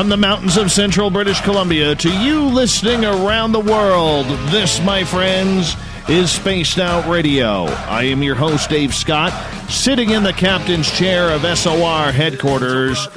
From the mountains of central British Columbia to you listening around the world, this, my friends, is Spaced Out Radio. I am your host, Dave Scott, sitting in the captain's chair of SOR headquarters.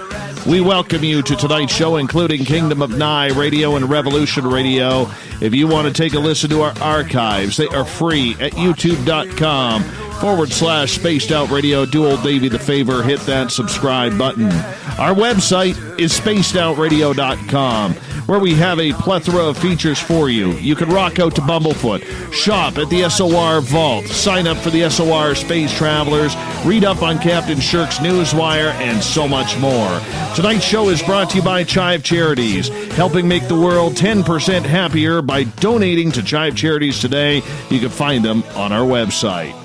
We welcome you to tonight's show, including Kingdom of Nye Radio and Revolution Radio. If you want to take a listen to our archives, they are free at youtube.com/Spaced Out Radio. Do old Davey the favor, hit that subscribe button. Our website is spacedoutradio.com, where we have a plethora of features for you. You can rock out to Bumblefoot, shop at the SOR Vault, sign up for the SOR Space Travelers, read up on Captain Shirk's Newswire, and so much more. Tonight's show is brought to you by CHIVE Charities, helping make the world 10% happier by donating to CHIVE Charities today. You can find them on our website.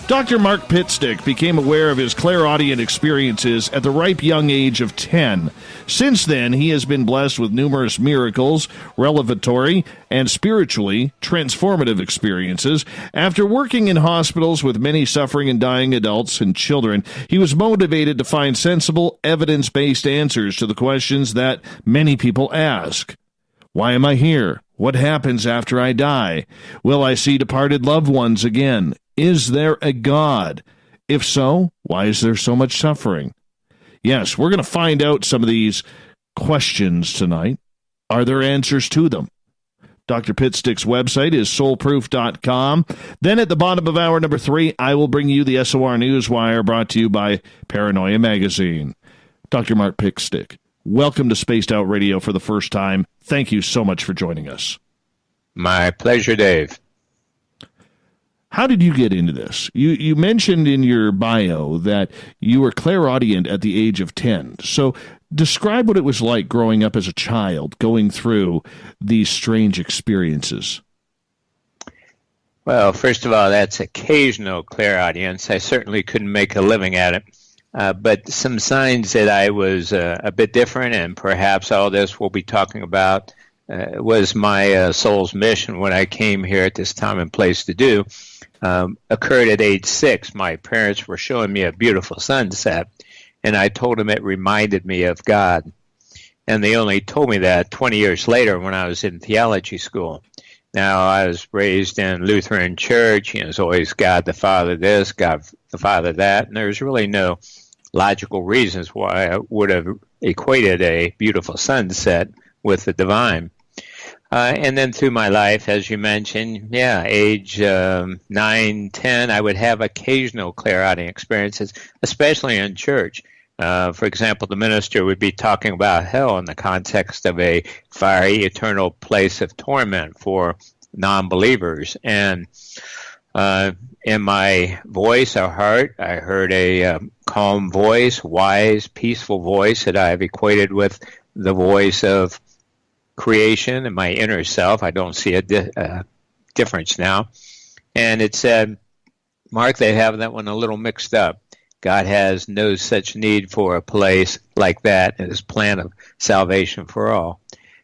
Dr. Mark Pitstick became aware of his clairaudient experiences at the ripe young age of 10. Since then, he has been blessed with numerous miracles, revelatory, and spiritually transformative experiences. After working in hospitals with many suffering and dying adults and children, he was motivated to find sensible, evidence-based answers to the questions that many people ask. Why am I here? What happens after I die? Will I see departed loved ones again? Is there a God? If so, why is there so much suffering? Yes, we're going to find out some of these questions tonight. Are there answers to them? Dr. Pitstick's website is soulproof.com. Then at the bottom of hour number 3, I will bring you the SOR Newswire, brought to you by Paranoia Magazine. Dr. Mark Pitstick, welcome to Spaced Out Radio for the first time. Thank you so much for joining us. My pleasure, Dave. How did you get into this? You mentioned in your bio that you were clairaudient at the age of 10. So describe what it was like growing up as a child, going through these strange experiences. Well, first of all, that's occasional clairaudience. I certainly couldn't make a living at it. But some signs that I was a bit different, and perhaps all this we'll be talking about was my soul's mission when I came here at this time and place to do. Occurred at age 6. My parents were showing me a beautiful sunset, and I told them it reminded me of God. And they only told me that 20 years later when I was in theology school. Now, I was raised in Lutheran church. It was always God the Father this, God the Father that, and there's really no logical reasons why I would have equated a beautiful sunset with the divine. And then through my life, as you mentioned, age 9, 10, I would have occasional clairaudient experiences, especially in church. For example, the minister would be talking about hell in the context of a fiery, eternal place of torment for non-believers. And in my voice or heart, I heard a calm voice, wise, peaceful voice that I've equated with the voice of creation and my inner self. I don't see a difference now. And it said, Mark, they have that one a little mixed up. God has no such need for a place like that in his plan of salvation for all.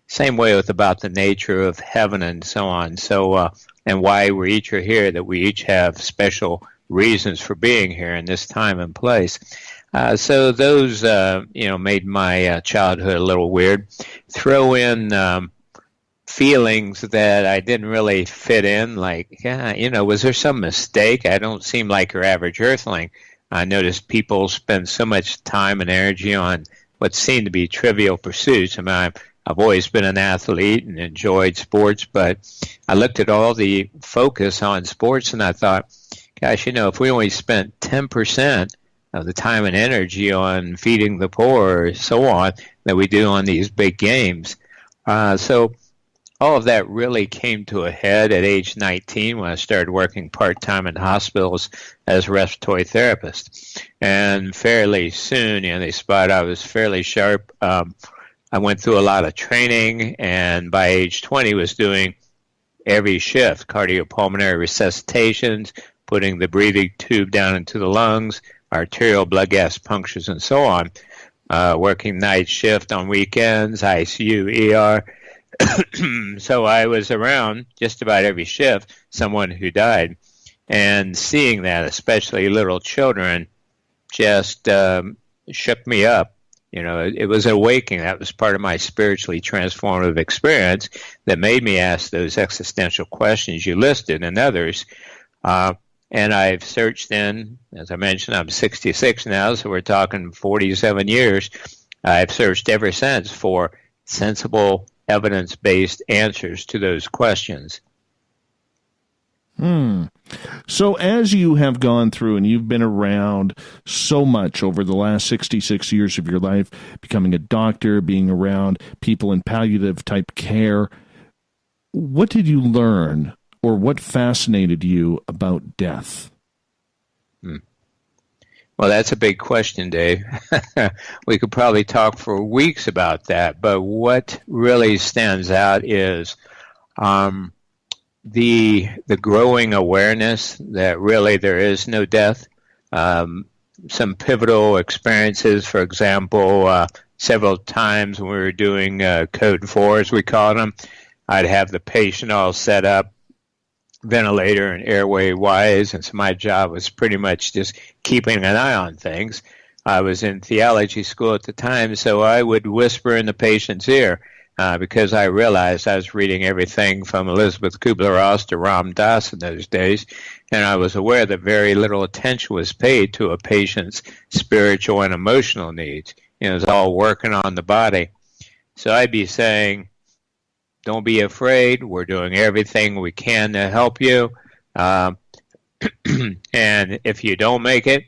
Same way with about the nature of heaven and so on. So, and why we each are here, that we each have special reasons for being here in this time and place. So those, made my childhood a little weird. Throw in feelings that I didn't really fit in, like, was there some mistake? I don't seem like your average earthling. I noticed people spend so much time and energy on what seemed to be trivial pursuits. I mean, I've always been an athlete and enjoyed sports, but I looked at all the focus on sports and I thought, gosh, if we only spent 10% of the time and energy on feeding the poor or so on that we do on these big games. So all of that really came to a head at age 19 when I started working part-time in hospitals as a respiratory therapist. And fairly soon, they spotted I was fairly sharp. I went through a lot of training, and by age 20 was doing every shift, cardiopulmonary resuscitations, putting the breathing tube down into the lungs, arterial blood gas punctures, and so on, working night shift on weekends, ICU, ER. So I was around just about every shift, someone who died. And seeing that, especially little children, just shook me up. It was an awakening. That was part of my spiritually transformative experience that made me ask those existential questions you listed and others. And I've searched then, as I mentioned, I'm 66 now, so we're talking 47 years. I've searched ever since for sensible, evidence-based answers to those questions. So as you have gone through and you've been around so much over the last 66 years of your life, becoming a doctor, being around people in palliative type care, what did you learn or what fascinated you about death? Well, that's a big question, Dave. We could probably talk for weeks about that, but what really stands out is the growing awareness that really there is no death. Some pivotal experiences, for example, several times when we were doing Code 4, as we called them, I'd have the patient all set up, ventilator and airway wise, and so my job was pretty much just keeping an eye on things. I was in theology school at the time, so I would whisper in the patient's ear because I realized I was reading everything from Elizabeth Kubler-Ross to Ram Dass in those days, and I was aware that very little attention was paid to a patient's spiritual and emotional needs. It was all working on the body. So I'd be saying, don't be afraid. We're doing everything we can to help you. And if you don't make it,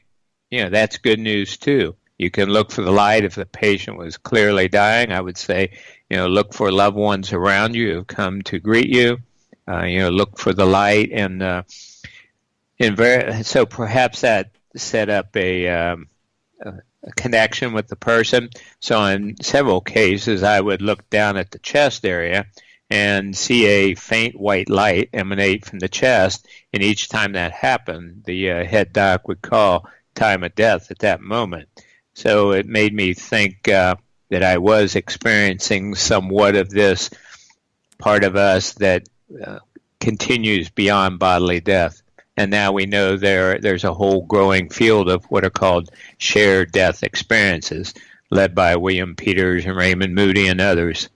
that's good news too. You can look for the light if the patient was clearly dying. I would say, look for loved ones around you who've come to greet you. Look for the light. And so perhaps that set up a connection with the person. So in several cases, I would look down at the chest area and see a faint white light emanate from the chest. And each time that happened, the head doc would call time of death at that moment. So it made me think that I was experiencing somewhat of this part of us that continues beyond bodily death. And now we know there's a whole growing field of what are called shared death experiences, led by William Peters and Raymond Moody and others.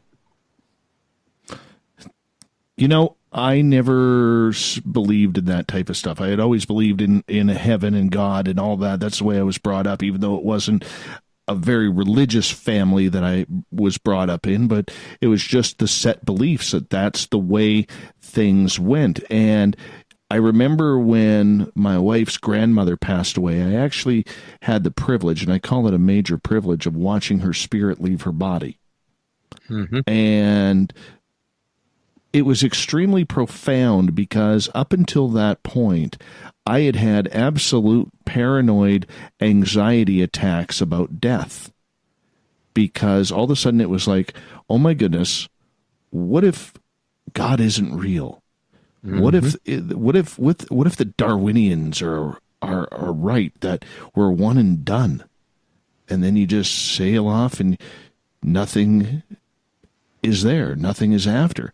I never believed in that type of stuff. I had always believed in heaven and God and all that. That's the way I was brought up, even though it wasn't a very religious family that I was brought up in, but it was just the set beliefs that that's the way things went. And I remember when my wife's grandmother passed away, I actually had the privilege, and I call it a major privilege, of watching her spirit leave her body. Mm-hmm. And it was extremely profound because up until that point, I had had absolute paranoid anxiety attacks about death. Because all of a sudden it was like, oh my goodness, what if God isn't real? Mm-hmm. What if the Darwinians are right, that we're one and done? And then you just sail off and nothing is there, nothing is after.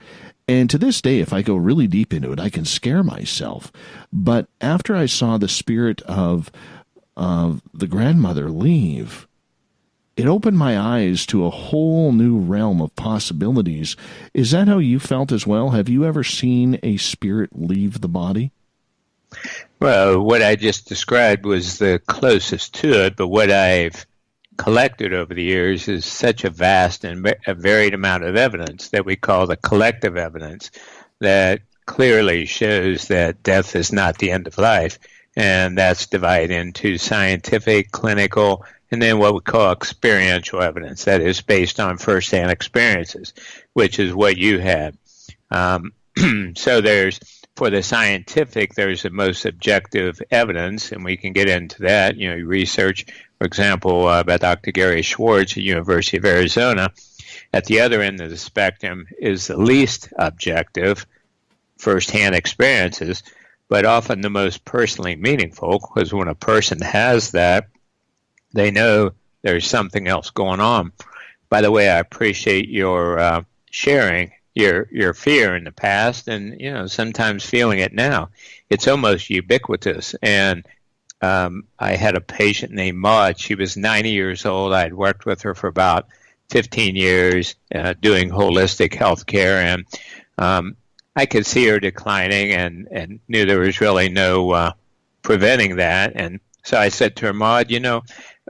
And to this day, if I go really deep into it, I can scare myself. But after I saw the spirit of the grandmother leave, it opened my eyes to a whole new realm of possibilities. Is that how you felt as well? Have you ever seen a spirit leave the body? Well, what I just described was the closest to it, but what I've collected over the years is such a vast and a varied amount of evidence that we call the collective evidence that clearly shows that death is not the end of life. And that's divided into scientific, clinical, and then what we call experiential evidence, that is based on firsthand experiences, which is what you had. So for the scientific, there's the most objective evidence, and we can get into that. Research, for example, by Dr. Gary Schwartz at University of Arizona. At the other end of the spectrum is the least objective, firsthand experiences, but often the most personally meaningful, because when a person has that, they know there's something else going on. By the way, I appreciate your sharing your fear in the past and, sometimes feeling it now. It's almost ubiquitous. And I had a patient named Maud. She was 90 years old. I'd worked with her for about 15 years doing holistic health care, and I could see her declining and knew there was really no preventing that. And so I said to her, Maud,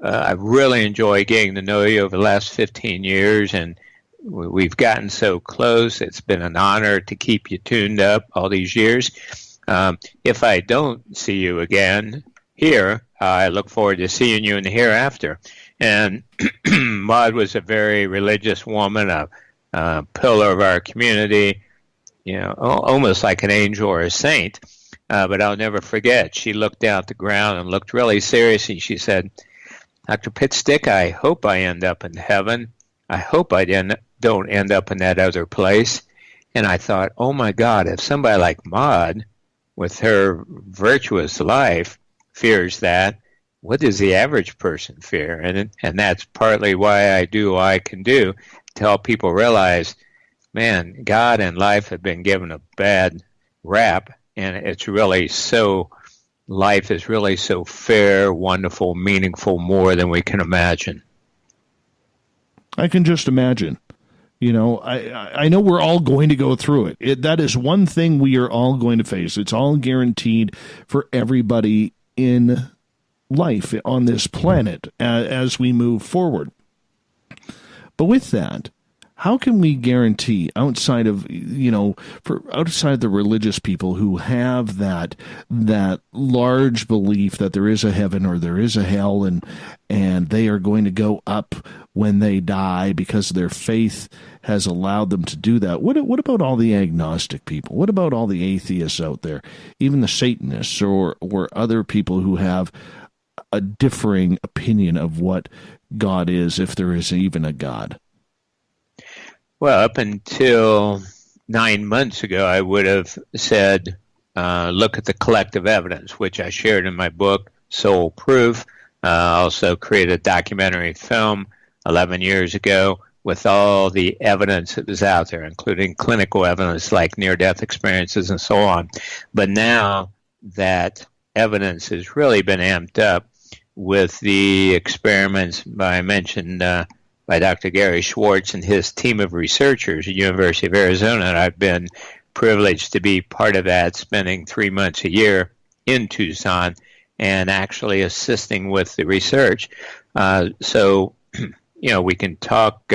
I really enjoy getting to know you over the last 15 years, and we've gotten so close. It's been an honor to keep you tuned up all these years. If I don't see you again here, I look forward to seeing you in the hereafter. And Maud was a very religious woman, a pillar of our community, almost like an angel or a saint. But I'll never forget, she looked down at the ground and looked really serious, and she said, Dr. Pitstick, I hope I end up in heaven. I hope I don't end up in that other place. And I thought, oh my God, if somebody like Maud, with her virtuous life, fears that, what does the average person fear? And that's partly why I do what I can do, to help people realize, man, God and life have been given a bad rap, and it's really life is really so fair, wonderful, meaningful, more than we can imagine. I can just imagine. I know we're all going to go through it. That is one thing we are all going to face. It's all guaranteed for everybody in life on this planet as we move forward. But with that, how can we guarantee outside of the religious people who have that large belief that there is a heaven or there is a hell and they are going to go up when they die because their faith has allowed them to do that? What about all the agnostic people? What about all the atheists out there, even the Satanists or other people who have a differing opinion of what God is, if there is even a God? Well, up until 9 months ago, I would have said, look at the collective evidence, which I shared in my book, Soul Proof. Also created a documentary film 11 years ago with all the evidence that was out there, including clinical evidence like near-death experiences and so on. But now that evidence has really been amped up with the experiments I mentioned by Dr. Gary Schwartz and his team of researchers at the University of Arizona. And I've been privileged to be part of that, spending 3 months a year in Tucson and actually assisting with the research. So we can talk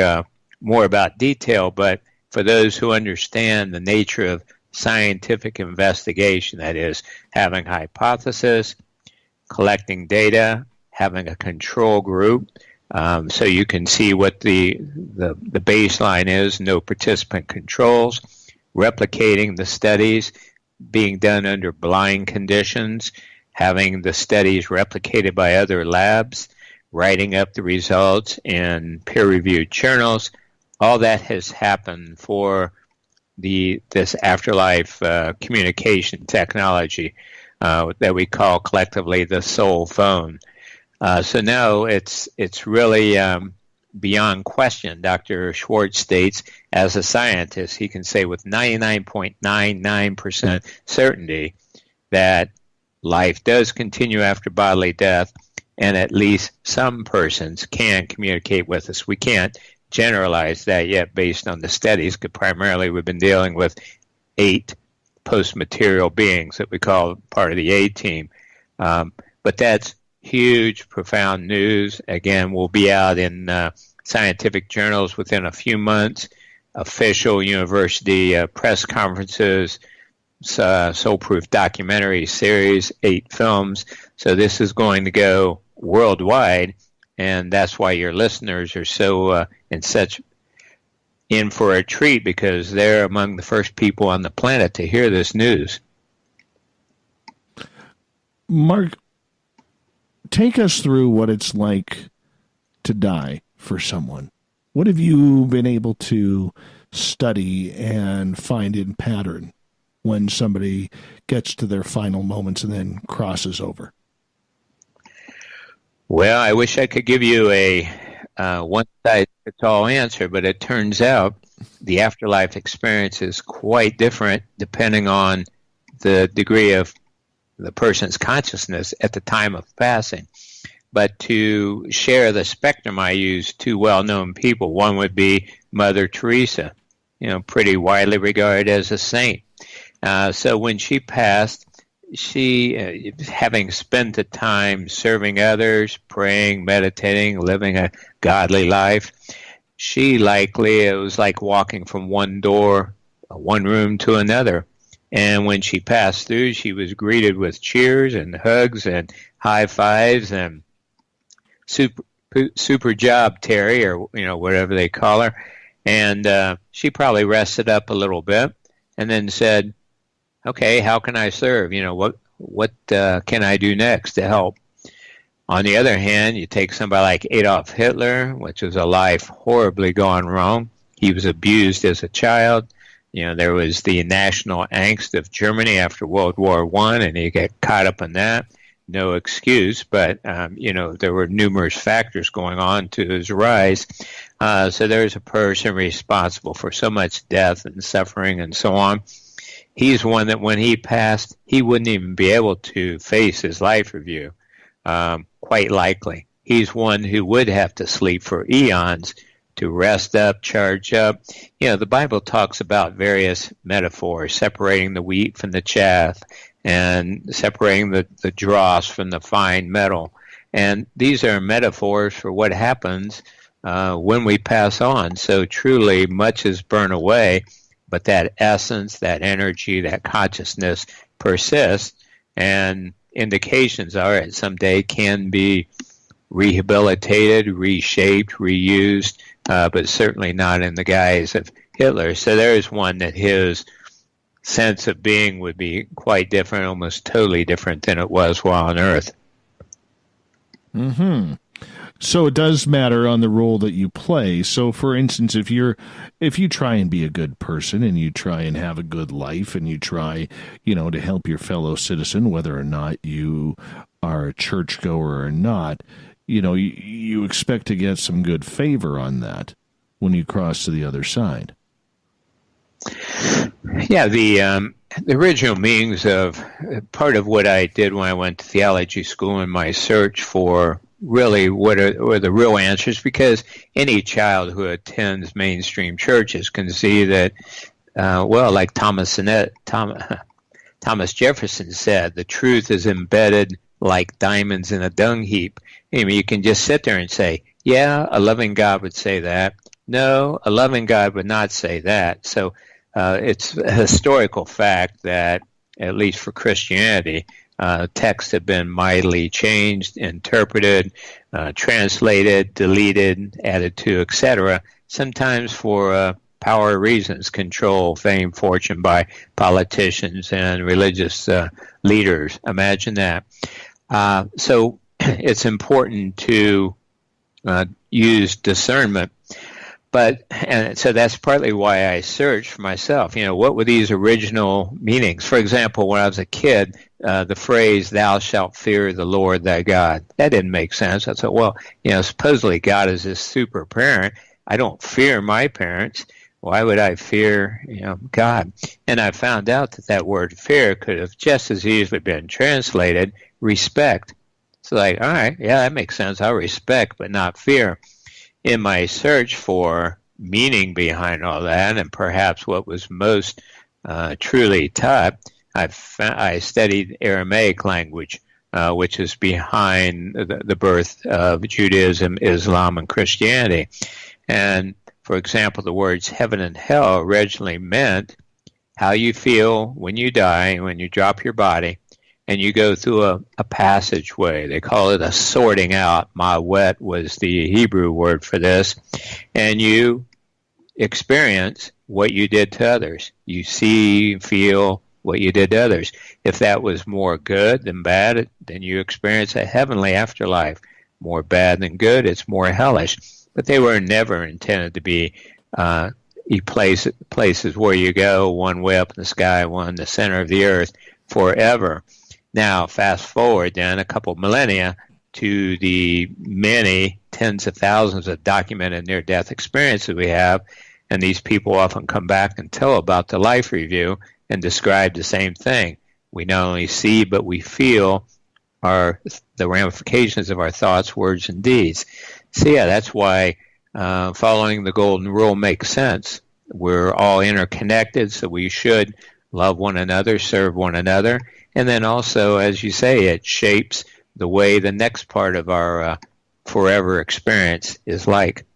more about detail, but for those who understand the nature of scientific investigation, that is, having hypothesis, collecting data, having a control group, so you can see what the baseline is, no participant controls, replicating the studies, being done under blind conditions, having the studies replicated by other labs, writing up the results in peer-reviewed journals. All that has happened for this afterlife communication technology that we call collectively the soul phone. So now it's really beyond question. Dr. Schwartz states, as a scientist, he can say with 99.99% certainty that life does continue after bodily death, and at least some persons can communicate with us. We can't generalize that yet based on the studies, because primarily we've been dealing with 8 post-material beings that we call part of the A-team. But that's huge, profound news. Again, we'll be out in scientific journals within a few months, official university press conferences, Soul Proof documentary series, 8 films. So this is going to go worldwide, and that's why your listeners are so in for a treat, because they're among the first people on the planet to hear this news. Mark, take us through what it's like to die for someone. What have you been able to study and find in pattern when somebody gets to their final moments and then crosses over? Well, I wish I could give you a one-size-fits-all answer, but it turns out the afterlife experience is quite different depending on the degree of the person's consciousness at the time of passing. But to share the spectrum, I use two well-known people. One would be Mother Teresa, pretty widely regarded as a saint. So when she passed, she, having spent the time serving others, praying, meditating, living a godly life, it was like walking from one room to another. And when she passed through, she was greeted with cheers and hugs and high fives and super job, Terry, or whatever they call her. And she probably rested up a little bit and then said, "Okay, how can I serve? What can I do next to help?" On the other hand, you take somebody like Adolf Hitler, which was a life horribly gone wrong. He was abused as a child. There was the national angst of Germany after World War I, and he got caught up in that. No excuse, but, there were numerous factors going on to his rise. So there's a person responsible for so much death and suffering and so on. He's one that when he passed, he wouldn't even be able to face his life review. Quite likely. He's one who would have to sleep for eons to rest up, charge up. The Bible talks about various metaphors, separating the wheat from the chaff and separating the dross from the fine metal. And these are metaphors for what happens when we pass on. So truly, much is burned away, but that essence, that energy, that consciousness persists, and indications are it someday can be rehabilitated, reshaped, reused, but certainly not in the guise of Hitler. So there is one that his sense of being would be quite different, almost totally different than it was while on Earth. Mm-hmm. So it does matter on the role that you play. So, for instance, if you try and be a good person and you try and have a good life and you try, to help your fellow citizen, whether or not you are a churchgoer or not, you expect to get some good favor on that when you cross to the other side. Yeah, the original meanings of part of what I did when I went to theology school in my search for really what are the real answers, because any child who attends mainstream churches can see that, like Thomas Jefferson said, the truth is embedded like diamonds in a dung heap. You can just sit there and say, yeah, a loving God would say that. No, a loving God would not say that. So it's a historical fact that, at least for Christianity, texts have been mightily changed, interpreted, translated, deleted, added to, etc., sometimes for power reasons, control, fame, fortune by politicians and religious leaders. Imagine that. So it's important to use discernment. And so that's partly why I searched for myself. What were these original meanings? For example, when I was a kid, the phrase, "Thou shalt fear the Lord thy God," that didn't make sense. I thought, well, supposedly God is this super parent. I don't fear my parents. Why would I fear, God? And I found out that word fear could have just as easily been translated respect. So all right, yeah, that makes sense. I'll respect, but not fear. In my search for meaning behind all that, and perhaps what was most truly taught, I studied Aramaic language, which is behind the birth of Judaism, Islam, and Christianity. And, for example, the words heaven and hell originally meant how you feel when you die, when you drop your body, and you go through a passageway. They call it a sorting out. Ma'wet was the Hebrew word for this. And you experience what you did to others. You see, feel what you did to others. If that was more good than bad, then you experience a heavenly afterlife. More bad than good, it's more hellish. But they were never intended to be places where you go one way up in the sky, one in the center of the earth forever. Now, fast forward then a couple of millennia to the many tens of thousands of documented near-death experiences we have, and these people often come back and tell about the life review and describe the same thing. we not only see, but we feel are the ramifications of our thoughts, words, and deeds. So yeah, that's why following the golden rule makes sense. We're all interconnected, so we should love one another, serve one another, and then also, as you say, it shapes the way the next part of our forever experience is like.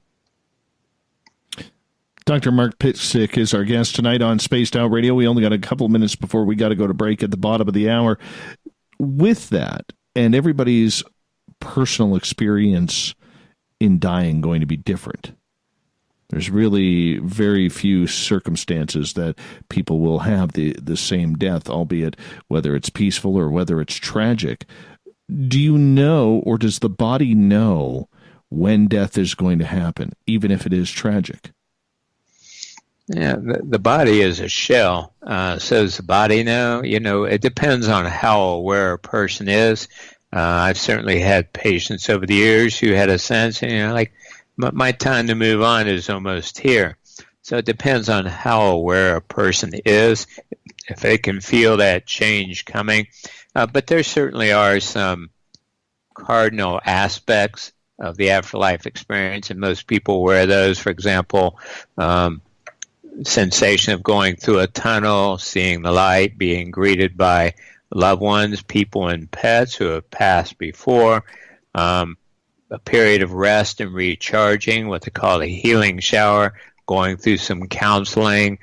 Dr. Mark Pitstick is our guest tonight on Spaced Out Radio. We only got a couple minutes before we got to go to break at the bottom of the hour. With that, and everybody's personal experience in dying going to be different. There's really very few circumstances that people will have the same death, albeit whether it's peaceful or whether it's tragic. Do you know, or does the body know when death is going to happen, even if it is tragic? Yeah, the body is a shell. So does the body know? You know, it depends on how aware a person is. I've certainly had patients over the years who had a sense, like, my time to move on is almost here. So it depends on how aware a person is, if they can feel that change coming. But there certainly are some cardinal aspects of the afterlife experience, and most people aware of those. For example, sensation of going through a tunnel, seeing the light, being greeted by loved ones, people and pets who have passed before, a period of rest and recharging, what they call a healing shower, going through some counseling,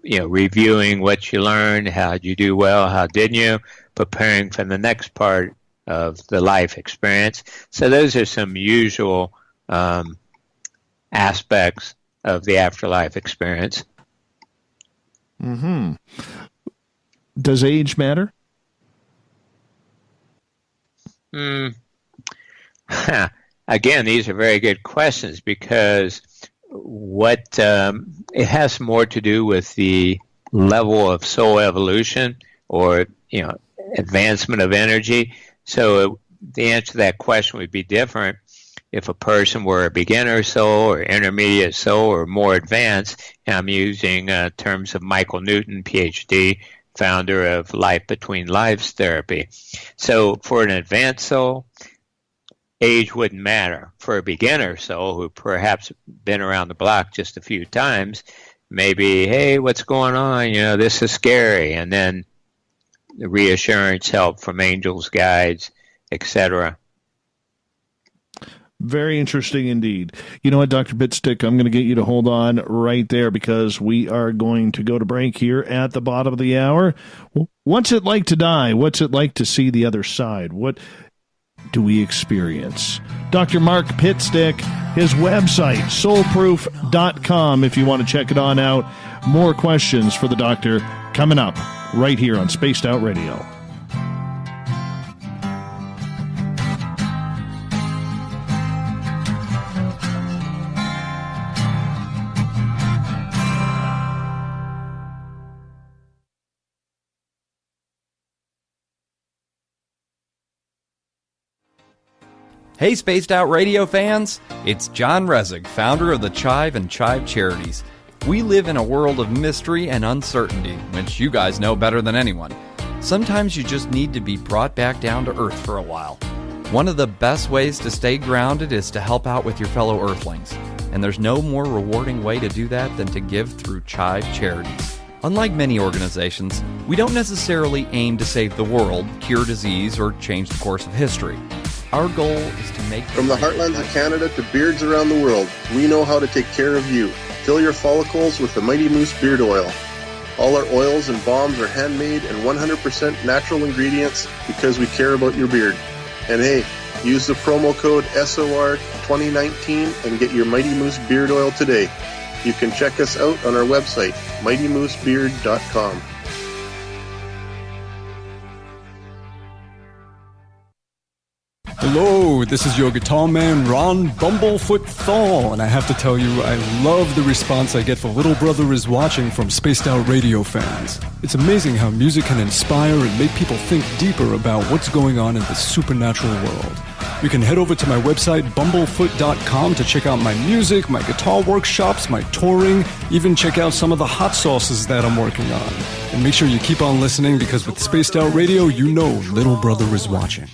reviewing what you learned, how did you do well, how didn't you, preparing for the next part of the life experience. So those are some usual aspects of the afterlife experience. Mm-hmm. Does age matter? Again, these are very good questions, because what it has more to do with the level of soul evolution or advancement of energy. So the answer to that question would be different if a person were a beginner soul or intermediate soul or more advanced. And I'm using terms of Michael Newton, PhD, founder of Life Between Lives therapy. So for an advanced soul, age wouldn't matter. For a beginner soul who perhaps been around the block just a few times, maybe, hey, what's going on? This is scary. And then the reassurance, help from angels, guides, etc. Very interesting indeed. You know what, Dr. Pitstick, I'm going to get you to hold on right there, because we are going to go to break here at the bottom of the hour. What's it like to die? What's it like to see the other side? What do we experience? Dr. Mark Pitstick, his website, soulproof.com, if you want to check it on out. More questions for the doctor coming up right here on Spaced Out Radio. Hey, Spaced Out Radio fans! It's John Resig, founder of the CHIVE and CHIVE Charities. We live in a world of mystery and uncertainty, which you guys know better than anyone. Sometimes you just need to be brought back down to earth for a while. One of the best ways to stay grounded is to help out with your fellow earthlings. And there's no more rewarding way to do that than to give through CHIVE Charities. Unlike many organizations, we don't necessarily aim to save the world, cure disease, or change the course of history. Our goal is to make... From the heartlands of Canada to beards around the world, we know how to take care of you. Fill your follicles with the Mighty Moose Beard Oil. All our oils and balms are handmade and 100% natural ingredients because we care about your beard. And hey, use the promo code SOR2019 and get your Mighty Moose Beard Oil today. You can check us out on our website, mightymoosebeard.com. Hello, this is your guitar man, Ron Bumblefoot Thal, and I have to tell you, I love the response I get for Little Brother is Watching from Spaced Out Radio fans. It's amazing how music can inspire and make people think deeper about what's going on in the supernatural world. You can head over to my website, bumblefoot.com, to check out my music, my guitar workshops, my touring, even check out some of the hot sauces that I'm working on. And make sure you keep on listening, because with Spaced Out Radio, you know little brother is watching.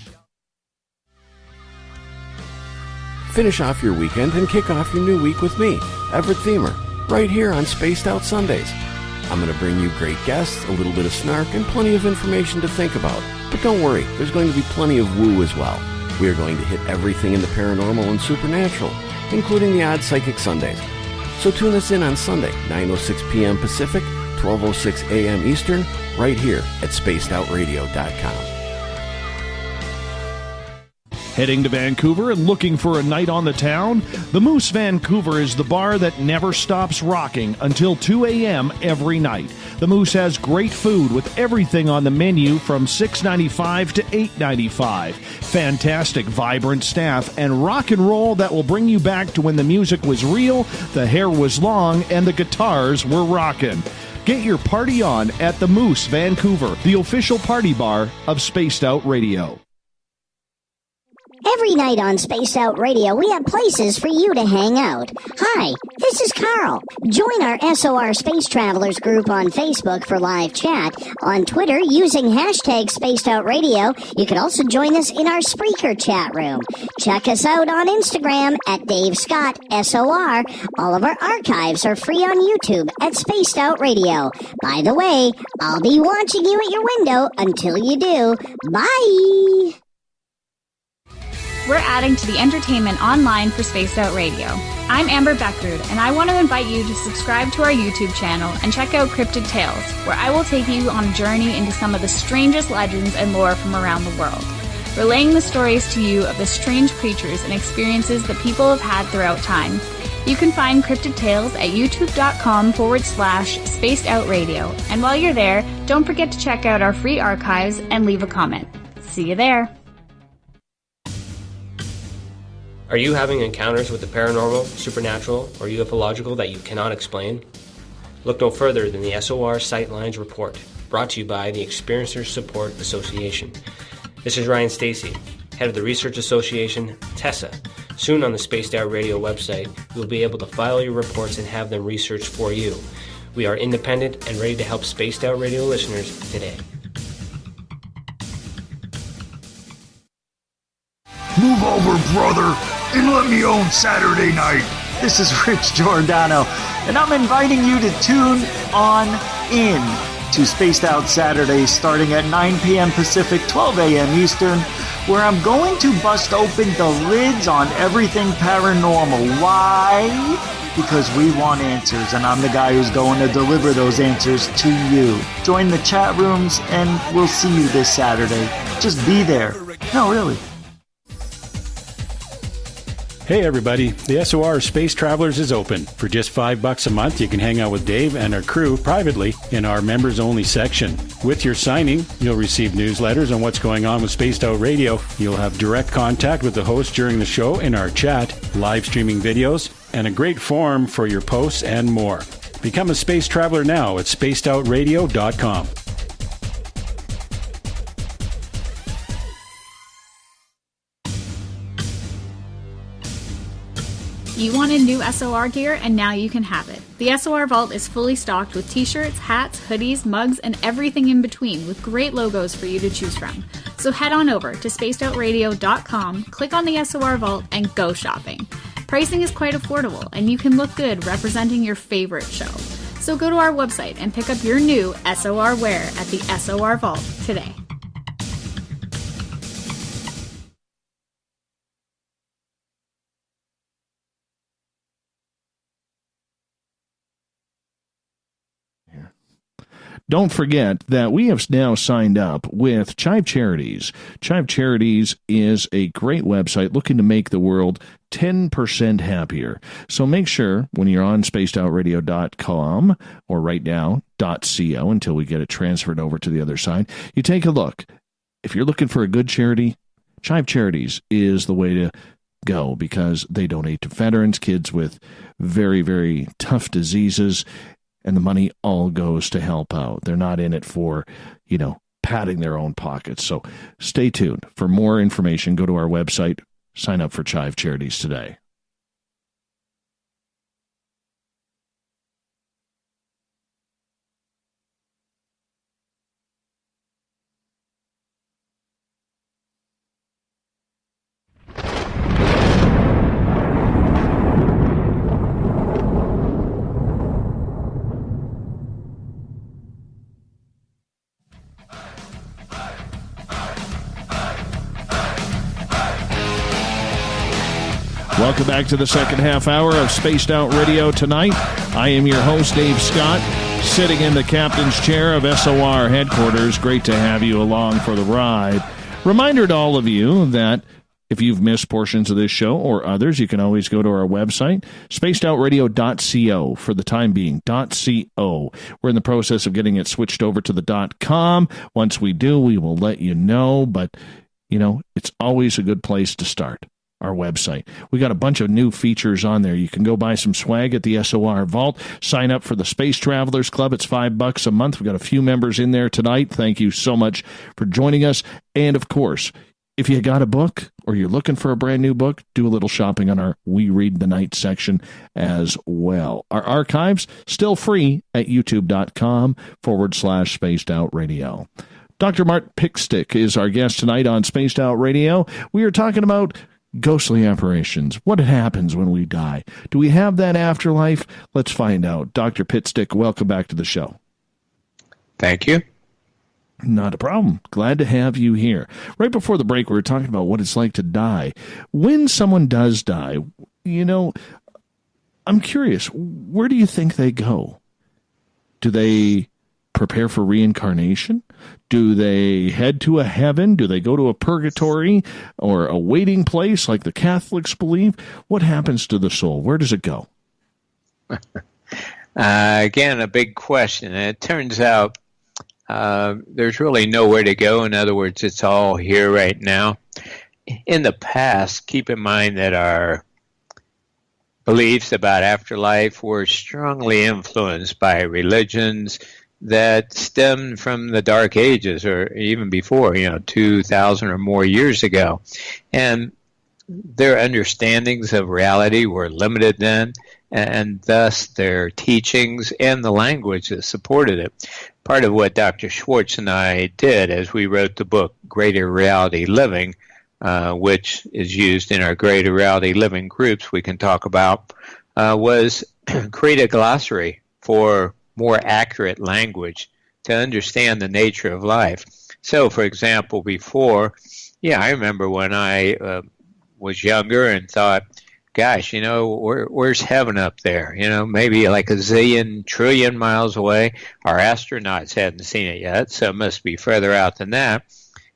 Finish off your weekend and kick off your new week with me, Everett Thiemer, right here on Spaced Out Sundays. I'm going to bring you great guests, a little bit of snark, and plenty of information to think about. But don't worry, there's going to be plenty of woo as well. We are going to hit everything in the paranormal and supernatural, including the odd psychic Sundays. So tune us in on Sunday, 9:06 p.m. Pacific, 12:06 a.m. Eastern, right here at spacedoutradio.com. Heading to Vancouver and looking for a night on the town? The Moose Vancouver is the bar that never stops rocking until 2 a.m. every night. The Moose has great food with everything on the menu from $6.95 to $8.95. Fantastic, vibrant staff and rock and roll that will bring you back to when the music was real, the hair was long, and the guitars were rocking. Get your party on at the Moose Vancouver, the official party bar of Spaced Out Radio. Every night on Spaced Out Radio, we have places for you to hang out. Hi, this is Carl. Join our SOR Space Travelers group on Facebook for live chat. On Twitter, using hashtag Spaced Out Radio. You can also join us in our Spreaker chat room. Check us out on Instagram at Dave Scott SOR. All of our archives are free on YouTube at Spaced Out Radio. By the way, I'll be watching you at your window until you do. Bye! We're adding to the entertainment online for Spaced Out Radio. I'm Amber Beckrud, and I want to invite you to subscribe to our YouTube channel and check out Cryptid Tales, where I will take you on a journey into some of the strangest legends and lore from around the world, relaying the stories to you of the strange creatures and experiences that people have had throughout time. You can find Cryptid Tales at youtube.com/Spaced Out Radio. And while you're there, don't forget to check out our free archives and leave a comment. See you there. Are you having encounters with the paranormal, supernatural, or ufological that you cannot explain? Look no further than the SOR Sightlines Report, brought to you by the Experiencers Support Association. This is Ryan Stacy, head of the Research Association, TESA. Soon on the Spaced Out Radio website, you will be able to file your reports and have them researched for you. We are independent and ready to help Spaced Out Radio listeners today. Move over, brother, and let me own Saturday night. This is Rich Giordano, and I'm inviting you to tune on in to Spaced Out Saturdays starting at 9 p.m. Pacific, 12 a.m. Eastern, where I'm going to bust open the lids on everything paranormal. Why? Because we want answers, and I'm the guy who's going to deliver those answers to you. Join the chat rooms, and we'll see you this Saturday. Just be there. No, really. Hey everybody, the SOR Space Travelers is open. For just $5 a month, you can hang out with Dave and our crew privately in our members-only section. With your signing, you'll receive newsletters on what's going on with Spaced Out Radio. You'll have direct contact with the host during the show in our chat, live streaming videos, and a great forum for your posts and more. Become a Space Traveler now at spacedoutradio.com. You wanted new SOR gear, and now you can have it. The SOR Vault is fully stocked with t-shirts, hats, hoodies, mugs, and everything in between, with great logos for you to choose from. So head on over to spacedoutradio.com, click on the SOR Vault, and go shopping. Pricing is quite affordable, and you can look good representing your favorite show. So go to our website and pick up your new SOR wear at the SOR Vault today. Don't forget that we have now signed up with CHIVE Charities. CHIVE Charities is a great website looking to make the world 10% happier. So make sure when you're on spacedoutradio.com or right now .co until we get it transferred over to the other side, you take a look. If you're looking for a good charity, CHIVE Charities is the way to go because they donate to veterans, kids with very, very tough diseases, and the money all goes to help out. They're not in it for, padding their own pockets. So stay tuned. For more information, go to our website, Sign up for CHIVE Charities today. Welcome back to the second half hour of Spaced Out Radio tonight. I am your host, Dave Scott, sitting in the captain's chair of SOR headquarters. Great to have you along for the ride. Reminder to all of you that if you've missed portions of this show or others, you can always go to our website, spacedoutradio.co for the time being, .co. We're in the process of getting it switched over to the .com. Once we do, we will let you know, but, you know, it's always a good place to start. Our website. We got a bunch of new features on there. You can go buy some swag at the SOR Vault. Sign up for the Space Travelers Club. It's $5 a month. We've got a few members in there tonight. Thank you so much for joining us. And of course, if you got a book or you're looking for a brand new book, do a little shopping on our We Read the Night section as well. Our archives still free at youtube.com/Spaced Out Radio. Dr. Mark Pitstick is our guest tonight on Spaced Out Radio. We are talking about ghostly apparitions. What happens when we die? Do we have that afterlife? Let's find out. Dr. Pitstick, welcome back to the show. Thank you. Not a problem. Glad to have you here. Right before the break, we were talking about what it's like to die. When someone does die, you know, I'm curious, where do you think they go? Do they prepare for reincarnation? Do they head to a heaven? Do they go to a purgatory or a waiting place like the Catholics believe? What happens to the soul? Where does it go? Again, a big question. And it turns out there's really nowhere to go. In other words, it's all here right now. In the past, keep in mind that our beliefs about afterlife were strongly influenced by religions that stemmed from the Dark Ages or even before, 2,000 or more years ago. And their understandings of reality were limited then, and thus their teachings and the language that supported it. Part of what Dr. Schwartz and I did as we wrote the book, Greater Reality Living, which is used in our Greater Reality Living groups we can talk about, was create a glossary for more accurate language to understand the nature of life. So, for example, before, I remember when I was younger and thought, gosh, where's heaven up there? Maybe like a zillion, trillion miles away. Our astronauts hadn't seen it yet, so it must be further out than that.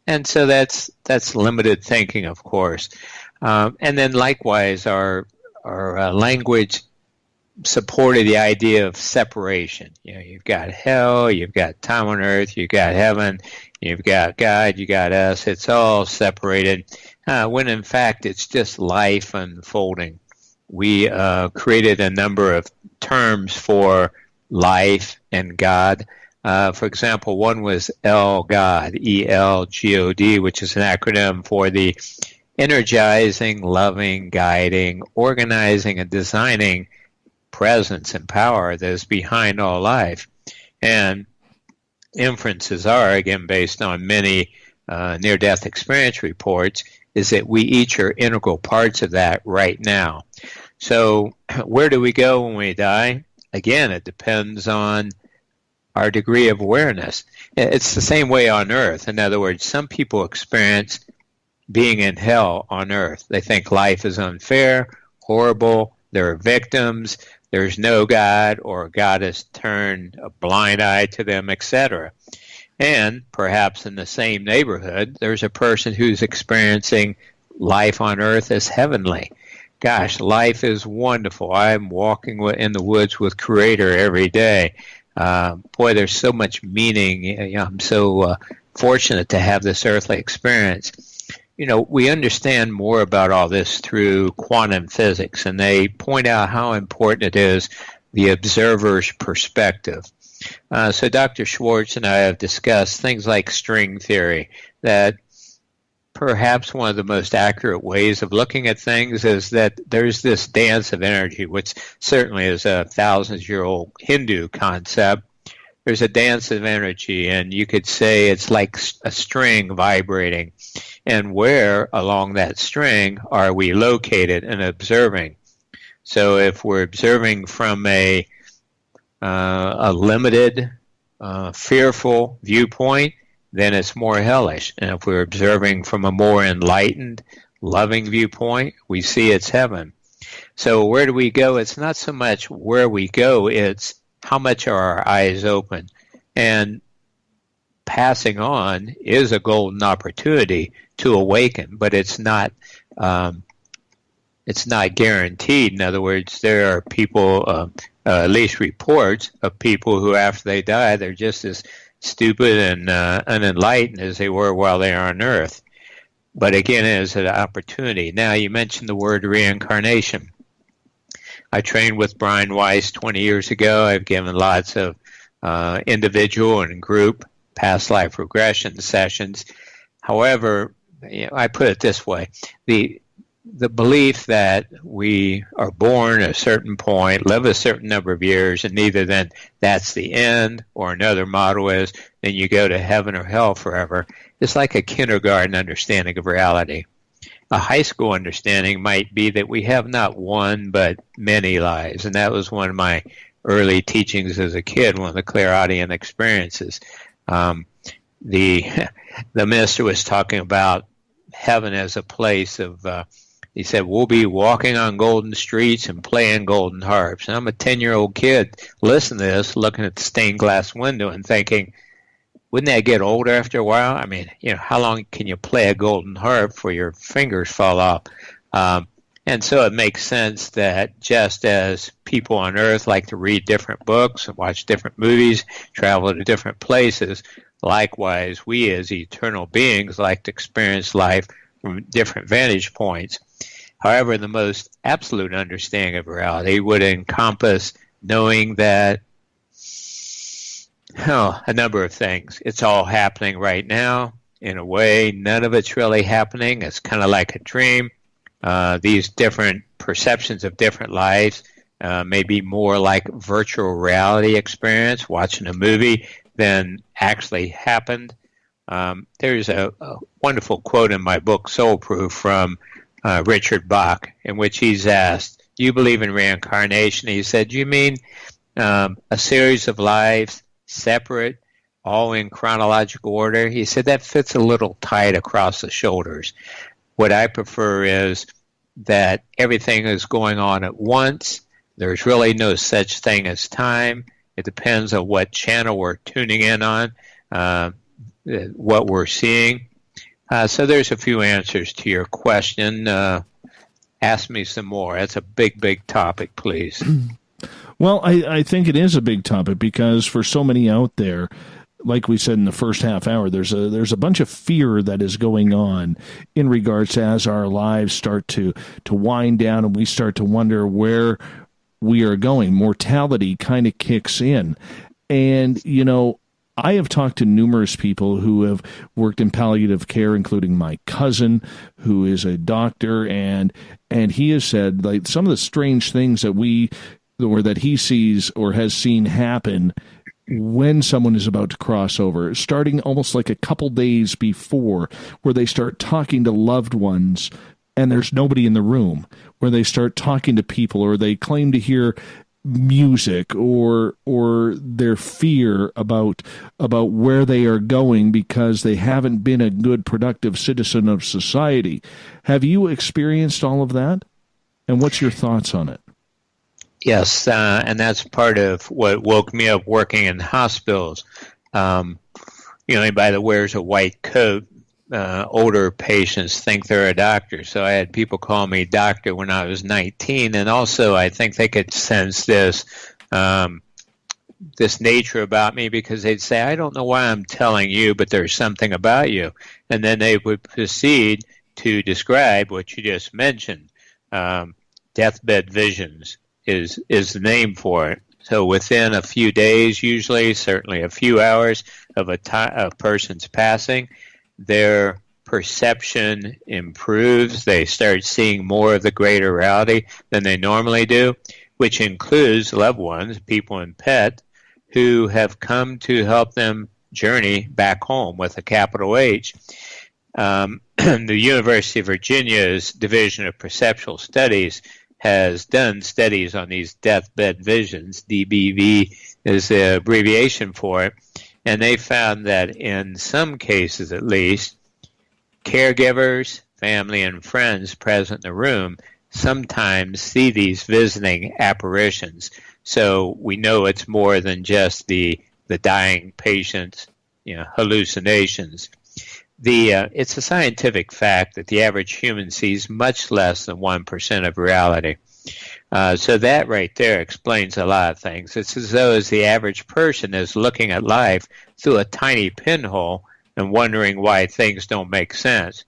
And so that's limited thinking, of course. And then likewise, our language supported the idea of separation. You've got hell, you've got time on earth, you've got heaven, you've got God, you got us. It's all separated, when in fact it's just life unfolding. We created a number of terms for life and God. For example, one was ELGOD, E-L-G-O-D, which is an acronym for the energizing, loving, guiding, organizing, and designing presence and power that is behind all life. And inferences are, again, based on many near-death experience reports, is that we each are integral parts of that right now. So where do we go when we die? Again, it depends on our degree of awareness. It's the same way on Earth. In other words, some people experience being in hell on Earth. They think life is unfair, horrible, there are victims, there's no God, or God has turned a blind eye to them, etc. And perhaps in the same neighborhood, there's a person who's experiencing life on Earth as heavenly. Gosh, life is wonderful. I'm walking in the woods with Creator every day. Boy, there's so much meaning. I'm so fortunate to have this earthly experience. We understand more about all this through quantum physics, and they point out how important it is, the observer's perspective. So Dr. Schwartz and I have discussed things like string theory, that perhaps one of the most accurate ways of looking at things is that there's this dance of energy, which certainly is a thousands-year-old Hindu concept. There's a dance of energy, and you could say it's like a string vibrating. And where along that string are we located and observing? So if we're observing from a limited, fearful viewpoint, then it's more hellish. And if we're observing from a more enlightened, loving viewpoint, we see it's heaven. So where do we go? It's not so much where we go, it's how much are our eyes open. And passing on is a golden opportunity to awaken, but it's not guaranteed. In other words, there are people, at least reports of people who after they die, they're just as stupid and unenlightened as they were while they are on Earth. But again, it is an opportunity. Now, you mentioned the word reincarnation. I trained with Brian Weiss 20 years ago. I've given lots of individual and group past life regression sessions. However, I put it this way. The belief that we are born at a certain point, live a certain number of years, and either then that's the end, or another model is then you go to heaven or hell forever, is like a kindergarten understanding of reality. A high school understanding might be that we have not one but many lives, and that was one of my early teachings as a kid, one of the clairaudient experiences. The minister was talking about heaven as a place of he said, we'll be walking on golden streets and playing golden harps. And I'm a 10-year-old kid listening to this, looking at the stained glass window and thinking, wouldn't that get older after a while? I mean, how long can you play a golden harp before your fingers fall off? And so it makes sense that just as people on Earth like to read different books and watch different movies, travel to different places, likewise, we as eternal beings like to experience life from different vantage points. However, the most absolute understanding of reality would encompass knowing that a number of things. It's all happening right now. In a way, none of it's really happening. It's kind of like a dream. These different perceptions of different lives may be more like virtual reality experience, watching a movie, than actually happened. There's a wonderful quote in my book, Soul Proof, from Richard Bach, in which he's asked, do you believe in reincarnation? He said, do you mean a series of lives, separate, all in chronological order? He said, that fits a little tight across the shoulders. What I prefer is that everything is going on at once. There's really no such thing as time. It depends on what channel we're tuning in on, what we're seeing. So there's a few answers to your question. Ask me some more. That's a big, big topic, please. Well, I think it is a big topic because for so many out there, like we said in the first half hour, there's a bunch of fear that is going on in regards to as our lives start to wind down and we start to wonder where we are going. Mortality kind of kicks in. And, I have talked to numerous people who have worked in palliative care, including my cousin, who is a doctor, and he has said like some of the strange things that he sees or has seen happen when someone is about to cross over, starting almost like a couple days before, where they start talking to loved ones and there's nobody in the room, where they start talking to people or they claim to hear music or their fear about where they are going because they haven't been a good, productive citizen of society. Have you experienced all of that? And what's your thoughts on it? Yes, and that's part of what woke me up working in hospitals. Anybody that wears a white coat, older patients think they're a doctor. So I had people call me doctor when I was 19, and also I think they could sense this nature about me because they'd say, I don't know why I'm telling you, but there's something about you. And then they would proceed to describe what you just mentioned. Deathbed visions is the name for it. So within a few days, usually, certainly a few hours of a person's passing, their perception improves. They start seeing more of the greater reality than they normally do, which includes loved ones, people and pets, who have come to help them journey back home with a capital H. The University of Virginia's Division of Perceptual Studies has done studies on these deathbed visions. DBV is the abbreviation for it. And they found that in some cases, at least, caregivers, family, and friends present in the room sometimes see these visiting apparitions. So we know it's more than just the dying patient's hallucinations. It's a scientific fact that the average human sees much less than 1% of reality. So that right there explains a lot of things. It's as though as the average person is looking at life through a tiny pinhole and wondering why things don't make sense.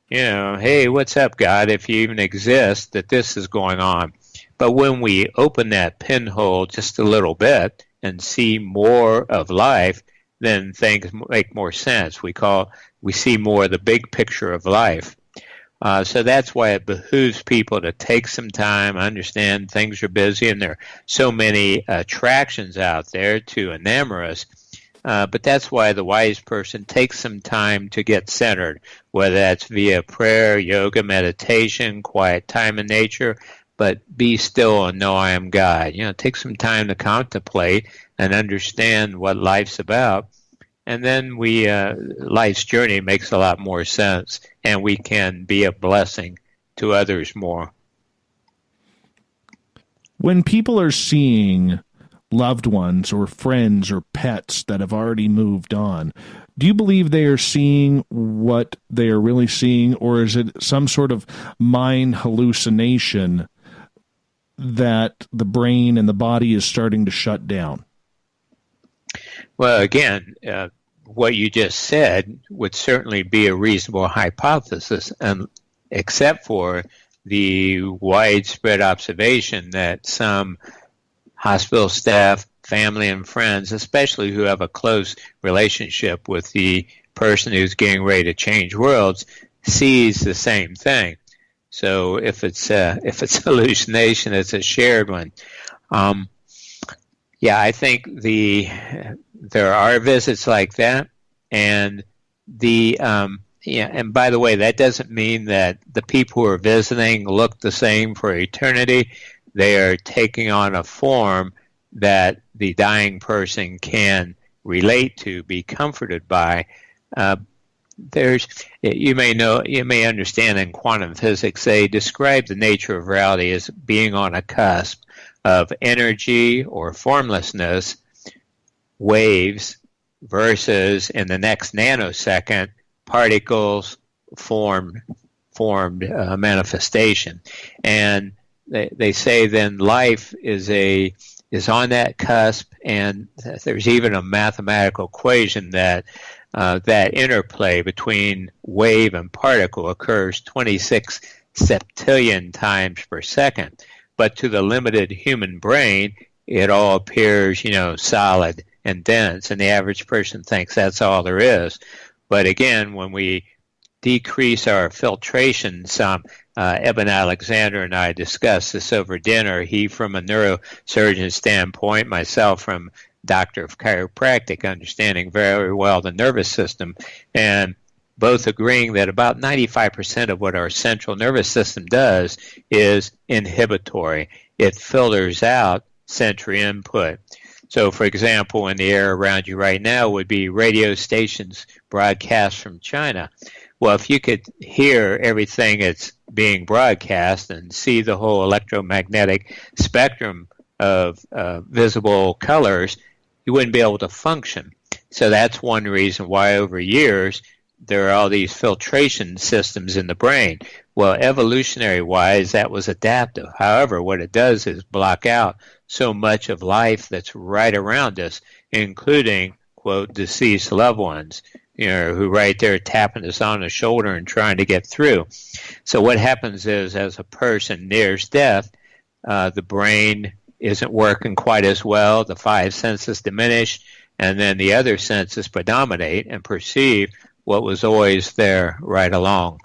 Hey, what's up, God, if you even exist, that this is going on. But when we open that pinhole just a little bit and see more of life, then things make more sense. We see more of the big picture of life. So that's why it behooves people to take some time, understand things are busy, and there are so many attractions out there to enamor us. But that's why the wise person takes some time to get centered, whether that's via prayer, yoga, meditation, quiet time in nature, but be still and know I am God. Take some time to contemplate and understand what life's about. And then life's journey makes a lot more sense, and we can be a blessing to others more. When people are seeing loved ones or friends or pets that have already moved on, do you believe they are seeing what they are really seeing, or is it some sort of mind hallucination that the brain and the body is starting to shut down? Well, again, what you just said would certainly be a reasonable hypothesis, except for the widespread observation that some hospital staff, family, and friends, especially who have a close relationship with the person who's getting ready to change worlds, sees the same thing. So if it's hallucination, it's a shared one. I think there are visits like that, and and by the way, that doesn't mean that the people who are visiting look the same for eternity. They are taking on a form that the dying person can relate to, be comforted by. You may understand in quantum physics, they describe the nature of reality as being on a cusp of energy or formlessness, waves, versus in the next nanosecond, particles formed manifestation. And they say then life is on that cusp, and there's even a mathematical equation that that interplay between wave and particle occurs 26 septillion times per second. But to the limited human brain, it all appears, solid and dense, and the average person thinks that's all there is. But again, when we decrease our filtration some, Eben Alexander and I discussed this over dinner, he from a neurosurgeon standpoint, myself from doctor of chiropractic, understanding very well the nervous system, and both agreeing that about 95% of what our central nervous system does is inhibitory. It filters out sensory input. So, for example, in the air around you right now would be radio stations broadcast from China. Well, if you could hear everything that's being broadcast and see the whole electromagnetic spectrum of visible colors, you wouldn't be able to function. So that's one reason why over years there are all these filtration systems in the brain. Well, evolutionary-wise, that was adaptive. However, what it does is block out so much of life that's right around us, including, quote, deceased loved ones, who right there tapping us on the shoulder and trying to get through. So what happens is, as a person nears death, the brain isn't working quite as well, the five senses diminish, and then the other senses predominate and perceive what was always there right along.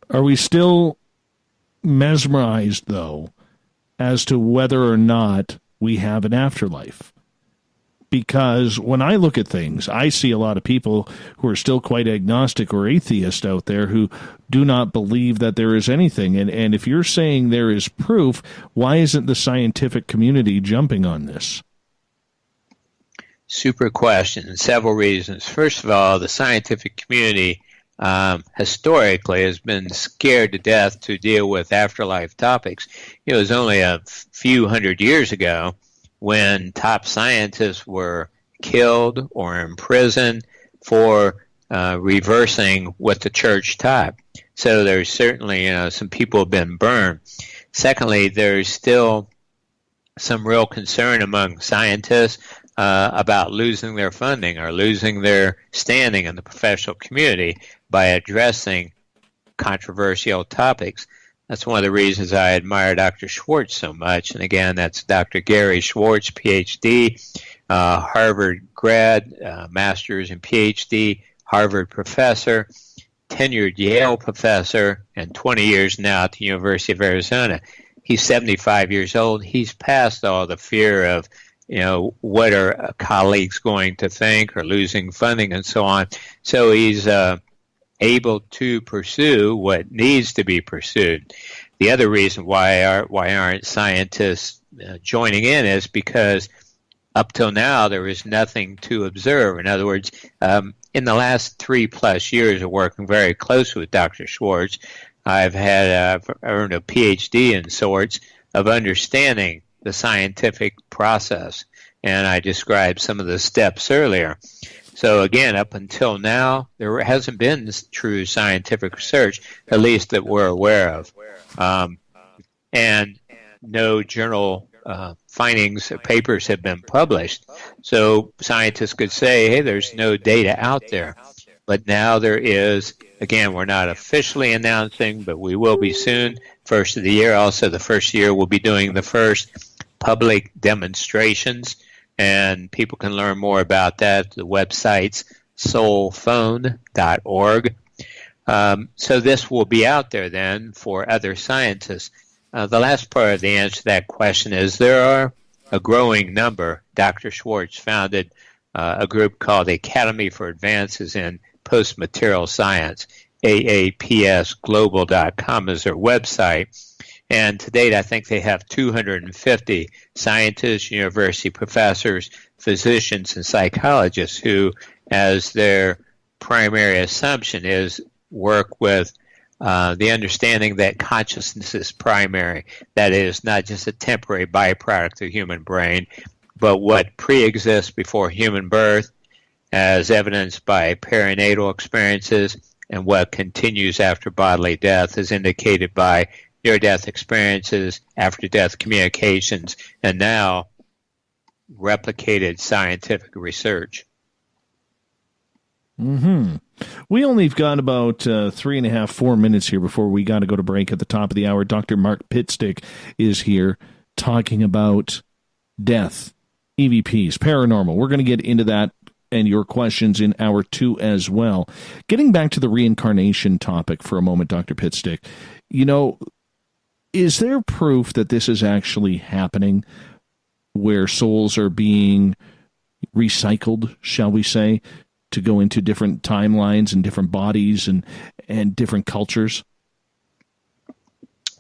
Are we still mesmerized, though, as to whether or not we have an afterlife? Because when I look at things, I see a lot of people who are still quite agnostic or atheist out there who do not believe that there is anything. And if you're saying there is proof, why isn't the scientific community jumping on this? Super question. Several reasons. First of all, the scientific community historically has been scared to death to deal with afterlife topics. It was only a few hundred years ago when top scientists were killed or imprisoned for reversing what the church taught. So there's certainly some people have been burned. Secondly, there's still some real concern among scientists about losing their funding or losing their standing in the professional community by addressing controversial topics. That's one of the reasons I admire Dr. Schwartz so much. And again, that's Dr. Gary Schwartz, Ph.D., Harvard grad, master's and Ph.D., Harvard professor, tenured Yale professor, and 20 years now at the University of Arizona. He's 75 years old. He's past all the fear of, what are colleagues going to think or losing funding and so on. So he's able to pursue what needs to be pursued. The other reason why aren't scientists joining in is because up till now there is nothing to observe. In other words, in the last 3+ years of working very closely with Dr. Schwartz, I've earned a PhD in sorts of understanding the scientific process, and I described some of the steps earlier. So again, up until now, there hasn't been true scientific research, at least that we're aware of. And no journal findings or papers have been published. So scientists could say, hey, there's no data out there. But now there is. Again, we're not officially announcing, but we will be soon. First of the year. Also, the first year we'll be doing the first public demonstrations. And people can learn more about that. The website's soulphone.org. So this will be out there then for other scientists. The last part of the answer to that question is there are a growing number. Dr. Schwartz founded a group called the Academy for Advances in Post-Material Science. AAPSglobal.com is their website. And to date, I think they have 250 scientists, university professors, physicians, and psychologists who, as their primary assumption, is work with the understanding that consciousness is primary. That is not just a temporary byproduct of the human brain, but what pre-exists before human birth, as evidenced by perinatal experiences, and what continues after bodily death, as indicated by near-death experiences, after-death communications, and now replicated scientific research. We only got about 3.5, 4 minutes here before we got to go to break at the top of the hour. Dr. Mark Pitstick is here talking about death, EVPs, paranormal. We're going to get into that and your questions in hour 2 as well. Getting back to the reincarnation topic for a moment, Dr. Pitstick, is there proof that this is actually happening, where souls are being recycled, shall we say, to go into different timelines and different bodies and different cultures?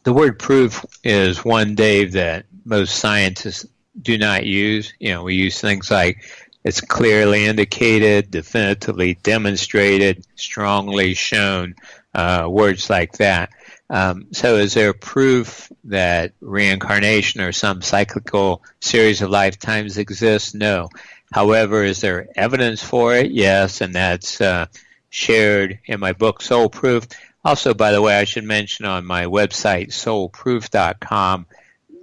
The word proof is one, Dave, that most scientists do not use. We use things like it's clearly indicated, definitively demonstrated, strongly shown, words like that. So is there proof that reincarnation or some cyclical series of lifetimes exists? No. However, is there evidence for it? Yes, and that's shared in my book, Soul Proof. Also, by the way, I should mention on my website, soulproof.com,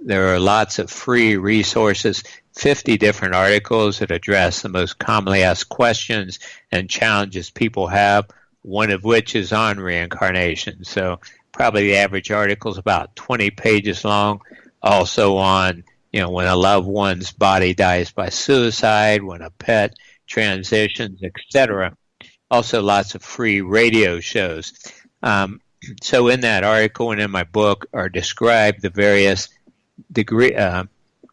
there are lots of free resources, 50 different articles that address the most commonly asked questions and challenges people have, one of which is on reincarnation. So probably the average article is about 20 pages long. Also on, when a loved one's body dies by suicide, when a pet transitions, etc. Also, lots of free radio shows. So in that article and in my book are described the various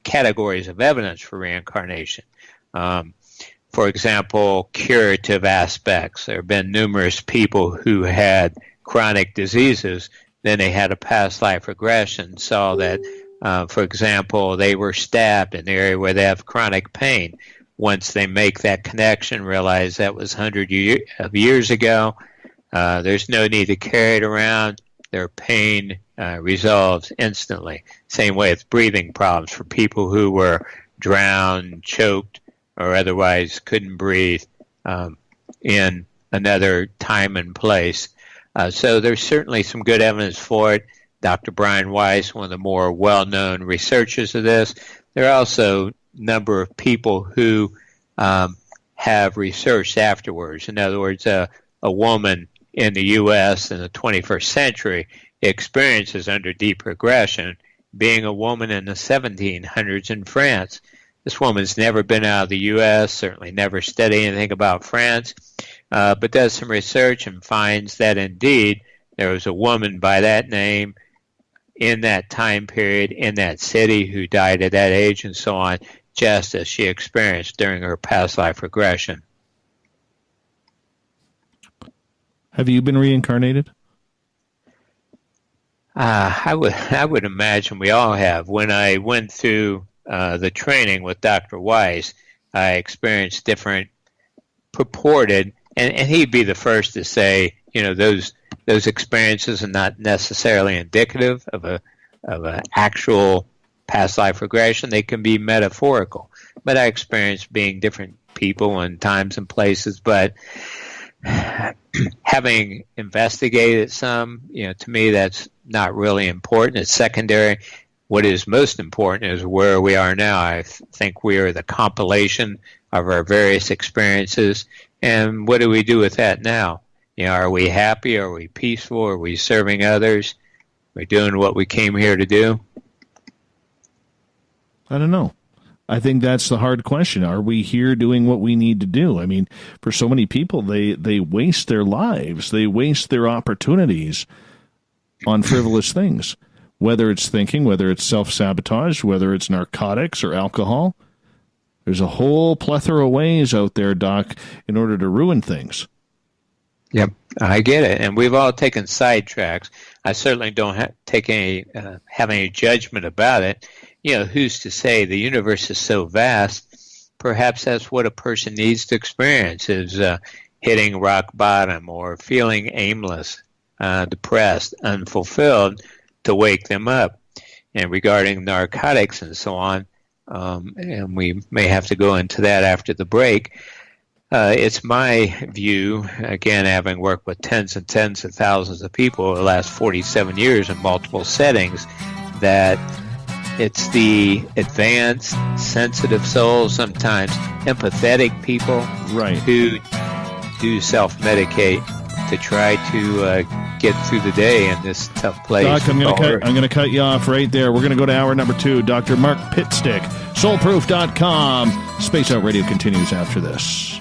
categories of evidence for reincarnation. For example, curative aspects. There have been numerous people who had chronic diseases, then they had a past life regression, saw that, for example, they were stabbed in the area where they have chronic pain. Once they make that connection, realize that was hundreds of years ago, there's no need to carry it around. Their pain resolves instantly. Same way with breathing problems for people who were drowned, choked, or otherwise couldn't breathe in another time and place. So there's certainly some good evidence for it. Dr. Brian Weiss, one of the more well-known researchers of this. There are also a number of people who have researched afterwards. In other words, a woman in the U.S. in the 21st century experiences under deep regression being a woman in the 1700s in France. This woman's never been out of the U.S., certainly never studied anything about France, but does some research and finds that indeed there was a woman by that name in that time period in that city who died at that age and so on, just as she experienced during her past life regression. Have you been reincarnated? I would imagine we all have. When I went through the training with Dr. Weiss, I experienced different purported, and he'd be the first to say, those experiences are not necessarily indicative of an actual past life regression. They can be metaphorical. But I experienced being different people in times and places, but having investigated some, to me that's not really important. It's secondary. What is most important is where we are now. I think we are the compilation of our various experiences, and what do we do with that now? Are we happy? Are we peaceful? Are we serving others? Are we doing what we came here to do? I don't know. I think that's the hard question. Are we here doing what we need to do? I mean, for so many people, they waste their lives. They waste their opportunities on frivolous things, whether it's thinking, whether it's self-sabotage, whether it's narcotics or alcohol. There's a whole plethora of ways out there, Doc, in order to ruin things. Yep, I get it. And we've all taken sidetracks. I certainly don't have any judgment about it. Who's to say? The universe is so vast, perhaps that's what a person needs to experience, is hitting rock bottom or feeling aimless, depressed, unfulfilled, to wake them up. And regarding narcotics and so on, and we may have to go into that after the break, it's my view, again, having worked with tens and tens of thousands of people over the last 47 years in multiple settings, that it's the advanced, sensitive souls, sometimes empathetic people, right, who do self-medicate to try to get through the day in this tough place. Doc, I'm going to cut you off right there. We're going to go to hour number 2. Dr. Mark Pitstick, soulproof.com. Space Out Radio continues after this.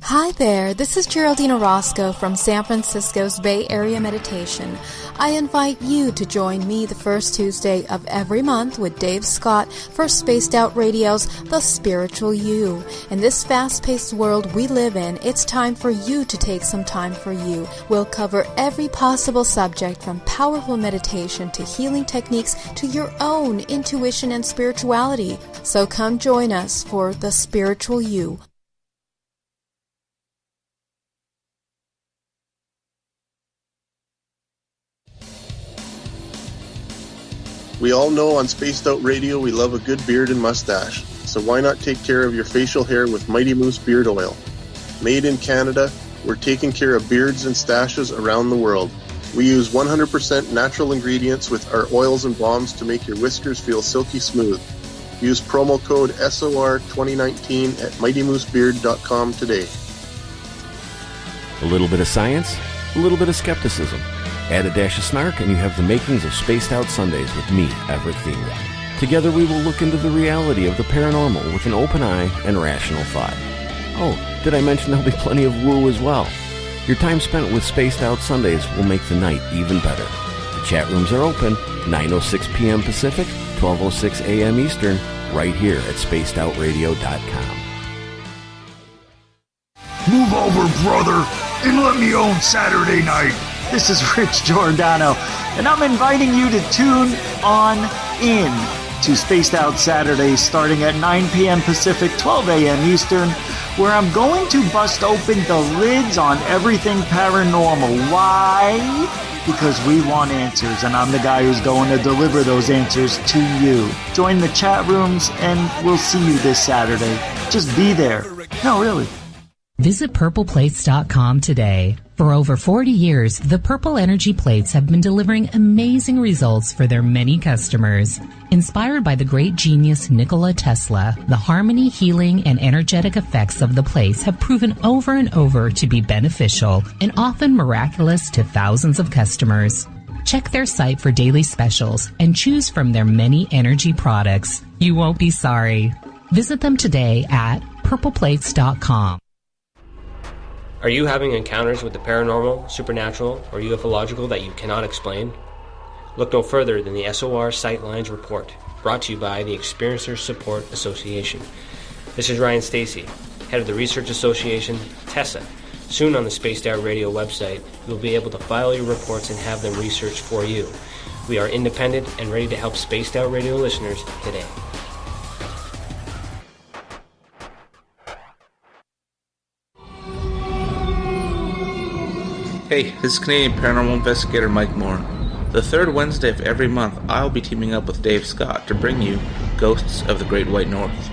Hi there, this is Geraldine Orozco from San Francisco's Bay Area Meditation. I invite you to join me the first Tuesday of every month with Dave Scott for Spaced Out Radio's The Spiritual You. In this fast-paced world we live in, it's time for you to take some time for you. We'll cover every possible subject, from powerful meditation to healing techniques to your own intuition and spirituality. So come join us for The Spiritual You. We all know on Spaced Out Radio we love a good beard and mustache, so why not take care of your facial hair with Mighty Moose Beard Oil? Made in Canada, we're taking care of beards and stashes around the world. We use 100% natural ingredients with our oils and balms to make your whiskers feel silky smooth. Use promo code SOR2019 at MightyMooseBeard.com today. A little bit of science, a little bit of skepticism. Add a dash of snark and you have the makings of Spaced Out Sundays with me, Everett Thiemer. Together we will look into the reality of the paranormal with an open eye and rational thought. Oh, did I mention there'll be plenty of woo as well? Your time spent with Spaced Out Sundays will make the night even better. The chat rooms are open, 9:06 p.m. Pacific, 12:06 a.m. Eastern, right here at spacedoutradio.com. Move over, brother, and let me own Saturday night. This is Rich Giordano, and I'm inviting you to tune on in to Spaced Out Saturdays starting at 9 p.m. Pacific, 12 a.m. Eastern, where I'm going to bust open the lids on everything paranormal. Why? Because we want answers, and I'm the guy who's going to deliver those answers to you. Join the chat rooms, and we'll see you this Saturday. Just be there. No, really. Visit purpleplates.com today. For over 40 years, the Purple Energy Plates have been delivering amazing results for their many customers. Inspired by the great genius Nikola Tesla, the harmony, healing, and energetic effects of the plates have proven over and over to be beneficial and often miraculous to thousands of customers. Check their site for daily specials and choose from their many energy products. You won't be sorry. Visit them today at purpleplates.com. Are you having encounters with the paranormal, supernatural, or ufological that you cannot explain? Look no further than the SOR Sightlines Report, brought to you by the Experiencers Support Association. This is Ryan Stacy, head of the Research Association, TESA. Soon on the Spaced Out Radio website, you'll be able to file your reports and have them researched for you. We are independent and ready to help Spaced Out Radio listeners today. Hey, this is Canadian Paranormal Investigator Mike Moore. The third Wednesday of every month, I'll be teaming up with Dave Scott to bring you Ghosts of the Great White North.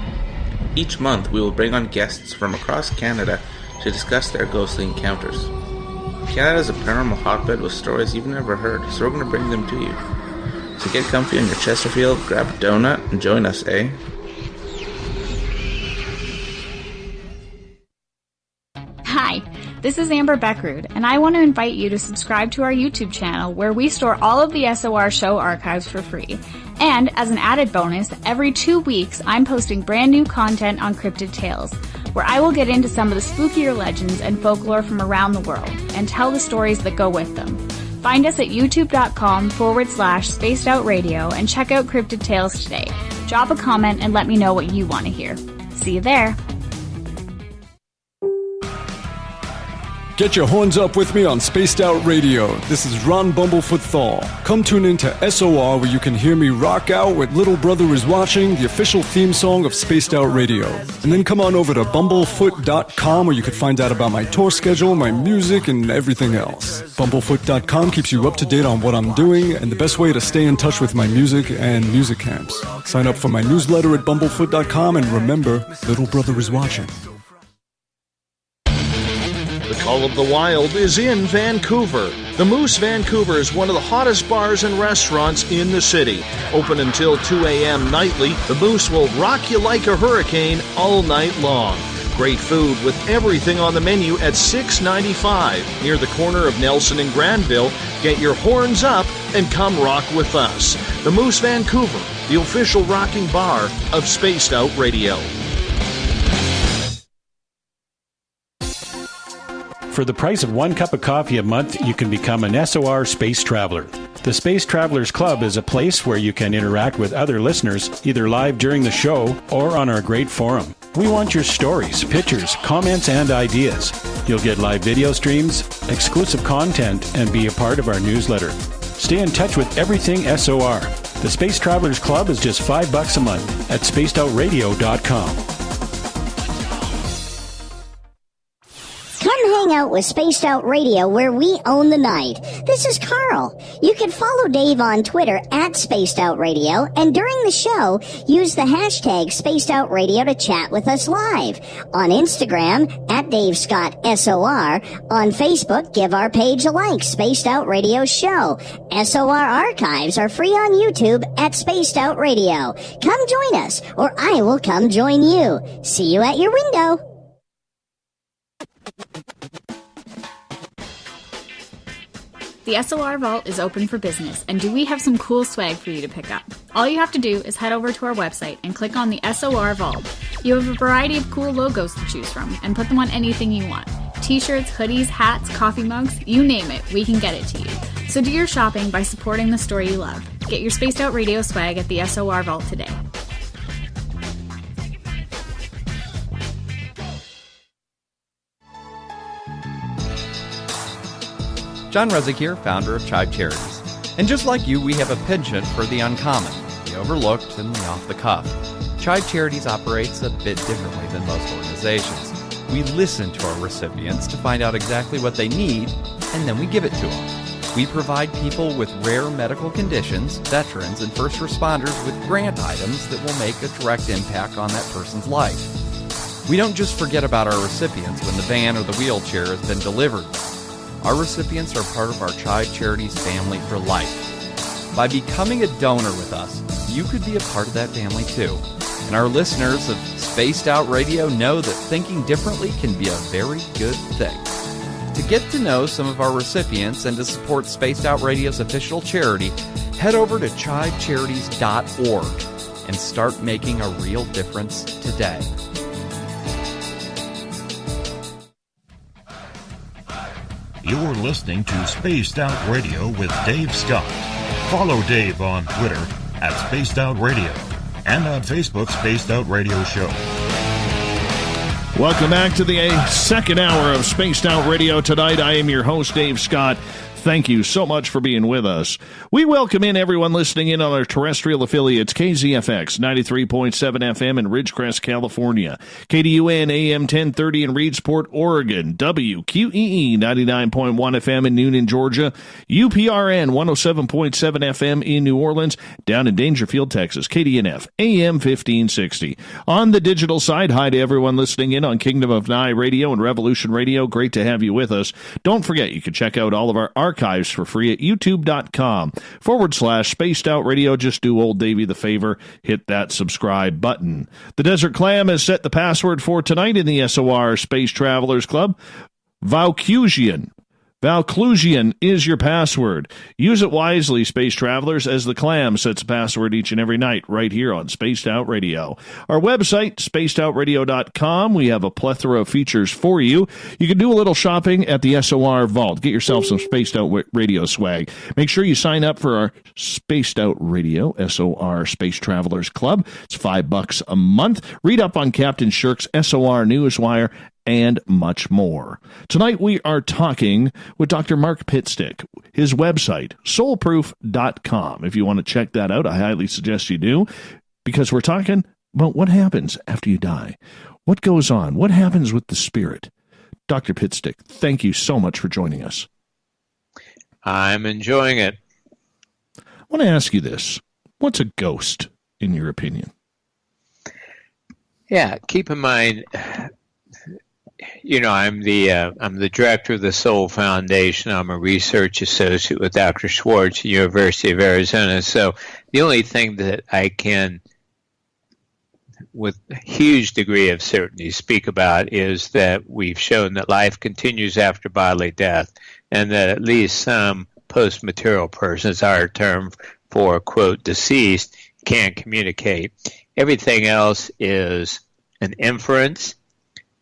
Each month, we will bring on guests from across Canada to discuss their ghostly encounters. Canada is a paranormal hotbed with stories you've never heard, so we're going to bring them to you. So get comfy on your Chesterfield, grab a donut, and join us, eh? Hi, this is Amber Beckrud, and I want to invite you to subscribe to our YouTube channel where we store all of the SOR show archives for free. And as an added bonus, every 2 weeks I'm posting brand new content on Cryptid Tales, where I will get into some of the spookier legends and folklore from around the world and tell the stories that go with them. Find us at youtube.com/spacedoutradio and check out Cryptid Tales today. Drop a comment and let me know what you want to hear. See you there. Get your horns up with me on Spaced Out Radio. This is Ron Bumblefoot Thal. Come tune in to SOR where you can hear me rock out with Little Brother is Watching, the official theme song of Spaced Out Radio. And then come on over to bumblefoot.com where you can find out about my tour schedule, my music, and everything else. Bumblefoot.com keeps you up to date on what I'm doing and the best way to stay in touch with my music and music camps. Sign up for my newsletter at bumblefoot.com and remember, Little Brother is watching. The Call of the Wild is in Vancouver. The Moose Vancouver is one of the hottest bars and restaurants in the city. Open until 2 a.m. nightly, the Moose will rock you like a hurricane all night long. Great food with everything on the menu at $6.95 near the corner of Nelson and Granville. Get your horns up and come rock with us. The Moose Vancouver, the official rocking bar of Spaced Out Radio. For the price of 1 cup of coffee a month, you can become an SOR Space Traveler. The Space Travelers Club is a place where you can interact with other listeners, either live during the show or on our great forum. We want your stories, pictures, comments, and ideas. You'll get live video streams, exclusive content, and be a part of our newsletter. Stay in touch with everything SOR. The Space Travelers Club is just $5 a month at spacedoutradio.com. Come hang out with Spaced Out Radio where we own the night. This is Carl. You can follow Dave on Twitter at Spaced Out Radio, and during the show, use the hashtag Spaced Out Radio to chat with us live. On Instagram, at Dave Scott SOR. On Facebook, give our page a like, Spaced Out Radio Show. SOR archives are free on YouTube at Spaced Out Radio. Come join us, or I will come join you. See you at your window. The SOR Vault is open for business, and do we have some cool swag for you to pick up? All you have to do is head over to our website and click on the SOR Vault. You have a variety of cool logos to choose from and put them on anything you want. T-shirts, hoodies, hats, coffee mugs, you name it, we can get it to you. So do your shopping by supporting the store you love. Get your Spaced Out Radio swag at the SOR Vault today. John Resig here, founder of CHIVE Charities. And just like you, we have a penchant for the uncommon, the overlooked, and the off-the-cuff. CHIVE Charities operates a bit differently than most organizations. We listen to our recipients to find out exactly what they need, and then we give it to them. We provide people with rare medical conditions, veterans, and first responders with grant items that will make a direct impact on that person's life. We don't just forget about our recipients when the van or the wheelchair has been delivered. Our recipients are part of our CHIVE Charities family for life. By becoming a donor with us, you could be a part of that family too. And our listeners of Spaced Out Radio know that thinking differently can be a very good thing. To get to know some of our recipients and to support Spaced Out Radio's official charity, head over to chivecharities.org and start making a real difference today. You're listening to Spaced Out Radio with Dave Scott. Follow Dave on Twitter at Spaced Out Radio and on Facebook, Spaced Out Radio Show. Welcome back to the second hour of Spaced Out Radio tonight. I am your host, Dave Scott. Thank you so much for being with us. We welcome in everyone listening in on our terrestrial affiliates, KZFX 93.7 FM in Ridgecrest, California, KDUN AM 1030 in Reedsport, Oregon, WQEE 99.1 FM in Noonan, Georgia, UPRN 107.7 FM in New Orleans, down in Dangerfield, Texas, KDNF AM 1560. On the digital side, hi to everyone listening in on Kingdom of Nye Radio and Revolution Radio. Great to have you with us. Don't forget, you can check out all of our archives for free at youtube.com/Spaced Out Radio. Just do old Davey the favor, hit that subscribe button. The Desert Clam has set the password for tonight in the SOR Space Travelers Club. Valclusian. Valclusian is your password. Use it wisely, space travelers, as the Clam sets a password each and every night right here on Spaced Out Radio. Our website, spacedoutradio.com. We have a plethora of features for you. You can do a little shopping at the SOR Vault. Get yourself some Spaced Out Radio swag. Make sure you sign up for our Spaced Out Radio SOR Space Travelers Club. It's $5 a month. Read up on Captain Shirk's SOR Newswire and much more. Tonight we are talking with Dr. Mark Pitstick. His website, soulproof.com. If you want to check that out, I highly suggest you do, because we're talking about what happens after you die. What goes on? What happens with the spirit? Dr. Pitstick, thank you so much for joining us. I'm enjoying it. I want to ask you this. What's a ghost, in your opinion? Yeah, keep in mind, I'm the director of the Soul Foundation. I'm a research associate with Dr. Schwartz at the University of Arizona. So the only thing that I can, with a huge degree of certainty, speak about is that we've shown that life continues after bodily death, and that at least some post-material persons, our term for, quote, deceased, can communicate. Everything else is an inference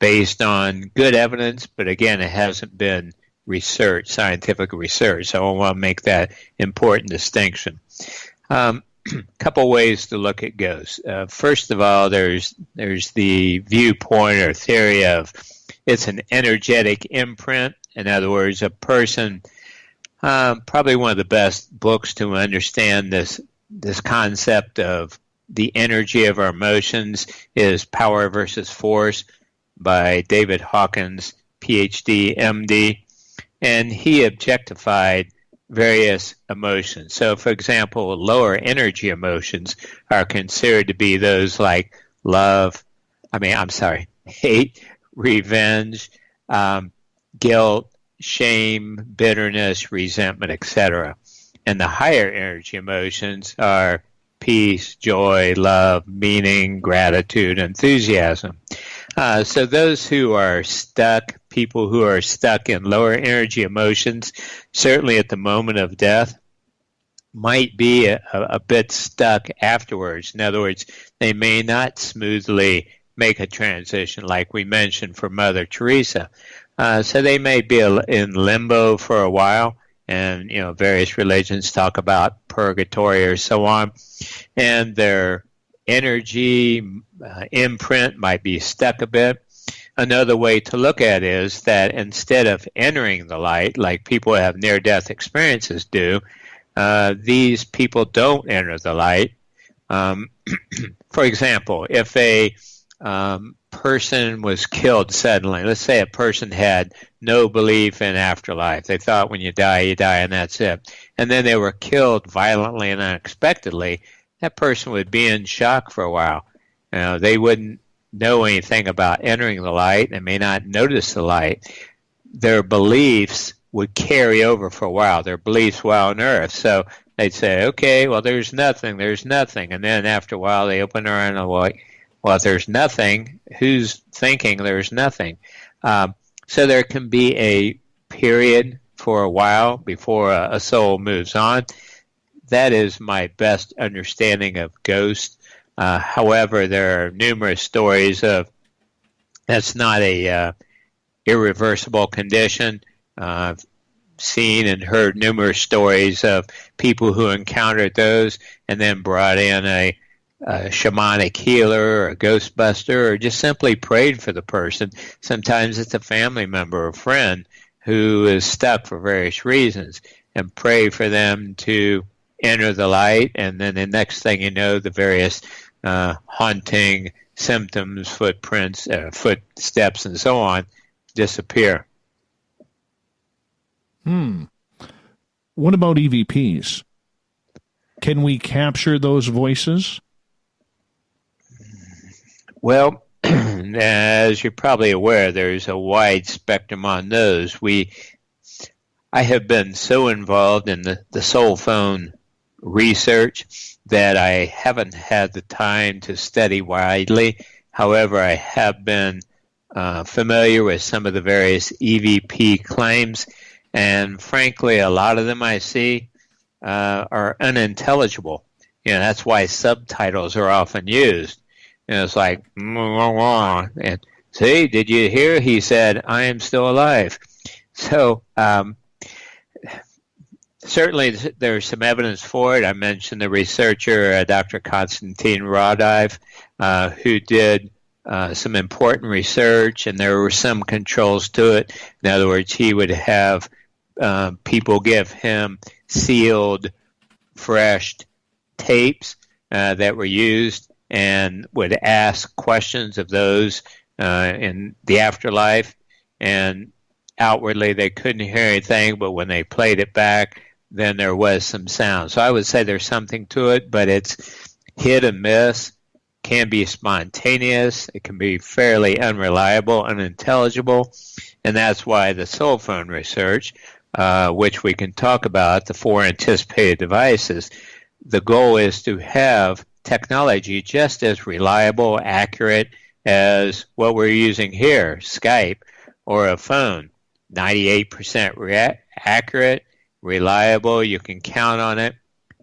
based on good evidence, but again, it hasn't been research, scientific research, so I want to make that important distinction. Couple ways to look at ghosts. First of all, there's the viewpoint or theory of it's an energetic imprint. In other words, a person, probably one of the best books to understand this concept of the energy of our emotions is Power versus Force by David Hawkins, PhD, MD, and he objectified various emotions. So, for example, lower energy emotions are considered to be those like hate, revenge, guilt, shame, bitterness, resentment, etc. And the higher energy emotions are peace, joy, love, meaning, gratitude, enthusiasm. So those who are stuck, people who are stuck in lower energy emotions, certainly at the moment of death, might be a bit stuck afterwards. In other words, they may not smoothly make a transition like we mentioned for Mother Teresa. So they may be in limbo for a while, and various religions talk about purgatory or so on, and their energy imprint might be stuck a bit. Another way to look at it is that instead of entering the light, like people who have near-death experiences do, these people don't enter the light. For example, if a person was killed suddenly, let's say a person had no belief in afterlife. They thought when you die, and that's it. And then they were killed violently and unexpectedly. That person would be in shock for a while. They wouldn't know anything about entering the light. They may not notice the light. Their beliefs would carry over for a while, their beliefs while on earth. So they'd say, okay, well, there's nothing. And then after a while, they open their eyes and they're like, well, if there's nothing, who's thinking there's nothing? So there can be a period for a while before a soul moves on. That is my best understanding of ghosts. However, there are numerous stories of that's not a irreversible condition. I've seen and heard numerous stories of people who encountered those and then brought in a shamanic healer or a ghostbuster or just simply prayed for the person. Sometimes it's a family member or friend who is stuck for various reasons and pray for them to enter the light, and then the next thing you know, the various haunting symptoms, footprints, footsteps, and so on disappear. What about EVPs? Can we capture those voices? Well, as you're probably aware, there's a wide spectrum on those. I have been so involved in the soul phone research that I haven't had the time to study widely. However, I have been familiar with some of the various EVP claims, and frankly, a lot of them I see are unintelligible. That's why subtitles are often used. It's like, and see, did you hear? He said, I am still alive. So certainly there's some evidence for it. I mentioned the researcher, Dr. Konstantin Radiv, who did some important research, and there were some controls to it. In other words, he would have people give him sealed, fresh tapes that were used, and would ask questions of those in the afterlife, and outwardly they couldn't hear anything, but when they played it back, then there was some sound. So I would say there's something to it, but it's hit and miss, can be spontaneous, it can be fairly unreliable, unintelligible, and that's why the soul phone research, which we can talk about, the 4 anticipated devices, the goal is to have technology just as reliable, accurate as what we're using here, Skype or a phone. 98% accurate, reliable, you can count on it,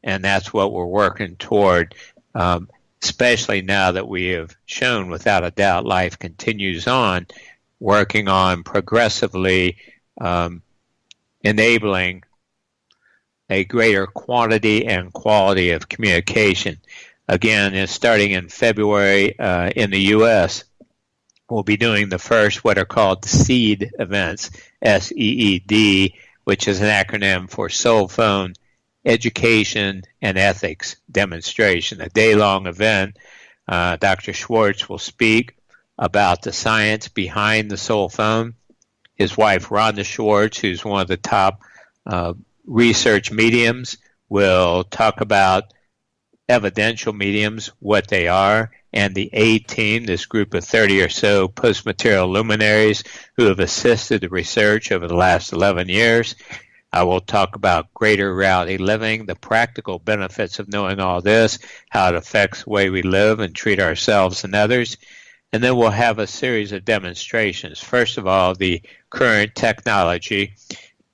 and that's what we're working toward, especially now that we have shown without a doubt life continues on, working on progressively enabling a greater quantity and quality of communication. Again, it's starting in February in the U.S. We'll be doing the first what are called SEED events, SEED, which is an acronym for Soul Phone Education and Ethics Demonstration, a day-long event. Dr. Schwartz will speak about the science behind the soul phone. His wife, Rhonda Schwartz, who's one of the top research mediums, will talk about evidential mediums, what they are, and the A-team, this group of 30 or so post-material luminaries who have assisted the research over the last 11 years. I will talk about greater reality living, the practical benefits of knowing all this, how it affects the way we live and treat ourselves and others. And then we'll have a series of demonstrations. First of all, the current technology,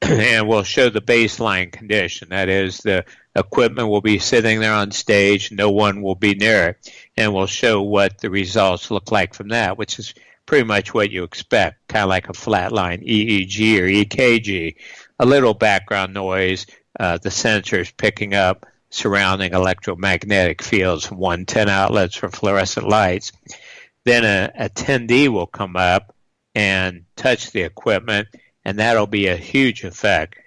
and we'll show the baseline condition. That is, the equipment will be sitting there on stage, no one will be near it, and we'll show what the results look like from that, which is pretty much what you expect, kind of like a flatline EEG or EKG, a little background noise, the sensors picking up surrounding electromagnetic fields from 110 outlets for fluorescent lights. Then a attendee will come up and touch the equipment, and that'll be a huge effect.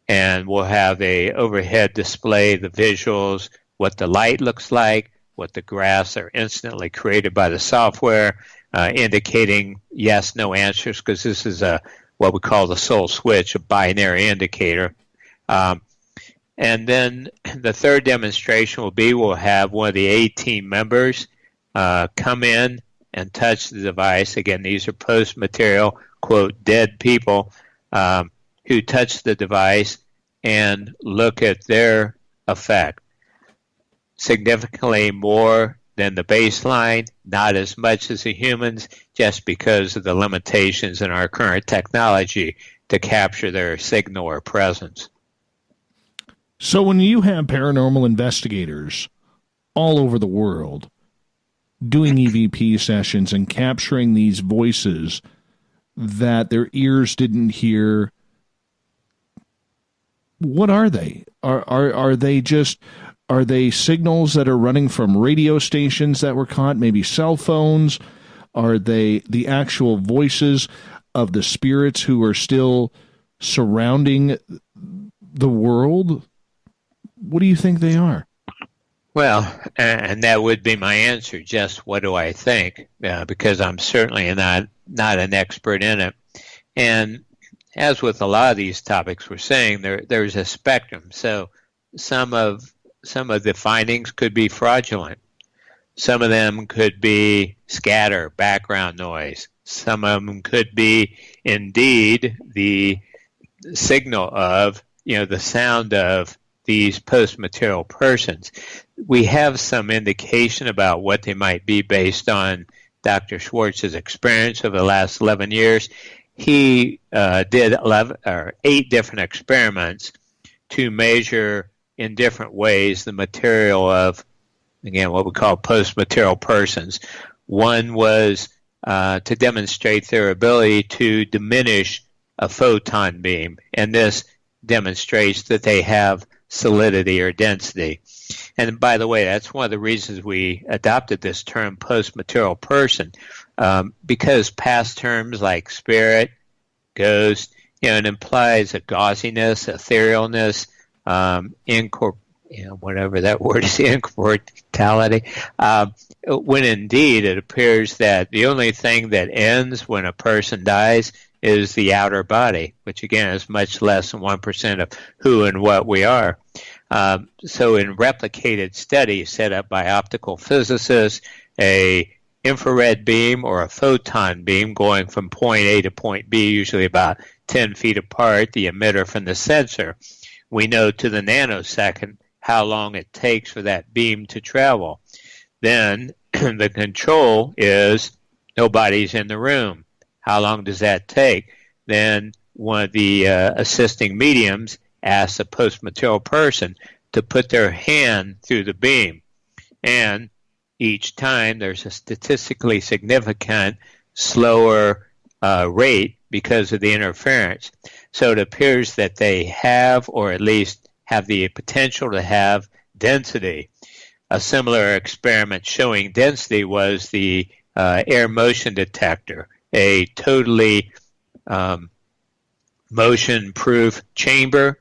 And we'll have a overhead display, the visuals, what the light looks like, what the graphs are instantly created by the software, indicating yes, no answers, because this is what we call the soul switch, a binary indicator. And then the third demonstration will be we'll have one of the A team members come in and touch the device. Again, these are post-material, quote, dead people who touch the device and look at their effect. Significantly more than the baseline, not as much as the humans, just because of the limitations in our current technology to capture their signal or presence. So when you have paranormal investigators all over the world doing EVP sessions and capturing these voices that their ears didn't hear, what are they? Are they signals that are running from radio stations that were caught, maybe cell phones? Are they the actual voices of the spirits who are still surrounding the world? What do you think they are? Well, and that would be my answer, just what do I think, because I'm certainly not an expert in it. And as with a lot of these topics we're saying, there's a spectrum. So some of the findings could be fraudulent. Some of them could be scatter, background noise. Some of them could be indeed the signal of, the sound of these post-material persons. We have some indication about what they might be based on Dr. Schwartz's experience over the last 11 years. He did 8 different experiments to measure in different ways the material of, again, what we call post-material persons. One was to demonstrate their ability to diminish a photon beam, and this demonstrates that they have solidity or density. And by the way, that's one of the reasons we adopted this term post-material person, because past terms like spirit, ghost, it implies a gaussiness, etherealness, whatever that word is, incorporeality, when indeed it appears that the only thing that ends when a person dies is the outer body, which again is much less than 1% of who and what we are. So in replicated studies set up by optical physicists, a infrared beam or a photon beam going from point A to point B, usually about 10 feet apart, the emitter from the sensor, we know to the nanosecond how long it takes for that beam to travel. Then the control is nobody's in the room. How long does that take? Then one of the assisting mediums asks a post-material person to put their hand through the beam. And each time there's a statistically significant slower rate because of the interference. So it appears that they have, or at least have the potential to have, density. A similar experiment showing density was the air motion detector, a totally motion-proof chamber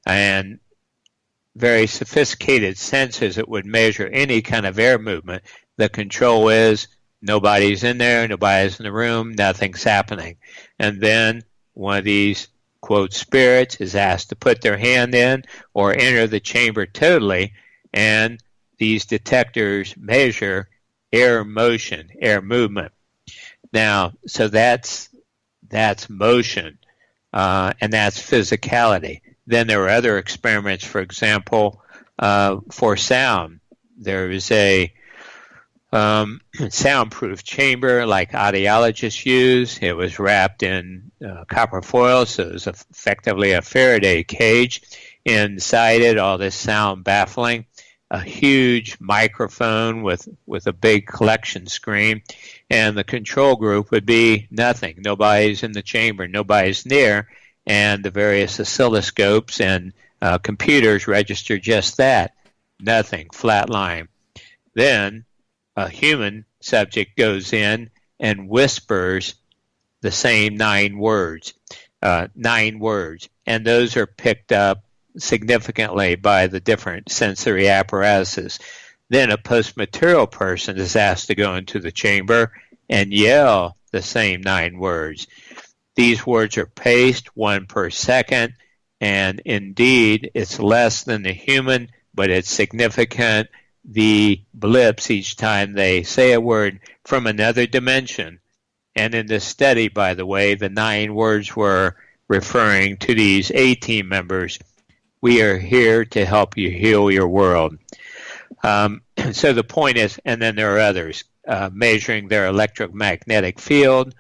and very sophisticated sensors that would measure any kind of air movement. The control is nobody's in there, nobody's in the room, nothing's happening. And then one of these, quote, spirits is asked to put their hand in or enter the chamber totally, and these detectors measure air motion, air movement. Now, so that's motion, and that's physicality. Then there were other experiments, for example, for sound. There is a soundproof chamber like audiologists use. It was wrapped in copper foil, so it was effectively a Faraday cage. Inside it, all this sound baffling. A huge microphone with a big collection screen, and the control group would be nothing. Nobody's in the chamber, nobody's near, and the various oscilloscopes and computers register just that, nothing, flat line. Then a human subject goes in and whispers the same 9 words, and those are picked up significantly by the different sensory apparatuses. Then a post-material person is asked to go into the chamber and yell the same 9 words. These words are paced 1 per second, and indeed it's less than the human, but it's significant. The blips each time they say a word from another dimension. And in this study, by the way, the 9 words were referring to these A-team members. We are here to help you heal your world. So the point is, and then there are others, measuring their electromagnetic field,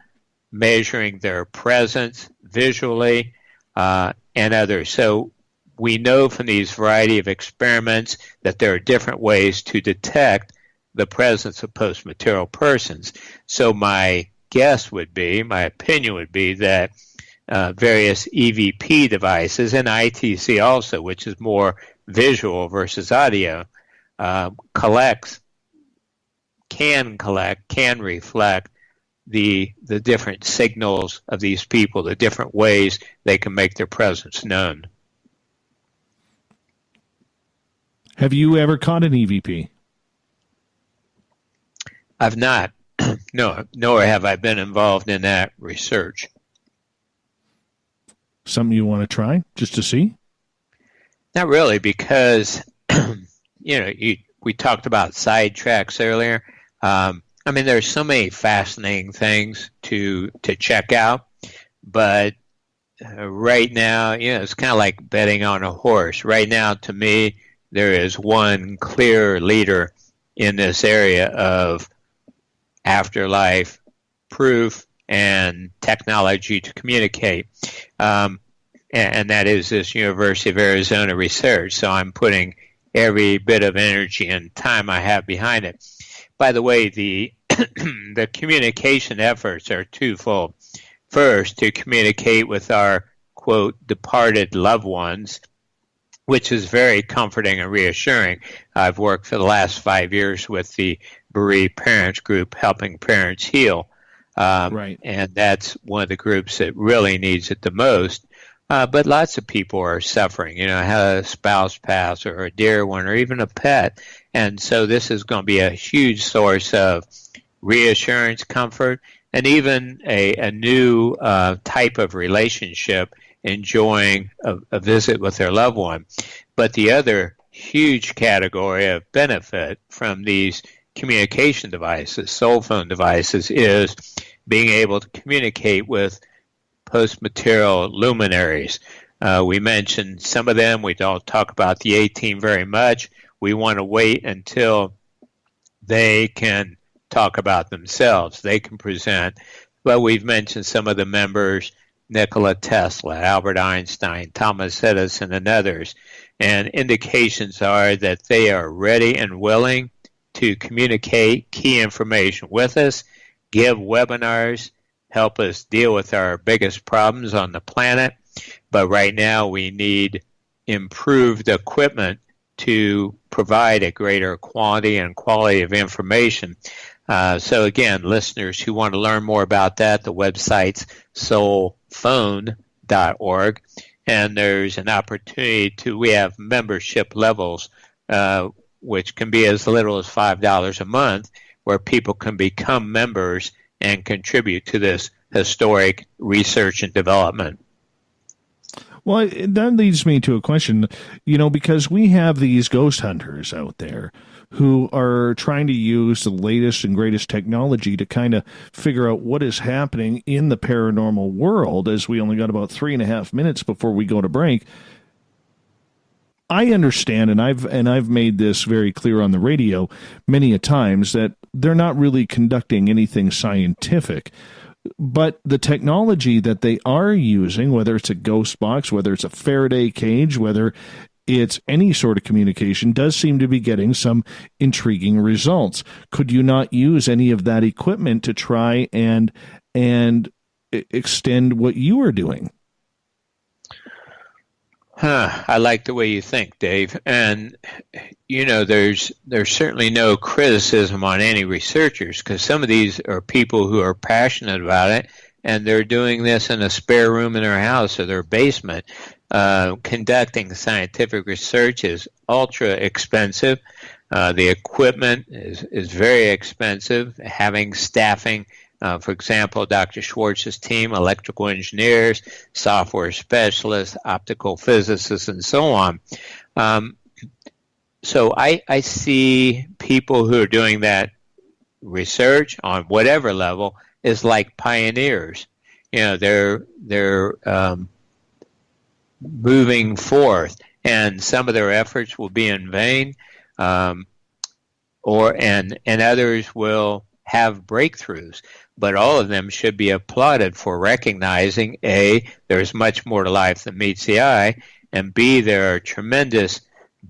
measuring their presence visually, and others. So we know from these variety of experiments that there are different ways to detect the presence of post-material persons. So my guess would be, my opinion would be that various EVP devices, and ITC also, which is more visual versus audio, can reflect the different signals of these people, the different ways they can make their presence known. Have you ever caught an EVP? I've not. No, nor have I been involved in that research. Something you want to try just to see? Not really, because we talked about sidetracks earlier. There's so many fascinating things to check out, but right now, it's kind of like betting on a horse. Right now, to me, there is one clear leader in this area of afterlife proof and technology to communicate. And that is this University of Arizona research. So I'm putting every bit of energy and time I have behind it. By the way, the the communication efforts are twofold. First, to communicate with our, quote, departed loved ones, which is very comforting and reassuring. I've worked for the last 5 years with the bereaved parents group, helping parents heal. Right. And that's one of the groups that really needs it the most. But lots of people are suffering, had a spouse pass or a dear one or even a pet. And so this is going to be a huge source of reassurance, comfort, and even a new type of relationship, enjoying a visit with their loved one. But the other huge category of benefit from these communication devices, cell phone devices, is being able to communicate with post-material luminaries. We mentioned some of them. We don't talk about the A-team very much. We want to wait until they can talk about themselves. They can present. But we've mentioned some of the members, Nikola Tesla, Albert Einstein, Thomas Edison, and others. And indications are that they are ready and willing to communicate key information with us, give webinars, help us deal with our biggest problems on the planet. But right now we need improved equipment to provide a greater quantity and quality of information. So again, listeners who want to learn more about that, the website's soulphone.org, and there's an opportunity we have membership levels, which can be as little as $5 a month, where people can become members and contribute to this historic research and development. Well, that leads me to a question, because we have these ghost hunters out there who are trying to use the latest and greatest technology to kind of figure out what is happening in the paranormal world, as we only got about 3.5 minutes before we go to break. I understand, and I've made this very clear on the radio many a times, that they're not really conducting anything scientific. But the technology that they are using, whether it's a ghost box, whether it's a Faraday cage, whether it's any sort of communication, does seem to be getting some intriguing results. Could you not use any of that equipment to try and extend what you are doing? I like the way you think, Dave. And, there's certainly no criticism on any researchers, because some of these are people who are passionate about it, and they're doing this in a spare room in their house or their basement. Conducting scientific research is ultra expensive. The equipment is very expensive. Having staffing, for example, Dr. Schwartz's team, electrical engineers, software specialists, optical physicists, and so on. So I see people who are doing that research on whatever level is like pioneers. They're moving forth, and some of their efforts will be in vain, and others will have breakthroughs. But all of them should be applauded for recognizing, A, there's much more to life than meets the eye, and B, there are tremendous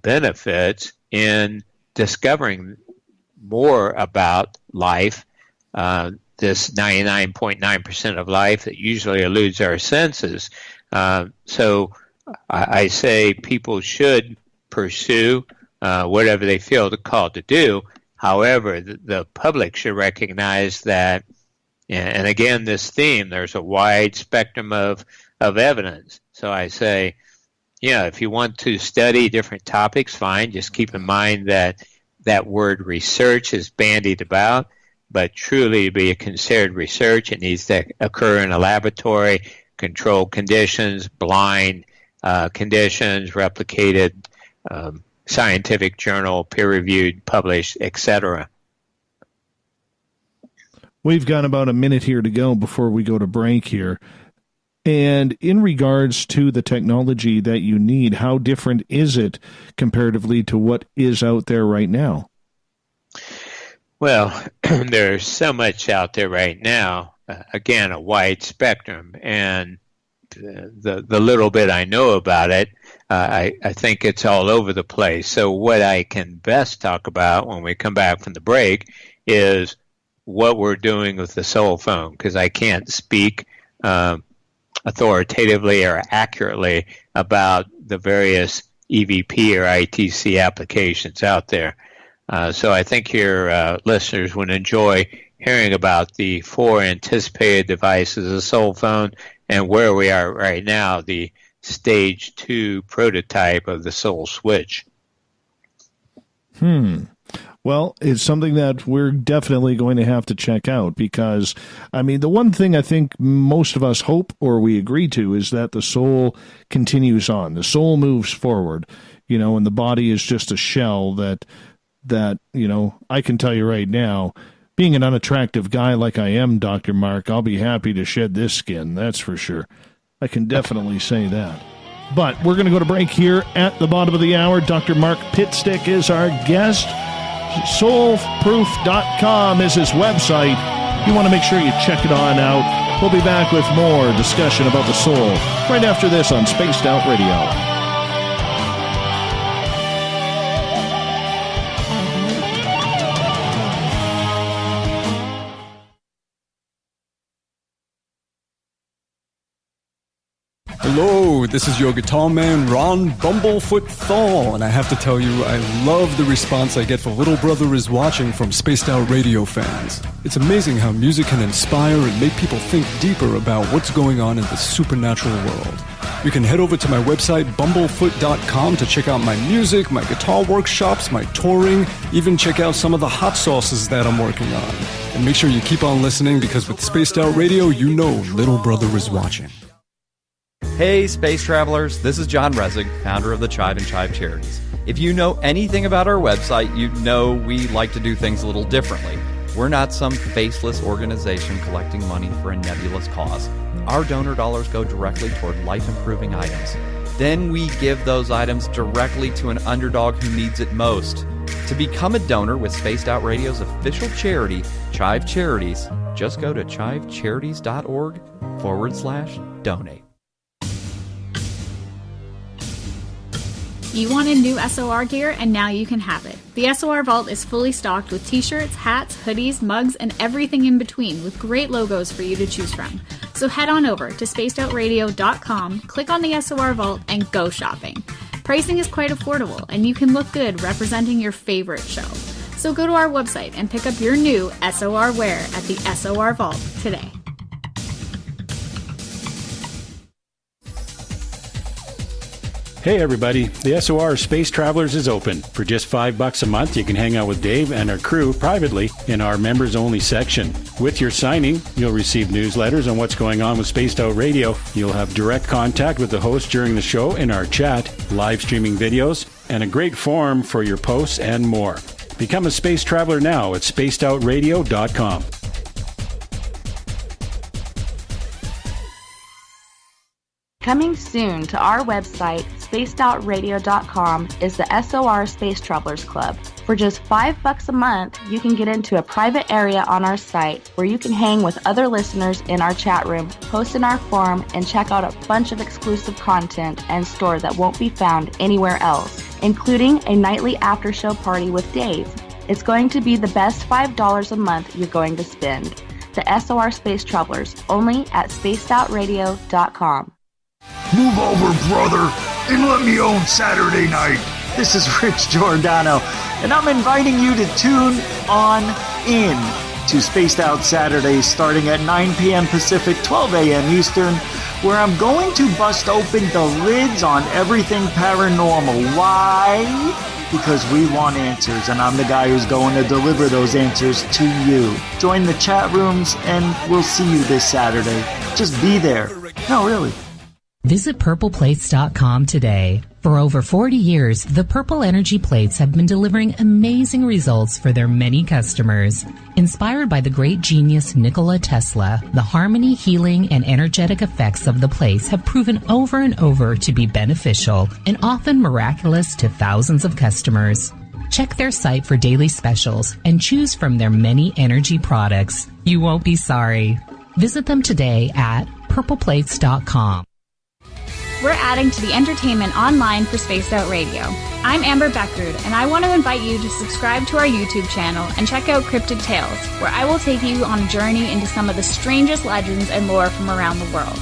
benefits in discovering more about life, this 99.9% of life that usually eludes our senses. So I say people should pursue whatever they feel called to do. However, the public should recognize that, and again, this theme, there's a wide spectrum of evidence. So I say, if you want to study different topics, fine. Just keep in mind that word research is bandied about, but truly to be a considered research, it needs to occur in a laboratory, controlled conditions, blind conditions, replicated, scientific journal, peer-reviewed, published, etc. We've got about a minute here to go before we go to break here. And in regards to the technology that you need, how different is it comparatively to what is out there right now? Well, there's so much out there right now. Again, a wide spectrum. And the little bit I know about it, I think it's all over the place. So what I can best talk about when we come back from the break is what we're doing with the soul phone, because I can't speak authoritatively or accurately about the various EVP or ITC applications out there. So I think your listeners would enjoy hearing about the 4 anticipated devices, the soul phone, and where we are right now, the stage 2 prototype of the soul switch. Well, it's something that we're definitely going to have to check out because, the one thing I think most of us hope or we agree to is that the soul continues on. The soul moves forward, and the body is just a shell that I can tell you right now, being an unattractive guy like I am, Dr. Mark, I'll be happy to shed this skin, that's for sure. I can definitely say that. But we're going to go to break here at the bottom of the hour. Dr. Mark Pitstick is our guest. Soulproof.com is his website. You want to make sure you check it on out. We'll be back with more discussion about the soul right after this on Spaced Out Radio. Hello, this is your guitar man, Ron Bumblefoot Thal, and I have to tell you, I love the response I get for Little Brother is Watching from Spaced Out Radio fans. It's amazing how music can inspire and make people think deeper about what's going on in the supernatural world. You can head over to my website, BUMBLEFOOT.com, to check out my music, my guitar workshops, my touring, even check out some of the hot sauces that I'm working on. And make sure you keep on listening because with Spaced Out Radio, you know Little Brother is watching. Hey, space travelers, this is John Resig, founder of the CHIVE and CHIVE Charities. If you know anything about our website, you know we like to do things a little differently. We're not some faceless organization collecting money for a nebulous cause. Our donor dollars go directly toward life-improving items. Then we give those items directly to an underdog who needs it most. To become a donor with Spaced Out Radio's official charity, CHIVE Charities, just go to chivecharities.org/donate. You wanted new SOR gear, and now you can have it. The SOR Vault is fully stocked with t-shirts, hats, hoodies, mugs, and everything in between, with great logos for you to choose from. So head on over to spacedoutradio.com, click on the SOR Vault, and go shopping. Pricing is quite affordable, and you can look good representing your favorite show. So go to our website and pick up your new SOR wear at the SOR Vault today. Hey everybody, the SOR Space Travelers is open. For just $5 a month, you can hang out with Dave and our crew privately in our members-only section. With your signing, you'll receive newsletters on what's going on with Spaced Out Radio. You'll have direct contact with the host during the show in our chat, live streaming videos, and a great forum for your posts and more. Become a space traveler now at spacedoutradio.com. Coming soon to our website, spacedoutradio.com, is the SOR Space Travelers Club. For just $5 a month, you can get into a private area on our site where you can hang with other listeners in our chat room, post in our forum, and check out a bunch of exclusive content and store that won't be found anywhere else, including a nightly after-show party with Dave. It's going to be the best $5 a month you're going to spend. The SOR Space Travelers, only at spacedoutradio.com. Move over, brother, and let me own Saturday night. This is Rich Giordano, and I'm inviting you to tune on in to Spaced Out Saturdays starting at 9 p.m. Pacific, 12 a.m. Eastern, where I'm going to bust open the lids on everything paranormal. Why? Because we want answers, and I'm the guy who's going to deliver those answers to you. Join the chat rooms, and we'll see you this Saturday. Just be there. No, really. Visit purpleplates.com today. For over 40 years, the Purple Energy Plates have been delivering amazing results for their many customers. Inspired by the great genius Nikola Tesla, the harmony, healing, and energetic effects of the plates have proven over and over to be beneficial and often miraculous to thousands of customers. Check their site for daily specials and choose from their many energy products. You won't be sorry. Visit them today at purpleplates.com. We're adding to the entertainment online for Spaced Out Radio. I'm Amber Beckrud, and I want to invite you to subscribe to our YouTube channel and check out Cryptid Tales, where I will take you on a journey into some of the strangest legends and lore from around the world,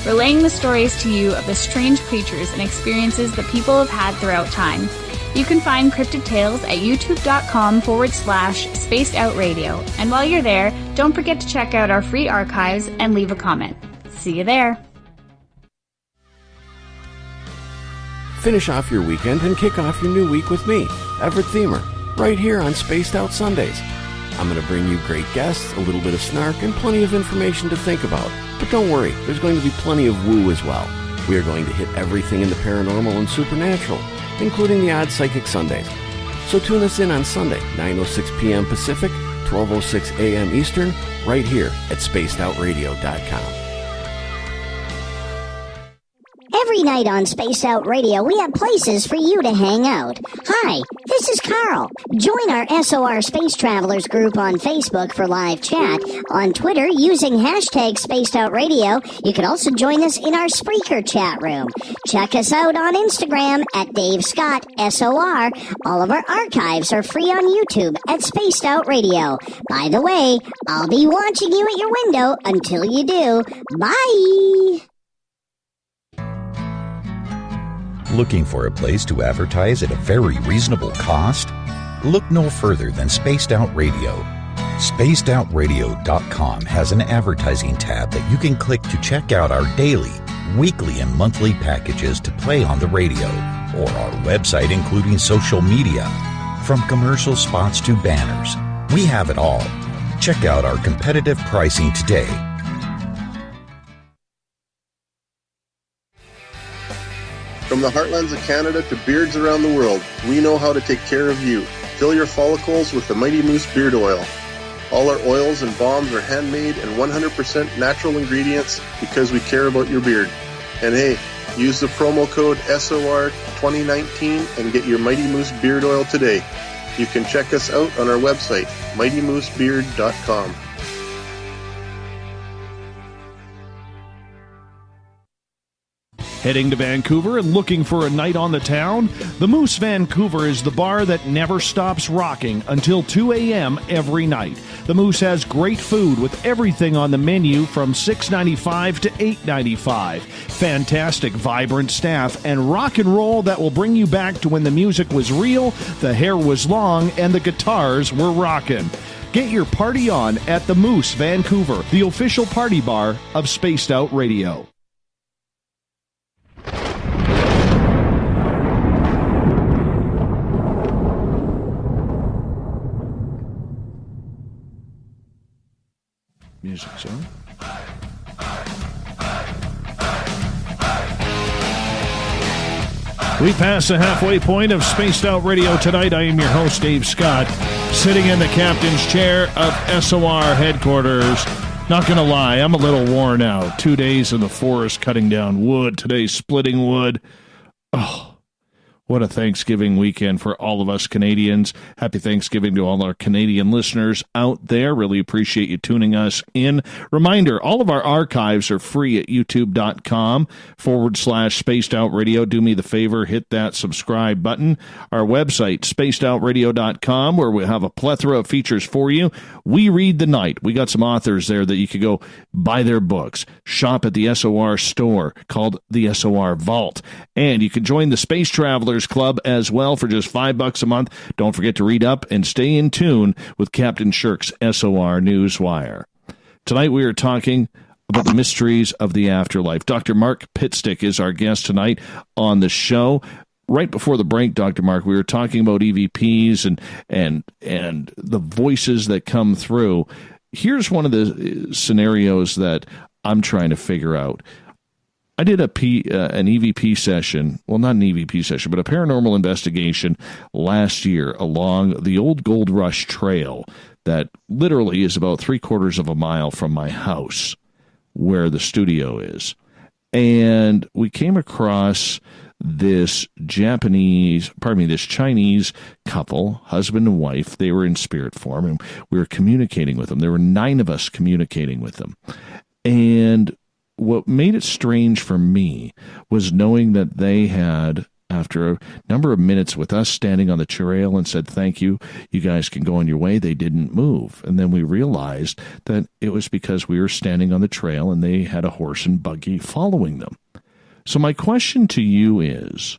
relaying the stories to you of the strange creatures and experiences that people have had throughout time. You can find Cryptid Tales at youtube.com/Spaced Out Radio, and while you're there, don't forget to check out our free archives and leave a comment. See you there. Finish off your weekend and kick off your new week with me, Everett Themer, right here on Spaced Out Sundays. I'm going to bring you great guests, a little bit of snark, and plenty of information to think about. But don't worry, there's going to be plenty of woo as well. We are going to hit everything in the paranormal and supernatural, including the odd psychic Sundays. So tune us in on Sunday, 9:06 p.m. Pacific, 12:06 a.m. Eastern, right here at spacedoutradio.com. Every night on Spaced Out Radio, we have places for you to hang out. Hi, this is Carl. Join our SOR Space Travelers group on Facebook for live chat. On Twitter, using hashtag Spaced Out Radio. You can also join us in our Spreaker chat room. Check us out on Instagram at Dave Scott SOR. All of our archives are free on YouTube at Spaced Out Radio. By the way, I'll be watching you at your window until you do. Bye! Looking for a place to advertise at a very reasonable cost? Look no further than Spaced Out Radio. SpacedOutRadio.com has an advertising tab that you can click to check out our daily, weekly, and monthly packages to play on the radio, or our website including social media. From commercial spots to banners, we have it all. Check out our competitive pricing today. From the heartlands of Canada to beards around the world, we know how to take care of you. Fill your follicles with the Mighty Moose Beard Oil. All our oils and balms are handmade and 100% natural ingredients because we care about your beard. And hey, Use the promo code SOR2019 and get your Mighty Moose Beard Oil today. You can check us out on our website, mightymoosebeard.com. Heading to Vancouver and looking for a night on the town? The Moose Vancouver is the bar that never stops rocking until 2 a.m. every night. The Moose has great food with everything on the menu from $6.95 to $8.95. Fantastic, vibrant staff and rock and roll that will bring you back to when the music was real, the hair was long, and the guitars were rocking. Get your party on at the Moose Vancouver, the official party bar of Spaced Out Radio. Music zone. We pass the halfway point of Spaced Out Radio tonight. I am your host, Dave Scott, sitting in the captain's chair of SOR headquarters. Not going to lie, I'm a little worn out. 2 days in the forest cutting down wood. Today, splitting wood. Oh, what a Thanksgiving weekend for all of us Canadians. Happy Thanksgiving to all our Canadian listeners out there. Really appreciate you tuning us in. Reminder, all of our archives are free at youtube.com/Spaced Out Radio. Do me the favor, hit that subscribe button. Our website, spacedoutradio.com, where we have a plethora of features for you. We Read the Night. We got some authors there that you could go buy their books. Shop at the SOR store called the SOR Vault. And you can join the Space Travelers Club as well for just $5 a month. Don't forget to read up and stay in tune with Captain Shirk's SOR Newswire. Tonight we are talking about the mysteries of the afterlife. Dr. Mark Pitstick is our guest tonight on the show. Right before the break, Dr. Mark, we were talking about EVPs and the voices that come through. Here's one of the scenarios that I'm trying to figure out. I did an EVP session, well, not an EVP session, but a paranormal investigation last year along the old Gold Rush Trail that literally is about 3/4 of a mile from my house where the studio is. And we came across this Chinese couple, husband and wife. They were in spirit form, and we were communicating with them. There were 9 of us communicating with them. And what made it strange for me was knowing that they had, after a number of minutes with us standing on the trail and said, "Thank you, you guys can go on your way," they didn't move. And then we realized that it was because we were standing on the trail and they had a horse and buggy following them. So my question to you is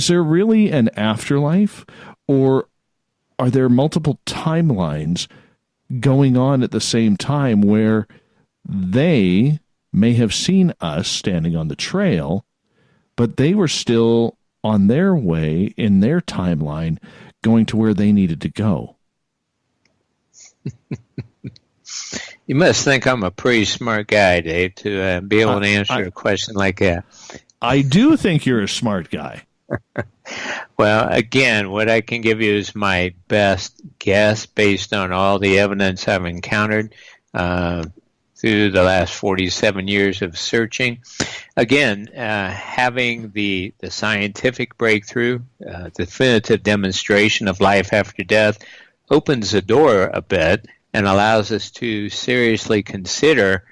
there really an afterlife, or are there multiple timelines going on at the same time where they may have seen us standing on the trail, but they were still on their way in their timeline going to where they needed to go? You must think I'm a pretty smart guy, Dave, to be able to answer a question like that. I do think you're a smart guy. Well, again, what I can give you is my best guess based on all the evidence I've encountered through the last 47 years of searching. Again, having the scientific breakthrough, definitive demonstration of life after death, opens the door a bit and allows us to seriously consider,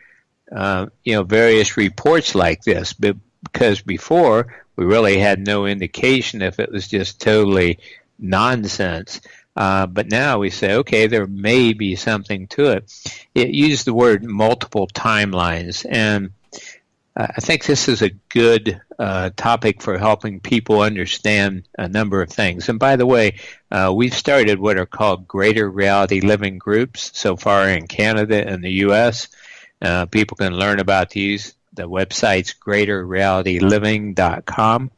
various reports like this. Because before, we really had no indication if it was just totally nonsense. But now we say, okay, there may be something to it. It used the word multiple timelines, and I think this is a good topic for helping people understand a number of things. And by the way, we've started what are called greater reality living groups so far in Canada and the U.S. People can learn about these. The website's greaterrealityliving.com.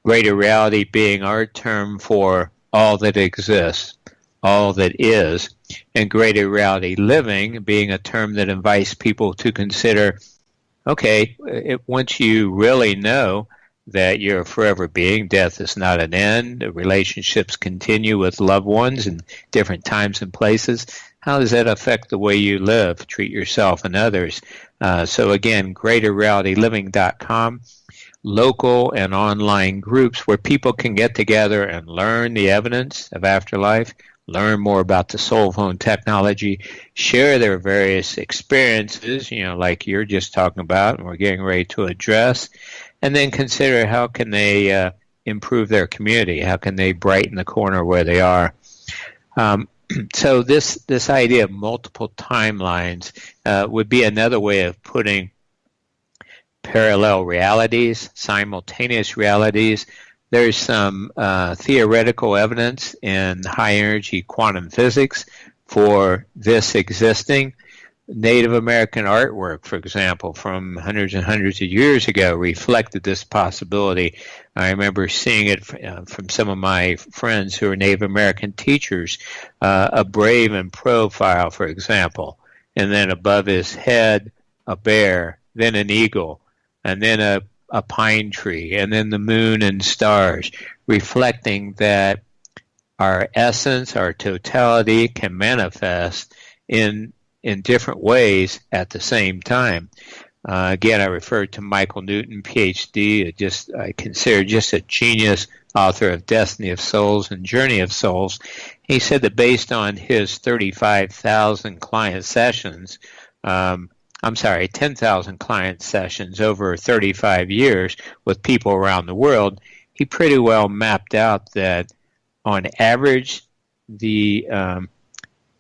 Greater reality being our term for all that exists, all that is, and greater reality living being a term that invites people to consider, okay, once you really know that you're a forever being, death is not an end, relationships continue with loved ones in different times and places, how does that affect the way you live, treat yourself and others? So again, greaterrealityliving.com, local and online groups where people can get together and learn the evidence of afterlife, learn more about the soul phone technology, share their various experiences, like you're just talking about and we're getting ready to address, and then consider how can they improve their community, how can they brighten the corner where they are. So this idea of multiple timelines would be another way of putting parallel realities, simultaneous realities. There's some theoretical evidence in high-energy quantum physics for this existing. Native American artwork, for example, from hundreds and hundreds of years ago reflected this possibility. I remember seeing it from some of my friends who are Native American teachers, a brave in profile, for example, and then above his head, a bear, then an eagle, and then a pine tree, and then the moon and stars, reflecting that our essence, our totality can manifest in different ways at the same time. Again, I referred to Michael Newton, PhD, I consider just a genius, author of Destiny of Souls and Journey of Souls. He said that based on his 35,000 client sessions, 10,000 client sessions over 35 years with people around the world, he pretty well mapped out that on average, the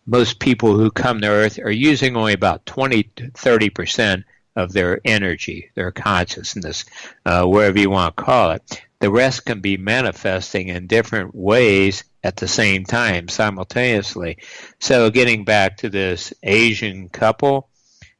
most people who come to Earth are using only about 20 to 30% of their energy, their consciousness, wherever you want to call it. The rest can be manifesting in different ways at the same time, simultaneously. So getting back to this Asian couple,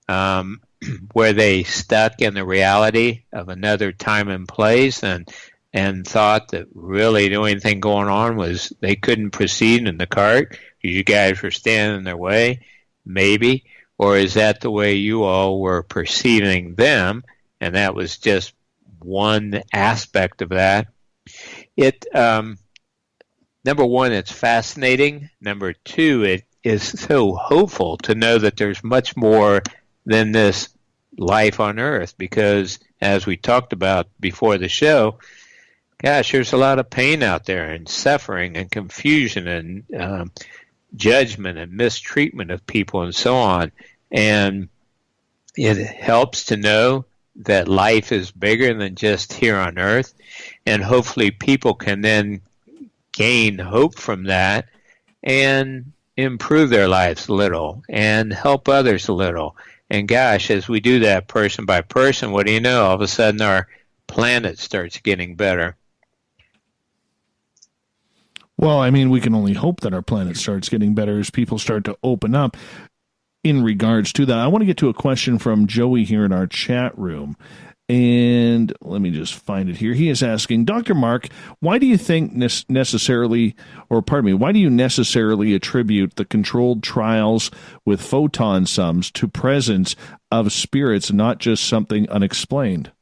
where they stuck in the reality of another time and place and thought that really the only thing going on was they couldn't proceed in the cart. You guys were standing in their way, maybe, or is that the way you all were perceiving them, and that was just one aspect of that? It number one, it's fascinating. Number two, it is so hopeful to know that there's much more than this life on Earth, because as we talked about before the show, gosh, there's a lot of pain out there and suffering and confusion and judgment and mistreatment of people and so on. And it helps to know that life is bigger than just here on Earth. And hopefully people can then gain hope from that and improve their lives a little and help others a little. And gosh, as we do that person by person, what do you know? All of a sudden our planet starts getting better. Well, I mean, we can only hope that our planet starts getting better as people start to open up in regards to that. I want to get to a question from Joey here in our chat room. And let me just find it here. He is asking, Dr. Mark, why do you think why do you necessarily attribute the controlled trials with photon sums to presence of spirits, not just something unexplained?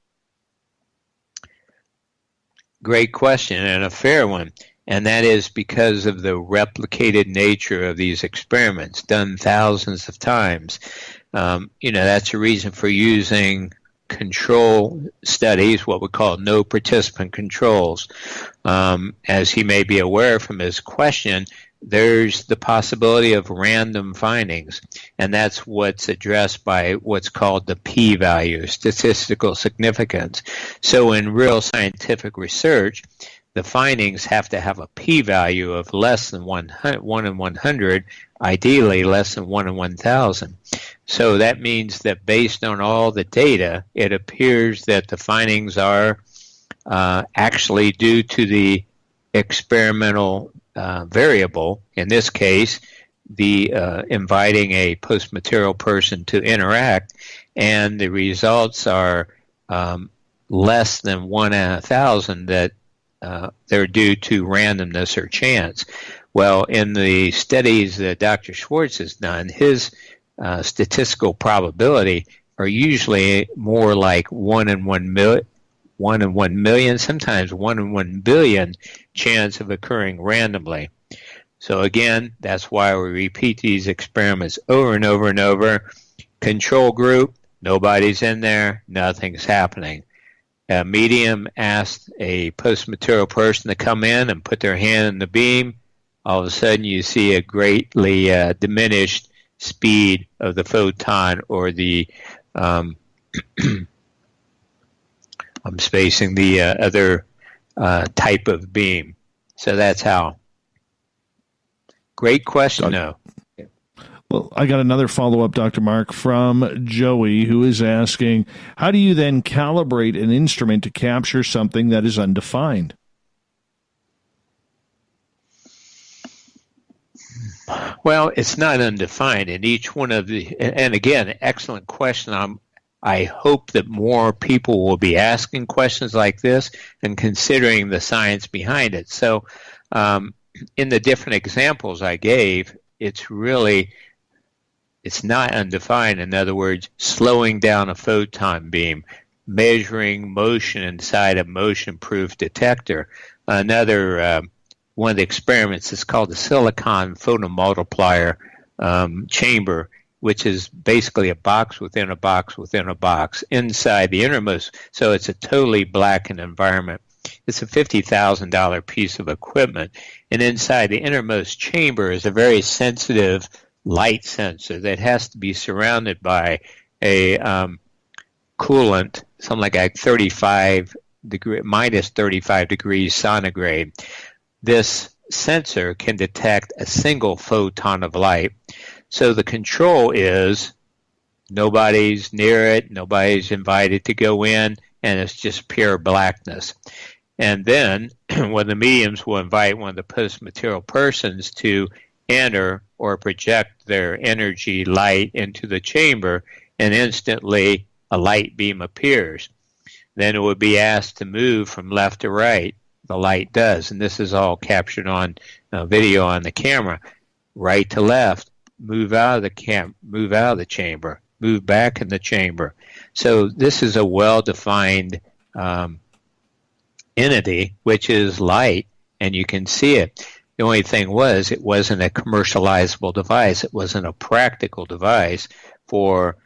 Great question, and a fair one. And that is because of the replicated nature of these experiments done thousands of times. That's a reason for using control studies, what we call no participant controls. As he may be aware from his question, there's the possibility of random findings, and that's what's addressed by what's called the p-value, statistical significance. So in real scientific research, the findings have to have a p-value of less than 1 in 100, ideally less than 1 in 1,000. So that means that based on all the data, it appears that the findings are actually due to the experimental variable, in this case, the inviting a post-material person to interact, and the results are less than 1 in 1,000 that they're due to randomness or chance. Well, in the studies that Dr. Schwartz has done, his statistical probability are usually more like 1 in 1 million, sometimes 1 in 1 billion chance of occurring randomly. So again, that's why we repeat these experiments over and over and over. Control group, Nobody's in there. Nothing's happening. A medium asked a post-material person to come in and put their hand in the beam. All of a sudden, you see a greatly diminished speed of the photon, or the I'm spacing the other type of beam. So that's how. Great question, though. Well, I got another follow-up, Dr. Mark, from Joey, who is asking, how do you then calibrate an instrument to capture something that is undefined? Well, it's not undefined, and each one of the, and again, excellent question. I hope that more people will be asking questions like this and considering the science behind it. So, in the different examples I gave, it's not undefined. In other words, slowing down a photon beam, measuring motion inside a motion-proof detector. Another one of the experiments is called the silicon photomultiplier chamber, which is basically a box within a box within a box inside the innermost. So it's a totally blackened environment. It's a $50,000 piece of equipment. And inside the innermost chamber is a very sensitive light sensor that has to be surrounded by a coolant, something like minus 35 degrees centigrade. This sensor can detect a single photon of light. So the control is nobody's near it, nobody's invited to go in, and it's just pure blackness. And then when the mediums will invite one of the post-material persons to enter or project their energy light into the chamber, and instantly a light beam appears. Then it would be asked to move from left to right. The light does, and this is all captured on video on the camera. Right to left, move out of the chamber, move back in the chamber. So this is a well-defined entity, which is light, and you can see it. The only thing was, it wasn't a commercializable device. It wasn't a practical device for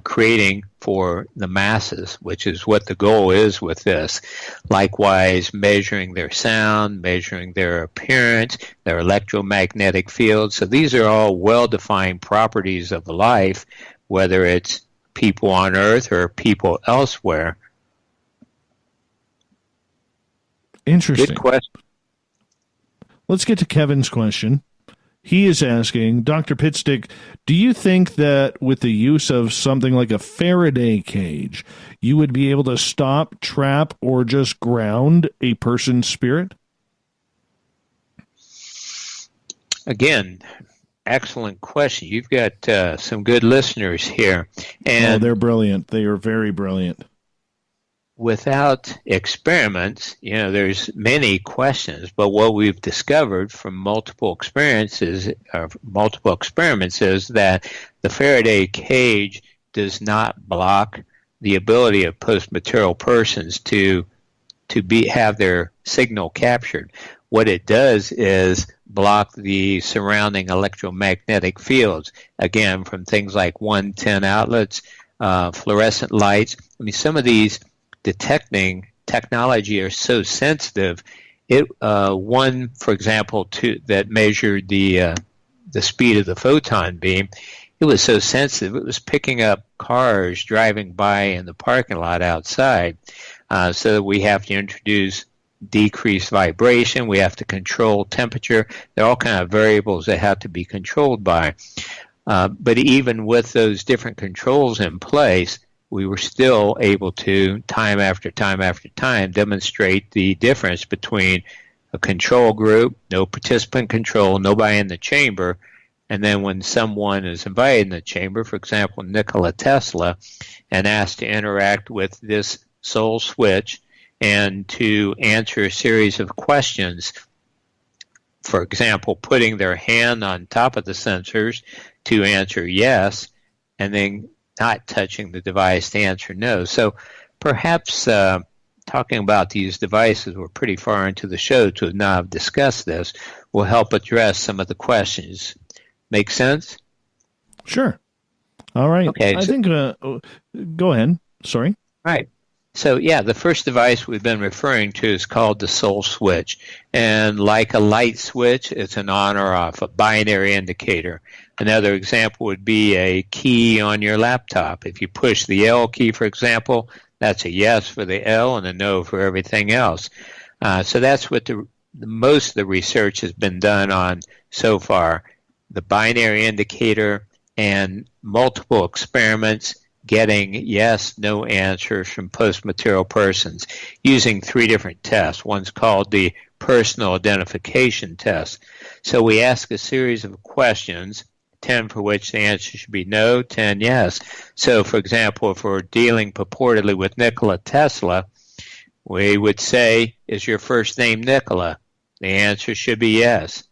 creating for the masses, which is what the goal is with this. Likewise, measuring their sound, measuring their appearance, their electromagnetic field. So these are all well-defined properties of life, whether it's people on Earth or people elsewhere. Interesting. Good question. Let's get to Kevin's question. He is asking, Dr. Pitstick, do you think that with the use of something like a Faraday cage, you would be able to stop, trap, or just ground a person's spirit? Again, excellent question. You've got some good listeners here. And they're brilliant. They are very brilliant. Without experiments, there's many questions, but what we've discovered from multiple experiments is that the Faraday cage does not block the ability of post-material persons to have their signal captured. What it does is block the surrounding electromagnetic fields, again, from things like 110 outlets, fluorescent lights. I mean, some of these detecting technology are so sensitive. One, for example, that measured the speed of the photon beam, it was so sensitive it was picking up cars driving by in the parking lot outside. So that we have to introduce decreased vibration. We have to control temperature. There are all kinds of variables that have to be controlled by. But even with those different controls in place, we were still able to, time after time after time, demonstrate the difference between a control group, no participant control, nobody in the chamber, and then when someone is invited in the chamber, for example, Nikola Tesla, and asked to interact with this soul switch and to answer a series of questions, for example, putting their hand on top of the sensors to answer yes, and then not touching the device to answer no. So perhaps talking about these devices, we're pretty far into the show to not have discussed this, will help address some of the questions. Make sense? Sure. All right. Okay, I think, go ahead. Sorry. Right. So, yeah, the first device we've been referring to is called the soul switch. And like a light switch, it's an on or off, a binary indicator. Another example would be a key on your laptop. If you push the L key, for example, that's a yes for the L and a no for everything else. So that's what the most of the research has been done on so far, the binary indicator and multiple experiments getting yes, no answers from post-material persons using 3 different tests. One's called the personal identification test. So we ask a series of questions, 10 for which the answer should be no, 10 yes. So, for example, if we're dealing purportedly with Nikola Tesla, we would say, is your first name Nikola? The answer should be yes.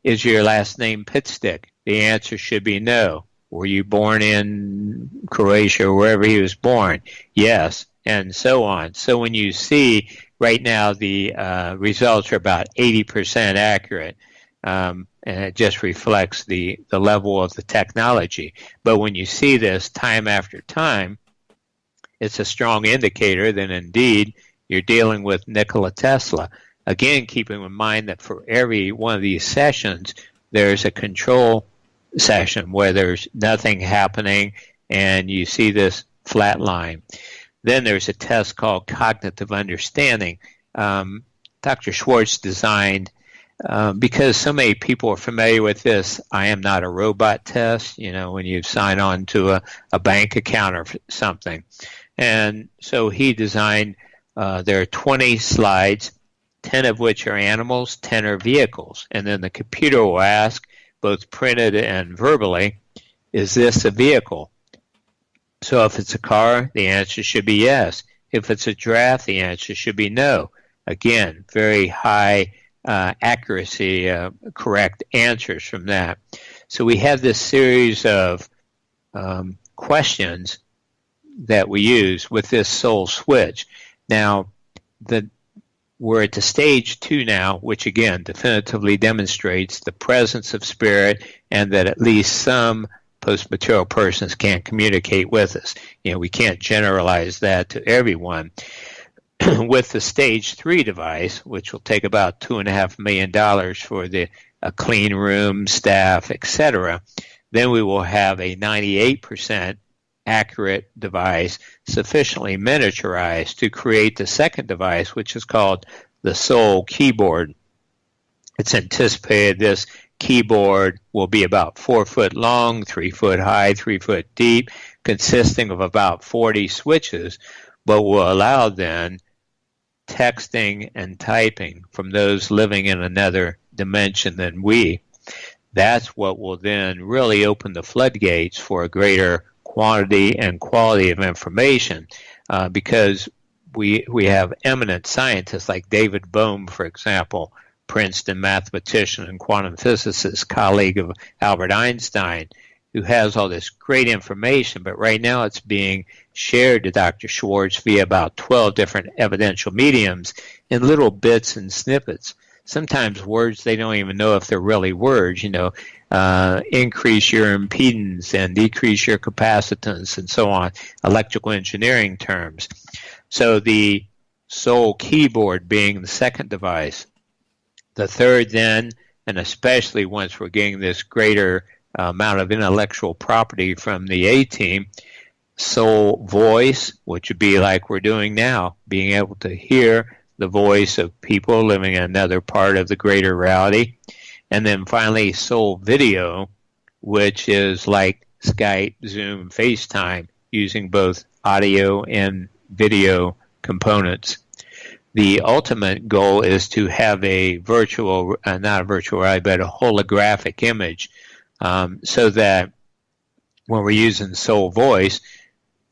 Is your last name Pitstick? The answer should be no. Were you born in Croatia or wherever he was born? Yes, and so on. So when you see right now the results are about 80% accurate, and it just reflects the level of the technology. But when you see this time after time, it's a strong indicator that indeed you're dealing with Nikola Tesla. Again, keeping in mind that for every one of these sessions, there's a control session where there's nothing happening and you see this flat line. Then there's a test called cognitive understanding. Dr. Schwartz designed, because so many people are familiar with this I am not a robot test, when you sign on to a bank account or something. And so he designed, there are 20 slides, 10 of which are animals, 10 are vehicles. And then the computer will ask, both printed and verbally, is this a vehicle? So if it's a car, the answer should be yes. If it's a giraffe, the answer should be no. Again, very high accuracy, correct answers from that. So we have this series of questions that we use with this soul switch. Now, we're at the stage 2 now, which again definitively demonstrates the presence of spirit and that at least some post-material persons can communicate with us. We can't generalize that to everyone. With the stage 3 device, which will take about $2.5 million for a clean room, staff, etc., then we will have a 98% accurate device sufficiently miniaturized to create the second device, which is called the Soul Keyboard. It's anticipated this keyboard will be about 4 foot long, 3 foot high, 3 foot deep, consisting of about 40 switches, but will allow then texting and typing from those living in another dimension than we. That's what will then really open the floodgates for a greater quantity and quality of information, because we have eminent scientists like David Bohm, for example, Princeton mathematician and quantum physicist, colleague of Albert Einstein, who has all this great information, but right now it's being shared to Dr. Schwartz via about 12 different evidential mediums in little bits and snippets. Sometimes words they don't even know if they're really words, increase your impedance and decrease your capacitance and so on, electrical engineering terms. So the Soul Keyboard being the second device. The third then, and especially once we're getting this greater amount of intellectual property from the A-team, Soul Voice, which would be like we're doing now, being able to hear the voice of people living in another part of the greater reality. And then finally, Soul Video, which is like Skype, Zoom, FaceTime, using both audio and video components. The ultimate goal is to have a virtual, not a virtual reality, but a holographic image, so that when we're using Soul Voice,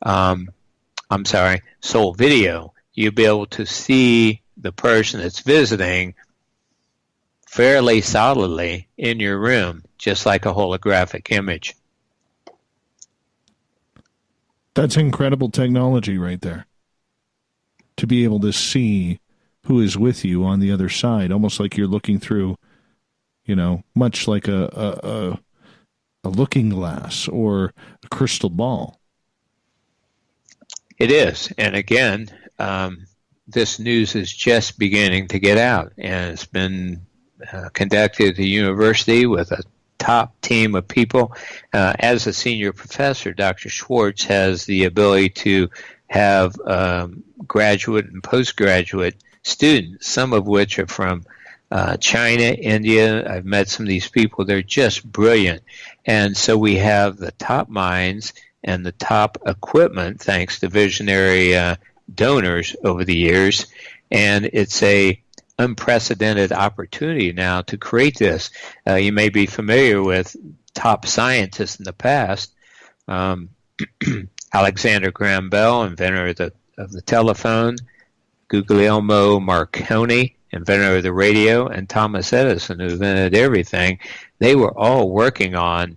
Soul Video, you'll be able to see the person that's visiting fairly solidly in your room, just like a holographic image. That's incredible technology right there. To be able to see who is with you on the other side, almost like you're looking through, much like a looking glass or a crystal ball. It is. And again, this news is just beginning to get out, and it's been conducted at the university with a top team of people. As a senior professor, Dr. Schwartz has the ability to have graduate and postgraduate students, some of which are from China, India. I've met some of these people. They're just brilliant. And so we have the top minds and the top equipment, thanks to visionary donors over the years. And it's a unprecedented opportunity now to create this. You may be familiar with top scientists in the past. Alexander Graham Bell, inventor of the telephone, Guglielmo Marconi, inventor of the radio, and Thomas Edison, who invented everything. They were all working on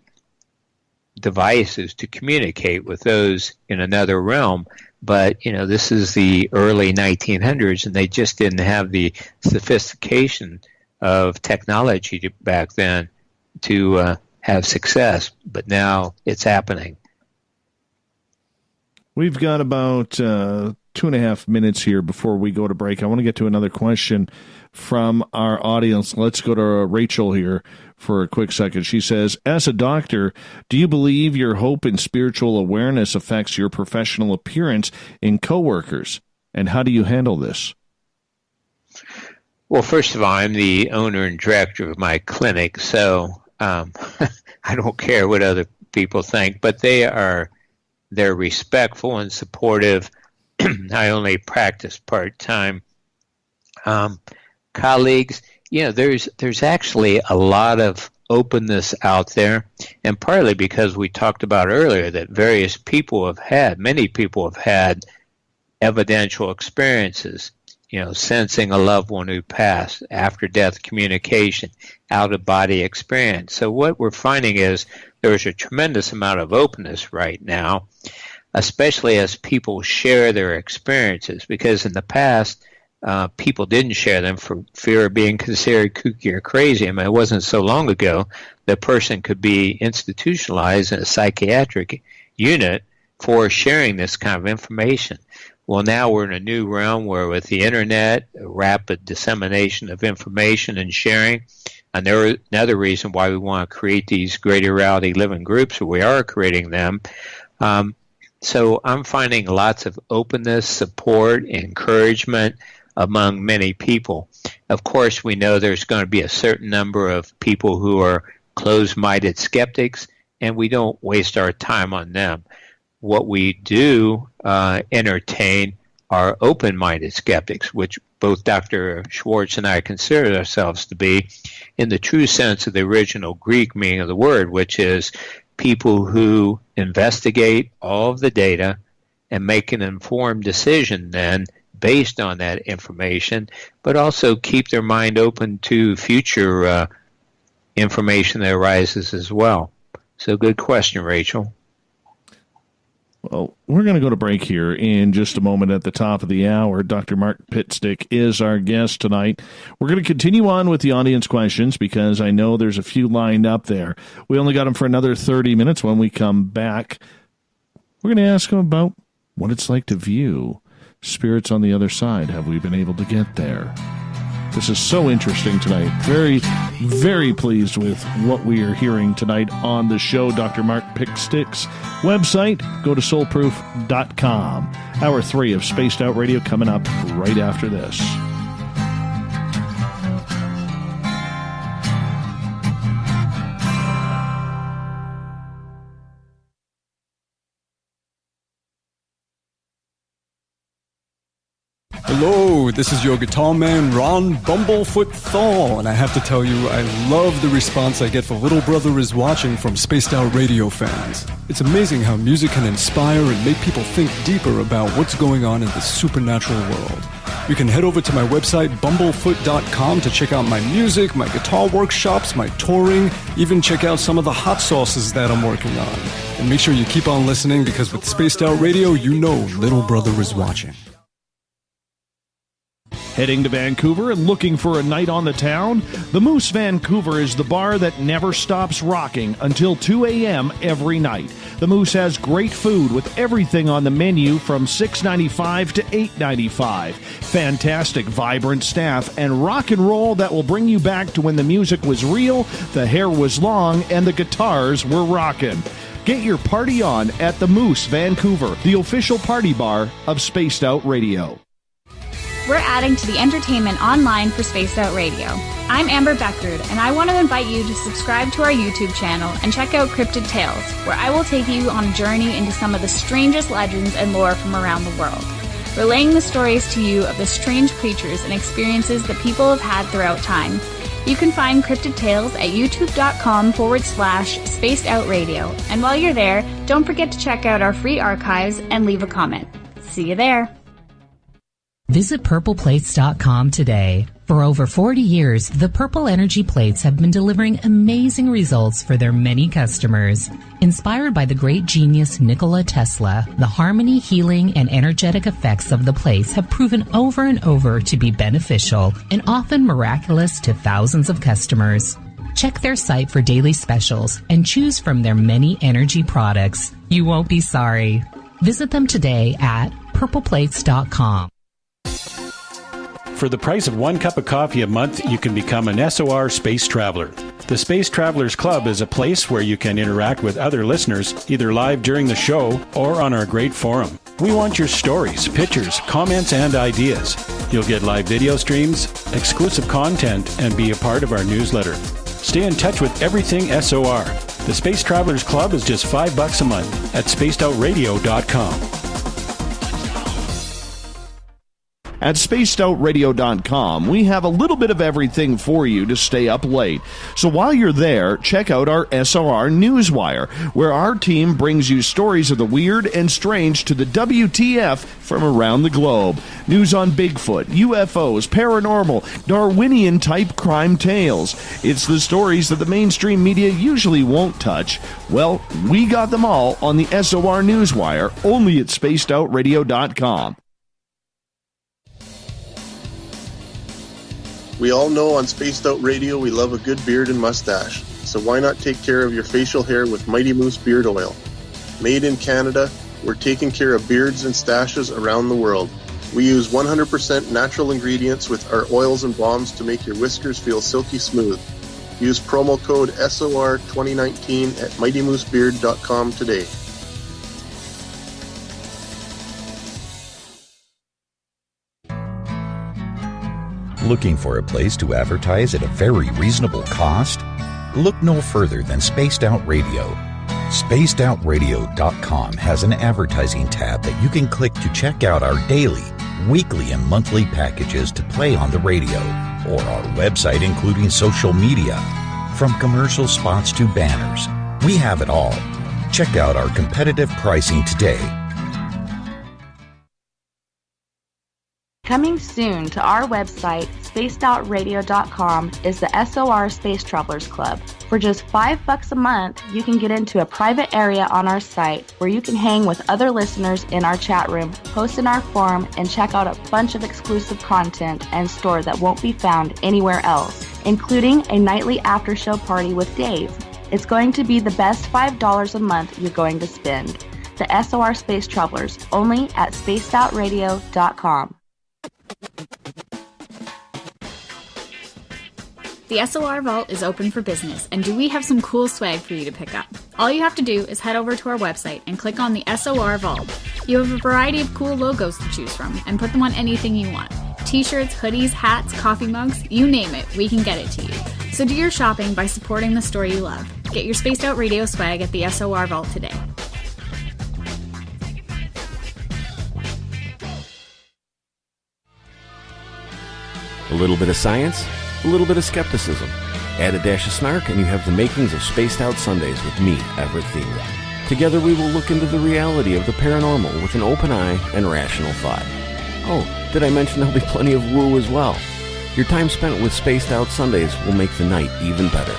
devices to communicate with those in another realm. But, you know, this is the early 1900s, and they just didn't have the sophistication of technology back then to have success. But now it's happening. We've got about 2.5 minutes here before we go to break. I want to get to another question from our audience. Let's go to Rachel here for a quick second. She says, as a doctor, do you believe your hope and spiritual awareness affects your professional appearance in coworkers? And how do you handle this? Well, first of all, I'm the owner and director of my clinic, so I don't care what other people think, but they're respectful and supportive. I only practice part-time. Colleagues, you know, there's actually a lot of openness out there, and partly because we talked about earlier that many people have had evidential experiences, you know, sensing a loved one who passed, after-death communication, out-of-body experience. So what we're finding is there's a tremendous amount of openness right now, especially as people share their experiences, because in the past, people didn't share them for fear of being considered kooky or crazy. I mean, it wasn't so long ago that a person could be institutionalized in a psychiatric unit for sharing this kind of information. Well, now we're in a new realm where with the internet, rapid dissemination of information and sharing, and there another reason why we want to create these greater reality living groups, we are creating them. So I'm finding lots of openness, support, encouragement among many people. Of course, we know there's going to be a certain number of people who are closed-minded skeptics, and we don't waste our time on them. What we do entertain are open-minded skeptics, which both Dr. Schwartz and I consider ourselves to be in the true sense of the original Greek meaning of the word, which is people who investigate all of the data and make an informed decision then based on that information, but also keep their mind open to future information that arises as well. So good question, Rachel. Well, we're going to go to break here in just a moment. At the top of the hour, Dr. Mark Pitstick is our guest tonight. We're going to continue on with the audience questions because I know there's a few lined up there. We only got them for another 30 minutes. When we come back, we're going to ask them about what it's like to view spirits on the other side. Have we been able to get there? This is so interesting tonight. Very, very pleased with what we are hearing tonight on the show. Dr. Mark Pitstick's website, go to soulproof.com. Hour 3 of Spaced Out Radio coming up right after this. Hello, this is your guitar man, Ron Bumblefoot Thaw, and I have to tell you, I love the response I get for Little Brother Is Watching from Spaced Out Radio fans. It's amazing how music can inspire and make people think deeper about what's going on in the supernatural world. You can head over to my website, BUMBLEFOOT.com, to check out my music, my guitar workshops, my touring, even check out some of the hot sauces that I'm working on. And make sure you keep on listening, because with Spaced Out Radio, you know Little Brother is watching. Heading to Vancouver and looking for a night on the town? The Moose Vancouver is the bar that never stops rocking until 2 a.m. every night. The Moose has great food with everything on the menu from $6.95 to $8.95. Fantastic, vibrant staff and rock and roll that will bring you back to when the music was real, the hair was long, and the guitars were rocking. Get your party on at the Moose Vancouver, the official party bar of Spaced Out Radio. We're adding to the entertainment online for Spaced Out Radio. I'm Amber Beckrud, and I want to invite you to subscribe to our YouTube channel and check out Cryptid Tales, where I will take you on a journey into some of the strangest legends and lore from around the world, relaying the stories to you of the strange creatures and experiences that people have had throughout time. You can find Cryptid Tales at youtube.com/Spaced Out Radio. And while you're there, don't forget to check out our free archives and leave a comment. See you there. Visit purpleplates.com today. For over 40 years, the Purple Energy Plates have been delivering amazing results for their many customers. Inspired by the great genius Nikola Tesla, the harmony, healing, and energetic effects of the plates have proven over and over to be beneficial and often miraculous to thousands of customers. Check their site for daily specials and choose from their many energy products. You won't be sorry. Visit them today at purpleplates.com. For the price of 1 cup of coffee a month, you can become an SOR Space Traveler. The Space Travelers Club is a place where you can interact with other listeners, either live during the show or on our great forum. We want your stories, pictures, comments, and ideas. You'll get live video streams, exclusive content, and be a part of our newsletter. Stay in touch with everything SOR. The Space Travelers Club is just $5 a month at spacedoutradio.com. At spacedoutradio.com, we have a little bit of everything for you to stay up late. So while you're there, check out our SOR Newswire, where our team brings you stories of the weird and strange to the WTF from around the globe. News on Bigfoot, UFOs, paranormal, Darwinian-type crime tales. It's the stories that the mainstream media usually won't touch. Well, we got them all on the SOR Newswire, only at spacedoutradio.com. We all know on Spaced Out Radio we love a good beard and mustache, so why not take care of your facial hair with Mighty Moose Beard Oil? Made in Canada, we're taking care of beards and stashes around the world. We use 100% natural ingredients with our oils and balms to make your whiskers feel silky smooth. Use promo code SOR2019 at MightyMooseBeard.com today. Looking for a place to advertise at a very reasonable cost? Look no further than Spaced Out Radio. SpacedOutRadio.com has an advertising tab that you can click to check out our daily, weekly, and monthly packages to play on the radio, or our website including social media. From commercial spots to banners, we have it all. Check out our competitive pricing today. Coming soon to our website, spacedoutradio.com, is the SOR Space Travelers Club. For just $5 a month, you can get into a private area on our site where you can hang with other listeners in our chat room, post in our forum, and check out a bunch of exclusive content and store that won't be found anywhere else, including a nightly after-show party with Dave. It's going to be the best $5 a month you're going to spend. The SOR Space Travelers, only at spacedoutradio.com. The SOR Vault is open for business, and do we have some cool swag for you to pick up? All you have to do is head over to our website and click on the SOR Vault. You have a variety of cool logos to choose from, and put them on anything you want. T-shirts, hoodies, hats, coffee mugs, you name it, we can get it to you. So do your shopping by supporting the store you love. Get your Spaced Out Radio swag at the SOR Vault today. A little bit of science, a little bit of skepticism. Add a dash of snark and you have the makings of Spaced Out Sundays with me, Everett Thiemer. Together we will look into the reality of the paranormal with an open eye and rational thought. Oh, did I mention there'll be plenty of woo as well? Your time spent with Spaced Out Sundays will make the night even better.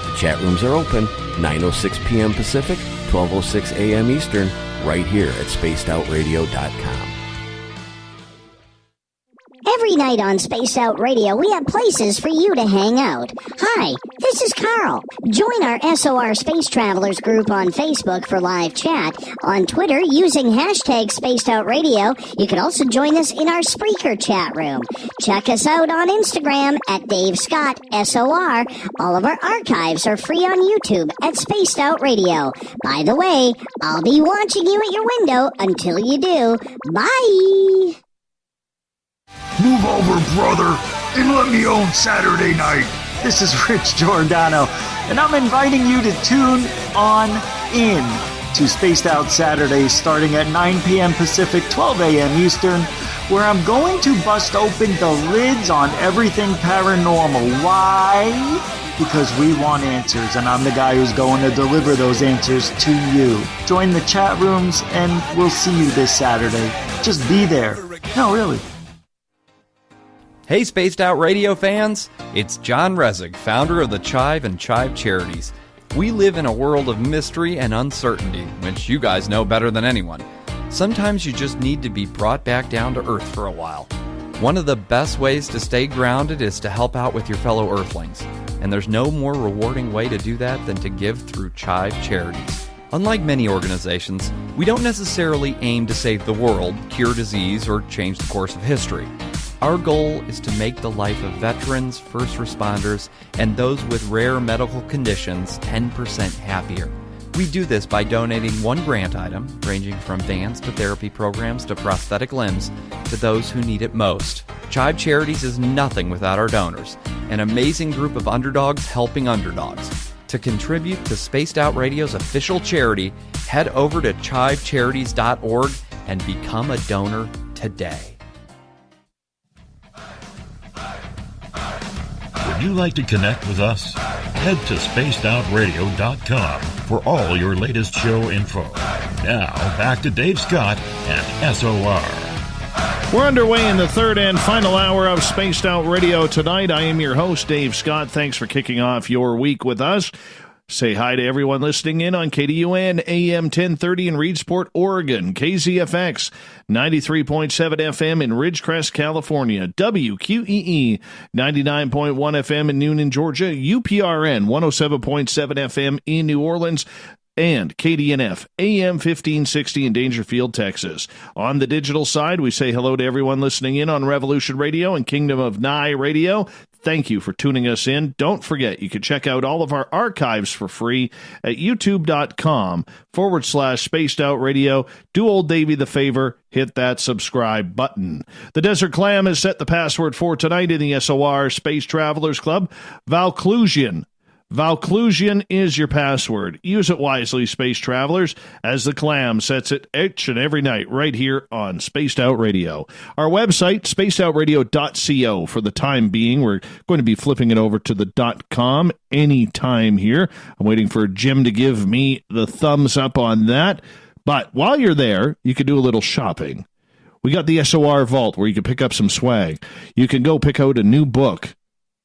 The chat rooms are open, 9:06 p.m. Pacific, 12:06 a.m. Eastern, right here at spacedoutradio.com. Every night on Spaced Out Radio, we have places for you to hang out. Hi, this is Carl. Join our SOR Space Travelers group on Facebook for live chat. On Twitter, using hashtag Spaced Out Radio, you can also join us in our Spreaker chat room. Check us out on Instagram at Dave Scott SOR. All of our archives are free on YouTube at Spaced Out Radio. By the way, I'll be watching you at your window until you do. Bye! Move over, brother, and let me own Saturday night. This is Rich Giordano, and I'm inviting you to tune on in to Spaced Out Saturdays starting at 9 p.m. Pacific, 12 a.m. Eastern, where I'm going to bust open the lids on everything paranormal. Why? Because we want answers, and I'm the guy who's going to deliver those answers to you. Join the chat rooms, and we'll see you this Saturday. Just be there. No, really. Hey, Spaced Out Radio fans! It's John Resig, founder of the CHIVE and CHIVE Charities. We live in a world of mystery and uncertainty, which you guys know better than anyone. Sometimes you just need to be brought back down to earth for a while. One of the best ways to stay grounded is to help out with your fellow earthlings. And there's no more rewarding way to do that than to give through CHIVE Charities. Unlike many organizations, we don't necessarily aim to save the world, cure disease, or change the course of history. Our goal is to make the life of veterans, first responders, and those with rare medical conditions 10% happier. We do this by donating one grant item, ranging from vans to therapy programs to prosthetic limbs, to those who need it most. CHIVE Charities is nothing without our donors, an amazing group of underdogs helping underdogs. To contribute to Spaced Out Radio's official charity, head over to chivecharities.org and become a donor today. Would you like to connect with us? Head to spacedoutradio.com for all your latest show info. Now, back to Dave Scott and SOR. We're underway in the third and final hour of Spaced Out Radio tonight. I am your host, Dave Scott. Thanks for kicking off your week with us. Say hi to everyone listening in on KDUN AM 1030 in Reedsport, Oregon, KZFX 93.7 FM in Ridgecrest, California, WQEE 99.1 FM in Noonan, Georgia, UPRN 107.7 FM in New Orleans, and KDNF AM 1560 in Dangerfield, Texas. On the digital side, we say hello to everyone listening in on Revolution Radio and Kingdom of Nye Radio. Thank you for tuning us in. Don't forget, you can check out all of our archives for free at youtube.com/Spaced Out Radio. Do old Davey the favor, hit that subscribe button. The Desert Clam has set the password for tonight in the SOR Space Travelers Club. Valclusion. Valclusion is your password. Use it wisely, Space Travelers, as the Clam sets it each and every night right here on Spaced Out Radio. Our website, spacedoutradio.co for the time being. We're going to be flipping it over to the .com anytime here. I'm waiting for Jim to give me the thumbs up on that. But while you're there, you can do a little shopping. We got the SOR Vault where you can pick up some swag. You can go pick out a new book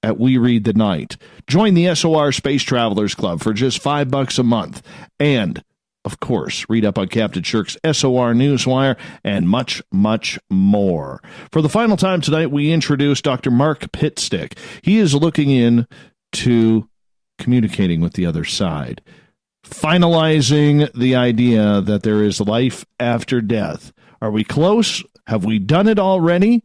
at We Read the Night. Join the SOR Space Travelers Club for just $5 a month. And, of course, read up on Captain Shirk's SOR Newswire and much, much more. For the final time tonight, we introduce Dr. Mark Pitstick. He is looking into communicating with the other side, finalizing the idea that there is life after death. Are we close? Have we done it already?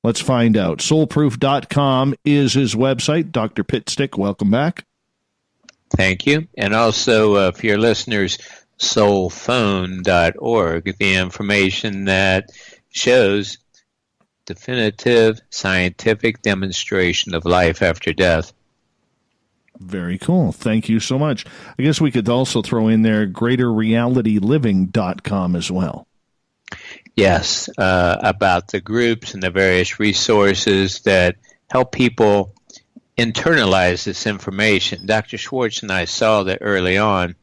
Let's find out. Soulproof.com is his website. Dr. Pitstick, welcome back. Thank you. And also, for your listeners, soulphone.org, the information that shows definitive scientific demonstration of life after death. Very cool. Thank you so much. I guess we could also throw in there greaterrealityliving.com as well. Yes, about the groups and the various resources that help people internalize this information. Dr. Schwartz and I saw that early on.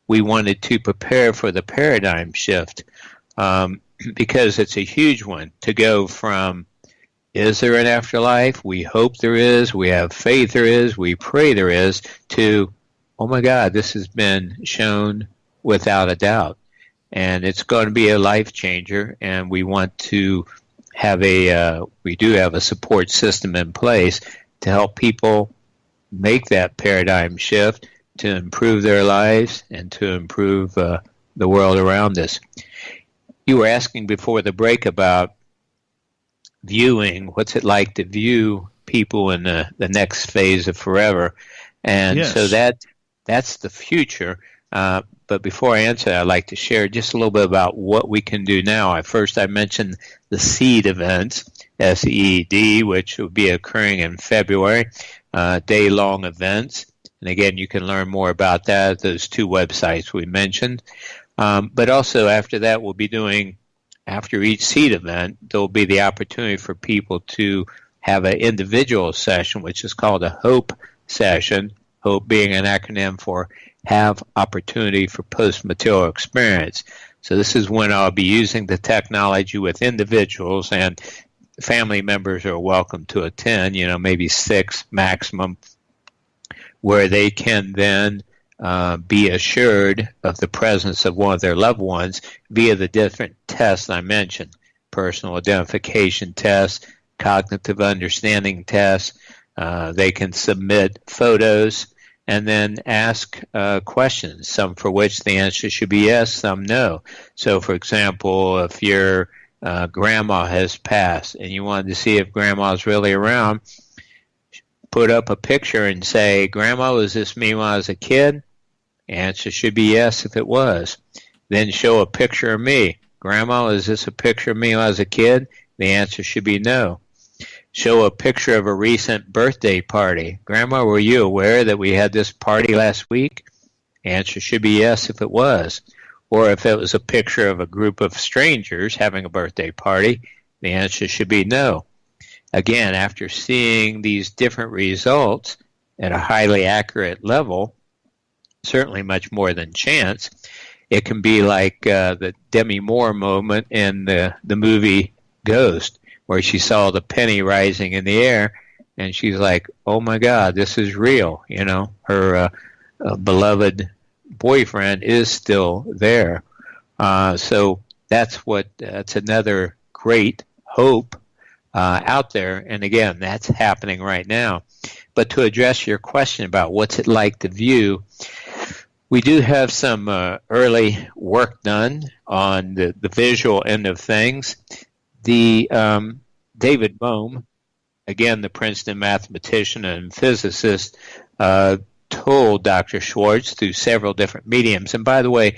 We wanted to prepare for the paradigm shift because it's a huge one to go from, is there an afterlife? We hope there is. We have faith there is. We pray there is, to, oh my God, this has been shown without a doubt. And it's going to be a life changer, and we want to we do have a support system in place to help people make that paradigm shift to improve their lives and to improve the world around us. You were asking before the break about viewing. What's it like to view people in the next phase of forever? And yes. So that's the future. But before I answer that, I'd like to share just a little bit about what we can do now. First, I mentioned the SEED events, SEED, which will be occurring in February, day-long events. And again, you can learn more about that at those two websites we mentioned. But also after that, we'll be doing, after each SEED event, there will be the opportunity for people to have an individual session, which is called a HOPE session, HOPE being an acronym for Have Opportunity for Post-Material Experience. So this is when I'll be using the technology with individuals, and family members are welcome to attend, maybe 6 maximum, where they can then be assured of the presence of one of their loved ones via the different tests I mentioned: personal identification tests, cognitive understanding tests. They can submit photos and then ask questions, some for which the answer should be yes, some no. So, for example, if your grandma has passed and you wanted to see if grandma's really around, put up a picture and say, "Grandma, was this me when I was a kid?" The answer should be yes if it was. Then show a picture of me. "Grandma, is this a picture of me when I was a kid?" The answer should be no. Show a picture of a recent birthday party. "Grandma, were you aware that we had this party last week?" The answer should be yes if it was. Or if it was a picture of a group of strangers having a birthday party, the answer should be no. Again, after seeing these different results at a highly accurate level, certainly much more than chance, it can be like the Demi Moore moment in the movie Ghost, where she saw the penny rising in the air, and she's like, "Oh my God, this is real." Her beloved boyfriend is still there. So that's another great hope out there. And again, that's happening right now. But to address your question about what's it like to view, we do have some early work done on the visual end of things. David Bohm, again, the Princeton mathematician and physicist, told Dr. Schwartz through several different mediums. And by the way,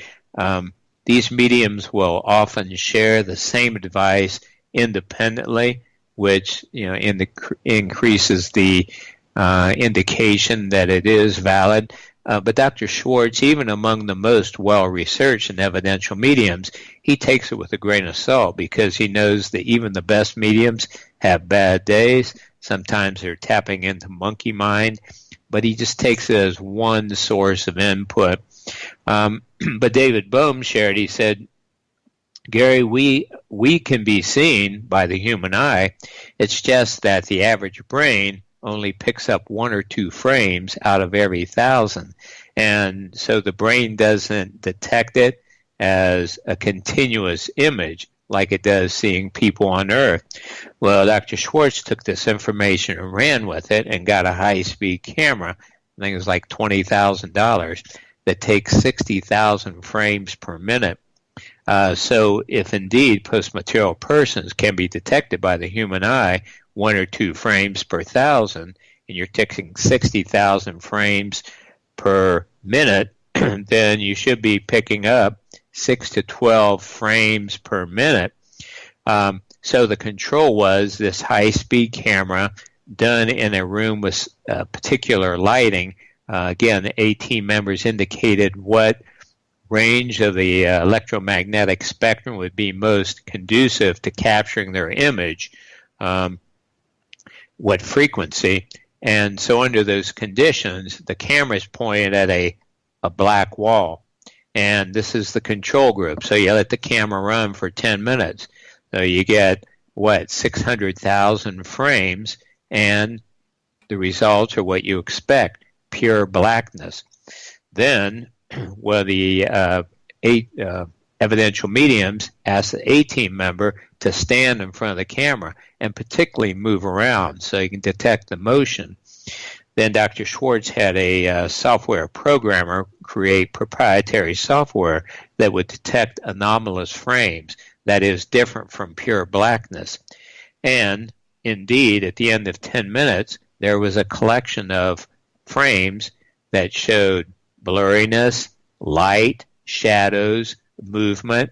these mediums will often share the same device independently, which increases the indication that it is valid. But Dr. Schwartz, even among the most well-researched and evidential mediums, he takes it with a grain of salt because he knows that even the best mediums have bad days. Sometimes they're tapping into monkey mind, but he just takes it as one source of input. But David Bohm shared, he said, "Gary, we can be seen by the human eye. It's just that the average brain only picks up 1 or 2 frames out of every 1,000. And so the brain doesn't detect it as a continuous image like it does seeing people on Earth." Well, Dr. Schwartz took this information and ran with it and got a high-speed camera, I think it was like $20,000, that takes 60,000 frames per minute. So if indeed post-material persons can be detected by the human eye 1 or 2 frames per 1,000, and you're taking 60,000 frames per minute, then you should be picking up 6 to 12 frames per minute. So the control was this high-speed camera done in a room with particular lighting. Again, the A team members indicated what range of the electromagnetic spectrum would be most conducive to capturing their image, what frequency. And so under those conditions, the camera is pointed at a black wall. And this is the control group. So you let the camera run for 10 minutes. So you get, 600,000 frames, and the results are what you expect, pure blackness. Then, the evidential mediums asked the A-team member to stand in front of the camera and particularly move around so you can detect the motion. Then Dr. Schwartz had a software programmer create proprietary software that would detect anomalous frames, that is, different from pure blackness. And indeed, at the end of 10 minutes, there was a collection of frames that showed blurriness, light, shadows, movement,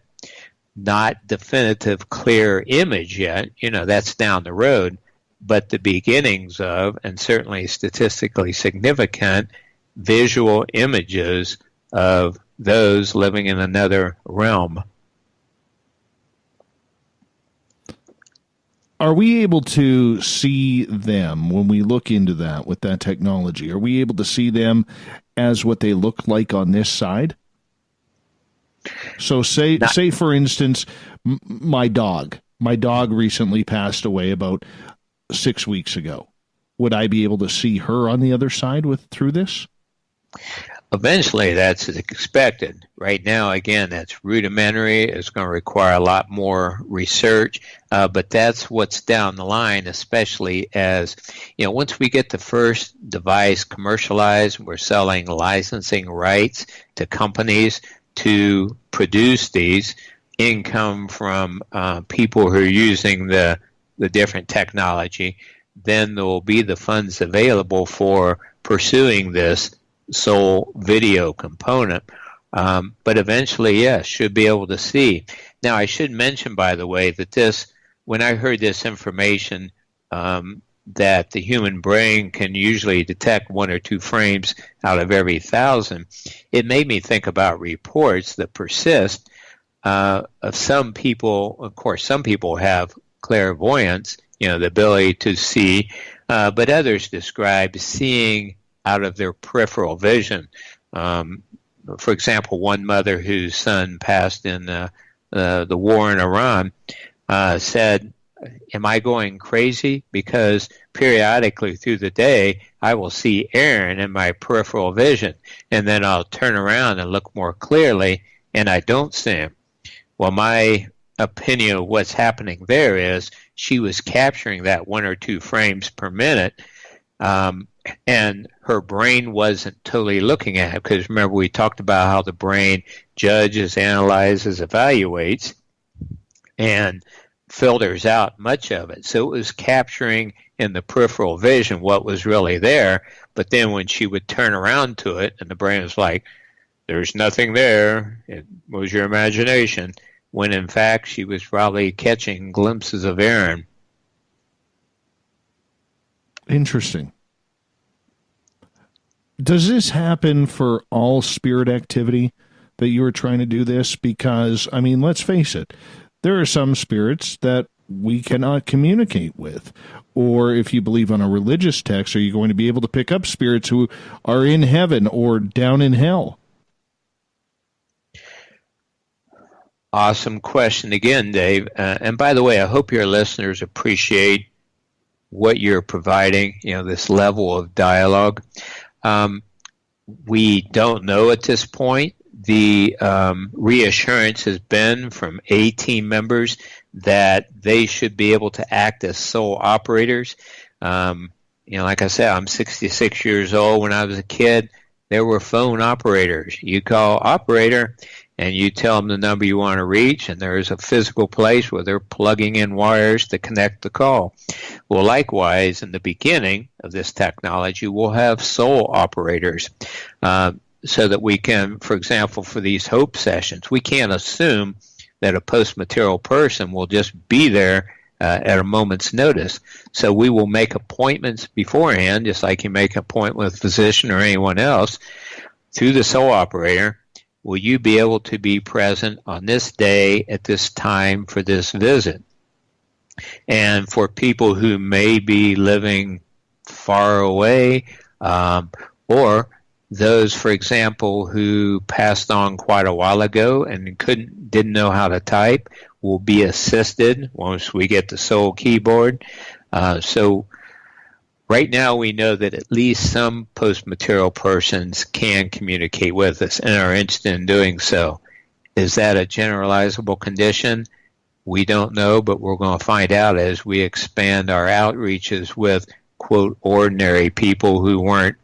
not definitive clear image yet. That's down the road, but the beginnings of, and certainly statistically significant, visual images of those living in another realm. Are we able to see them when we look into that with that technology? Are we able to see them as what they look like on this side? So say for instance, my dog recently passed away about 6 weeks ago. Would I be able to see her on the other side through this? Eventually, that's expected. Right now, again, that's rudimentary. It's going to require a lot more research, but that's what's down the line, especially as, once we get the first device commercialized, we're selling licensing rights to companies to produce these, income from people who are using the different technology, then there will be the funds available for pursuing this sole video component. But eventually, yes, should be able to see. Now, I should mention, by the way, that when I heard this information, that the human brain can usually detect 1 or 2 frames out of every 1,000, it made me think about reports that persist of some people. Of course, some people have clairvoyance, the ability to see, but others describe seeing out of their peripheral vision. For example, one mother whose son passed in the war in Iran said, "Am I going crazy? Because periodically through the day, I will see Aaron in my peripheral vision, and then I'll turn around and look more clearly, and I don't see him." Well, my opinion of what's happening there is she was capturing that 1 or 2 frames per minute, and her brain wasn't totally looking at it, because remember we talked about how the brain judges, analyzes, evaluates, and filters out much of it. So it was capturing in the peripheral vision what was really there, but then when she would turn around to it, and the brain was like, "There's nothing there, it was your imagination," when in fact she was probably catching glimpses of Aaron. Interesting. Does this happen for all spirit activity that you were trying to do this? Because, I mean, let's face it, there are some spirits that we cannot communicate with. Or if you believe on a religious text, are you going to be able to pick up spirits who are in heaven or down in hell? Awesome question again, Dave. And by the way, I hope your listeners appreciate what you're providing, this level of dialogue. We don't know at this point. The reassurance has been from A-team members that they should be able to act as sole operators. Like I said, I'm 66 years old. When I was a kid, there were phone operators. You call operator, and you tell them the number you want to reach, and there is a physical place where they're plugging in wires to connect the call. Well, likewise, in the beginning of this technology, we'll have sole operators, so that we can, for example, for these hope sessions, we can't assume that a post-material person will just be there at a moment's notice. So we will make appointments beforehand, just like you make an appointment with a physician or anyone else, through the sole operator. Will you be able to be present on this day at this time for this visit? And for people who may be living far away, or those, for example, who passed on quite a while ago and didn't know how to type, will be assisted once we get the sole keyboard. So right now we know that at least some post-material persons can communicate with us and are interested in doing so. Is that a generalizable condition? We don't know, but we're going to find out as we expand our outreaches with, quote, ordinary people who weren't,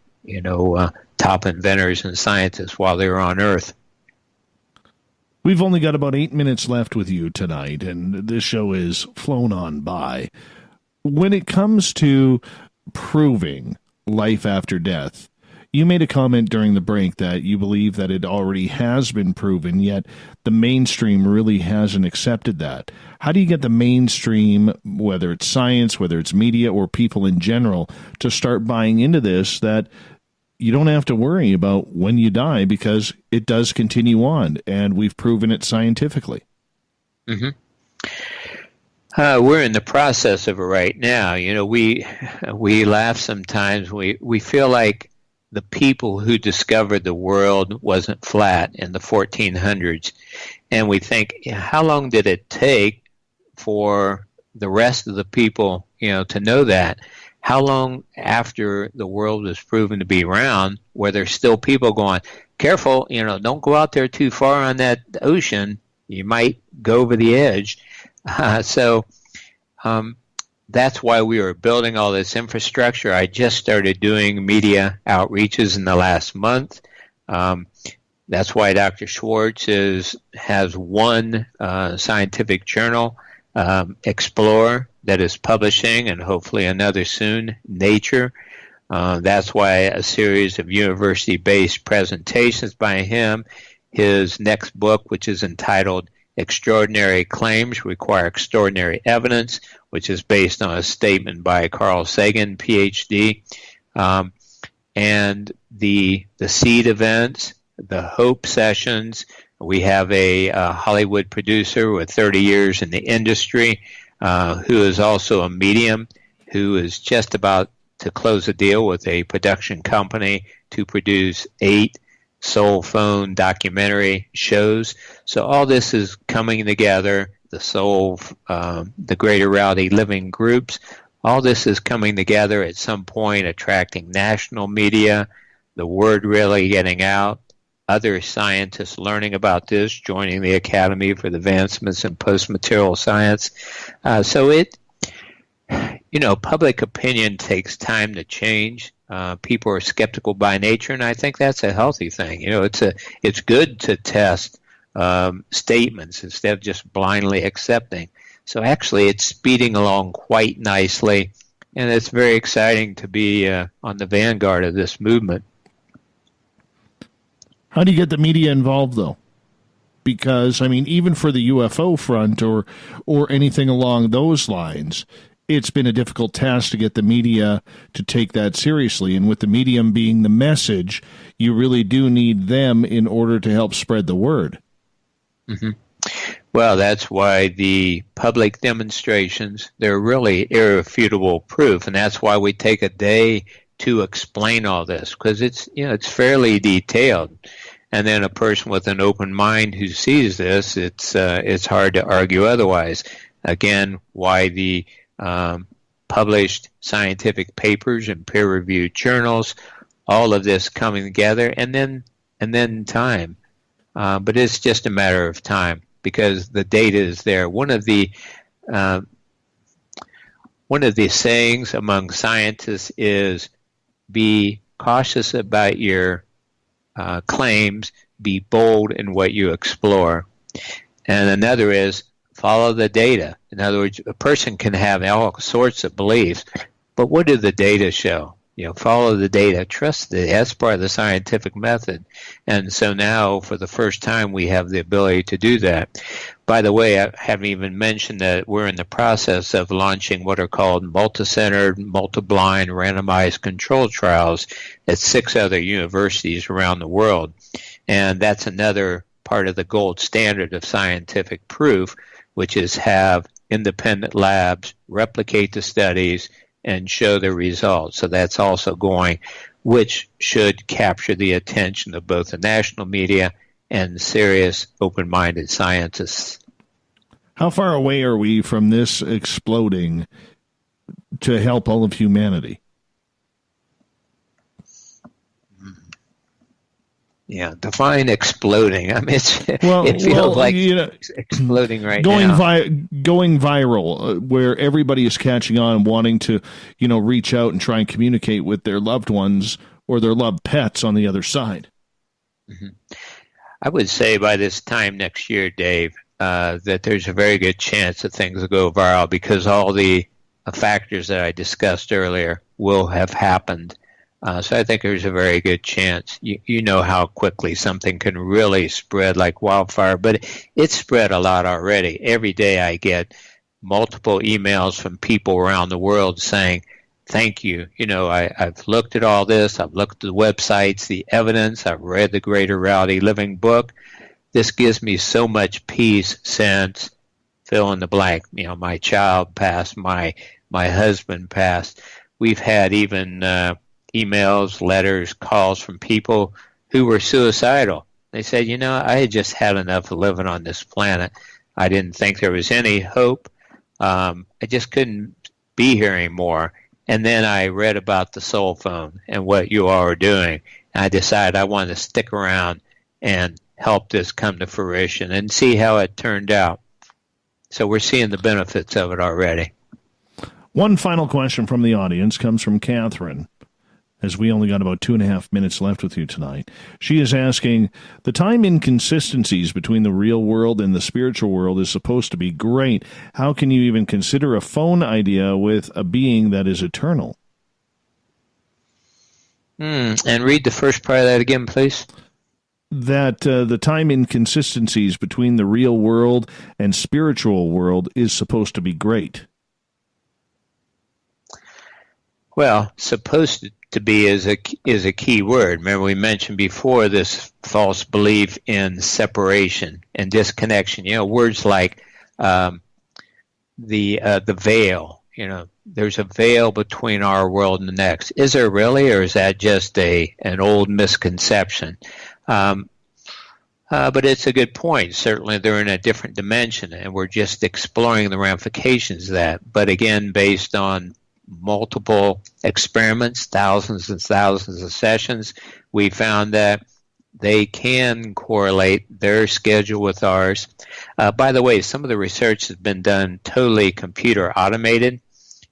top inventors and scientists while they were on Earth. We've only got about 8 minutes left with you tonight, and this show is flown on by. When it comes to proving life after death, you made a comment during the break that you believe that it already has been proven, yet the mainstream really hasn't accepted that. How do you get the mainstream, whether it's science, whether it's media, or people in general, to start buying into this, that you don't have to worry about when you die because it does continue on, and we've proven it scientifically? Mm-hmm. We're in the process of it right now. We laugh sometimes. We feel like the people who discovered the world wasn't flat in the 1400s. And we think, how long did it take for the rest of the people, to know that? How long after the world was proven to be round were there still people going, careful, don't go out there too far on that ocean. You might go over the edge. That's why we were building all this infrastructure. I just started doing media outreaches in the last month. That's why Dr. Schwartz has one scientific journal, Explore, that is publishing, and hopefully another soon, Nature. That's why a series of university-based presentations by him. His next book, which is entitled Extraordinary Claims Require Extraordinary Evidence, which is based on a statement by Carl Sagan, Ph.D., and the seed events, the hope sessions. We have a Hollywood producer with 30 years in the industry who is also a medium, who is just about to close a deal with a production company to produce 8 soul phone documentary shows. So all this is coming together. The soul, the greater reality living groups, all this is coming together at some point, attracting national media, the word really getting out, other scientists learning about this, joining the Academy for the Advancements in Post-Material Science. Public opinion takes time to change. People are skeptical by nature, and I think that's a healthy thing. It's good to test statements instead of just blindly accepting. So actually, it's speeding along quite nicely, and it's very exciting to be on the vanguard of this movement. How do you get the media involved, though? Because, even for the UFO front or anything along those lines, it's been a difficult task to get the media to take that seriously. And with the medium being the message, you really do need them in order to help spread the word. Mm-hmm. Well, that's why the public demonstrations, they're really irrefutable proof. And that's why we take a day to explain all this, because it's fairly detailed. And then a person with an open mind who sees this, it's hard to argue otherwise. Again, why the published scientific papers and peer-reviewed journals, all of this coming together, and then time. But it's just a matter of time because the data is there. One of the sayings among scientists is, be cautious about your claims, be bold in what you explore. And another is, follow the data. In other words, a person can have all sorts of beliefs, but what do the data show? Follow the data, trust that's part of the scientific method. And so now, for the first time, we have the ability to do that. By the way, I haven't even mentioned that we're in the process of launching what are called multi-centered, multi-blind, randomized control trials at 6 other universities around the world. And that's another part of the gold standard of scientific proof, which is have independent labs replicate the studies and show the results. So that's also going, which should capture the attention of both the national media and serious, open-minded scientists. How far away are we from this exploding to help all of humanity? define exploding. I mean, it feels like it's exploding right now. Going viral, where everybody is catching on and wanting to, reach out and try and communicate with their loved ones or their loved pets on the other side. Mm-hmm. I would say by this time next year, Dave, that there's a very good chance that things will go viral because all the factors that I discussed earlier will have happened. So I think there's a very good chance. You know how quickly something can really spread like wildfire, but it's spread a lot already. Every day I get multiple emails from people around the world saying, thank you. I've looked at all this. I've looked at the websites, the evidence. I've read the Greater Reality Living book. This gives me so much peace since fill in the blank. My child passed, my husband passed. We've had even emails, letters, calls from people who were suicidal. They said, I had just had enough of living on this planet. I didn't think there was any hope. I just couldn't be here anymore. And then I read about the soul phone and what you all are doing. And I decided I wanted to stick around and help this come to fruition and see how it turned out. So we're seeing the benefits of it already. One final question from the audience comes from Catherine, as we only got about 2.5 minutes left with you tonight. She is asking, the time inconsistencies between the real world and the spiritual world is supposed to be great. How can you even consider a phone idea with a being that is eternal? And read the first part of that again, please. That the time inconsistencies between the real world and spiritual world is supposed to be great. Well, supposed to be is a key word. Remember, we mentioned before this false belief in separation and disconnection. Words like the veil. There's a veil between our world and the next. Is there really, or is that just an old misconception? But it's a good point. Certainly, they're in a different dimension, and we're just exploring the ramifications of that. But again, based on multiple experiments, thousands and thousands of sessions, we found that they can correlate their schedule with ours. By the way, some of the research has been done totally computer automated,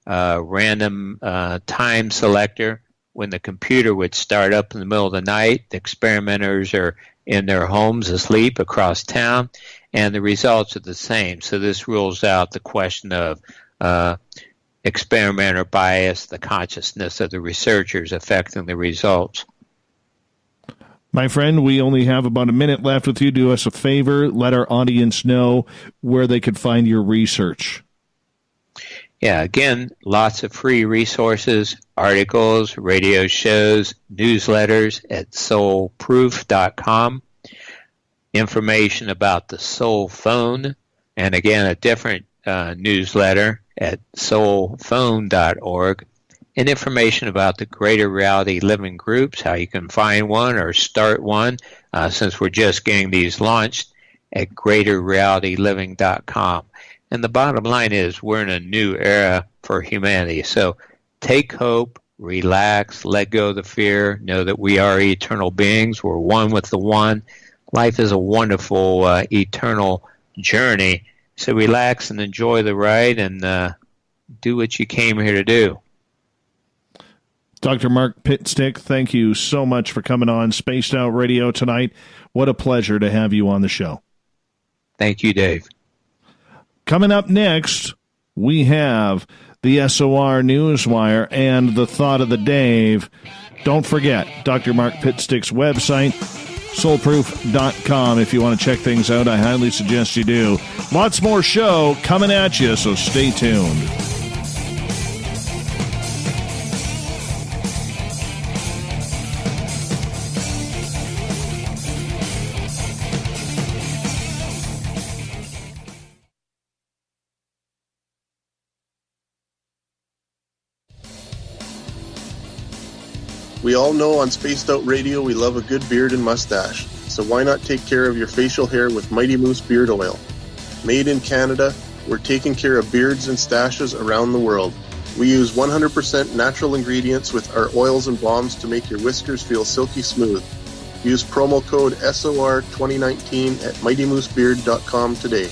random time selector. When the computer would start up in the middle of the night, the experimenters are in their homes asleep across town, and the results are the same. So this rules out the question of experimenter bias, the consciousness of the researchers affecting the results. My friend, we only have about a minute left with you. Do us a favor, let our audience know where they could find your research. Yeah, again, lots of free resources, articles, radio shows, newsletters at soulproof.com, information about the soul phone, and again, a different newsletter at soulphone.org, and information about the Greater Reality Living Groups, how you can find one or start one, since we're just getting these launched, at greaterrealityliving.com. And the bottom line is we're in a new era for humanity. So take hope, relax, let go of the fear, know that we are eternal beings. We're one with the one. Life is a wonderful, eternal journey. So relax and enjoy the ride and do what you came here to do. Dr. Mark Pitstick, thank you so much for coming on Spaced Out Radio tonight. What a pleasure to have you on the show. Thank you, Dave. Coming up next, we have the SOR Newswire and the Thought of the Dave. Don't forget, Dr. Mark Pitstick's website, soulproof.com. If you want to check things out, I highly suggest you do. Lots more show coming at you, so stay tuned. We all know on Spaced Out Radio we love a good beard and mustache, so why not take care of your facial hair with Mighty Moose Beard Oil? Made in Canada, we're taking care of beards and stashes around the world. We use 100% natural ingredients with our oils and balms to make your whiskers feel silky smooth. Use promo code SOR2019 at MightyMooseBeard.com today.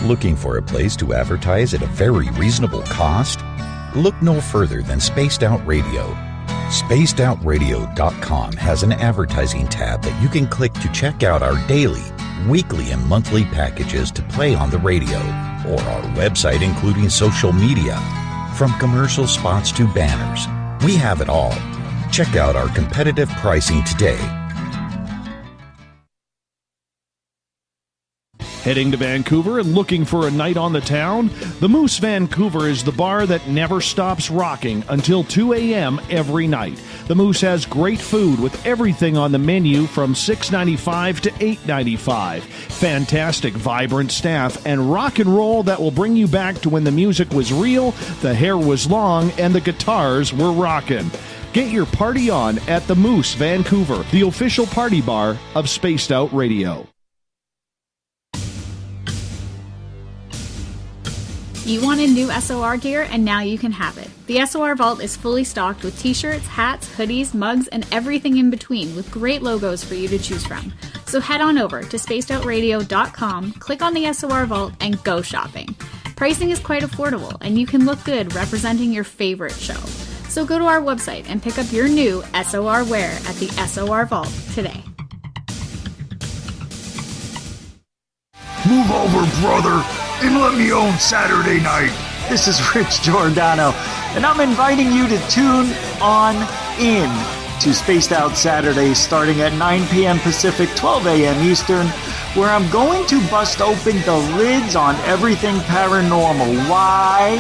Looking for a place to advertise at a very reasonable cost? Look no further than Spaced Out Radio. SpacedOutRadio.com has an advertising tab that you can click to check out our daily, weekly, and monthly packages to play on the radio, or our website including social media. From commercial spots to banners, we have it all. Check out our competitive pricing today. Heading to Vancouver and looking for a night on the town? The Moose Vancouver is the bar that never stops rocking until 2 a.m. every night. The Moose has great food with everything on the menu from $6.95 to $8.95. Fantastic, vibrant staff and rock and roll that will bring you back to when the music was real, the hair was long, and the guitars were rockin'. Get your party on at the Moose Vancouver, the official party bar of Spaced Out Radio. You wanted new SOR gear, and now you can have it. The SOR Vault is fully stocked with t-shirts, hats, hoodies, mugs, and everything in between with great logos for you to choose from. So head on over to spacedoutradio.com, click on the SOR Vault, and go shopping. Pricing is quite affordable, and you can look good representing your favorite show. So go to our website and pick up your new SOR wear at the SOR Vault today. Move over, brother, and let me own Saturday night. This is Rich Giordano, and I'm inviting you to tune on in to Spaced Out Saturdays starting at 9 p.m. Pacific, 12 a.m. Eastern, where I'm going to bust open the lids on everything paranormal. Why?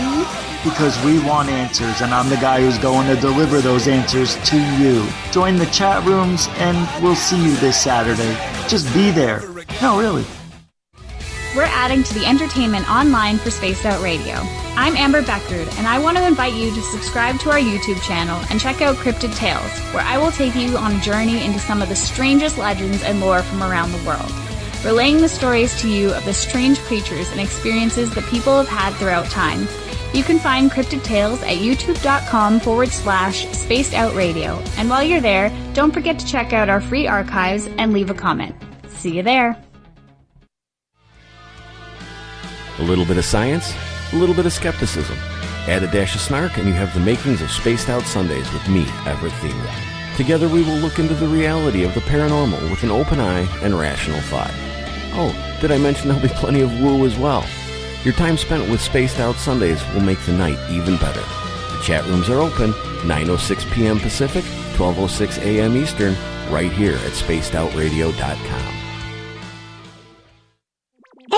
Because we want answers, and I'm the guy who's going to deliver those answers to you. Join the chat rooms, and we'll see you this Saturday. Just be there. No, really. We're adding to the entertainment online for Spaced Out Radio. I'm Amber Beckrud, and I want to invite you to subscribe to our YouTube channel and check out Cryptid Tales, where I will take you on a journey into some of the strangest legends and lore from around the world, relaying the stories to you of the strange creatures and experiences that people have had throughout time. You can find Cryptid Tales at youtube.com/Spaced Out Radio, and while you're there, don't forget to check out our free archives and leave a comment. See you there. A little bit of science, a little bit of skepticism. Add a dash of snark and you have the makings of Spaced Out Sundays with me, Everett Thiemer. Together we will look into the reality of the paranormal with an open eye and rational thought. Oh, did I mention there'll be plenty of woo as well? Your time spent with Spaced Out Sundays will make the night even better. The chat rooms are open, 9:06 p.m. Pacific, 12:06 a.m. Eastern, right here at spacedoutradio.com.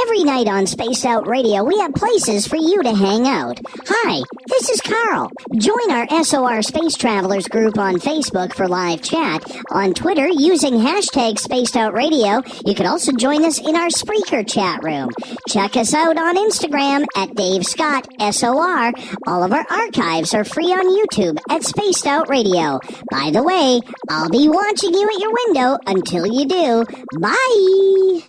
Every night on Spaced Out Radio, we have places for you to hang out. Hi, this is Carl. Join our SOR Space Travelers group on Facebook for live chat. On Twitter, using hashtag Spaced Out Radio. You can also join us in our Spreaker chat room. Check us out on Instagram at Dave Scott SOR. All of our archives are free on YouTube at Spaced Out Radio. By the way, I'll be watching you at your window until you do. Bye!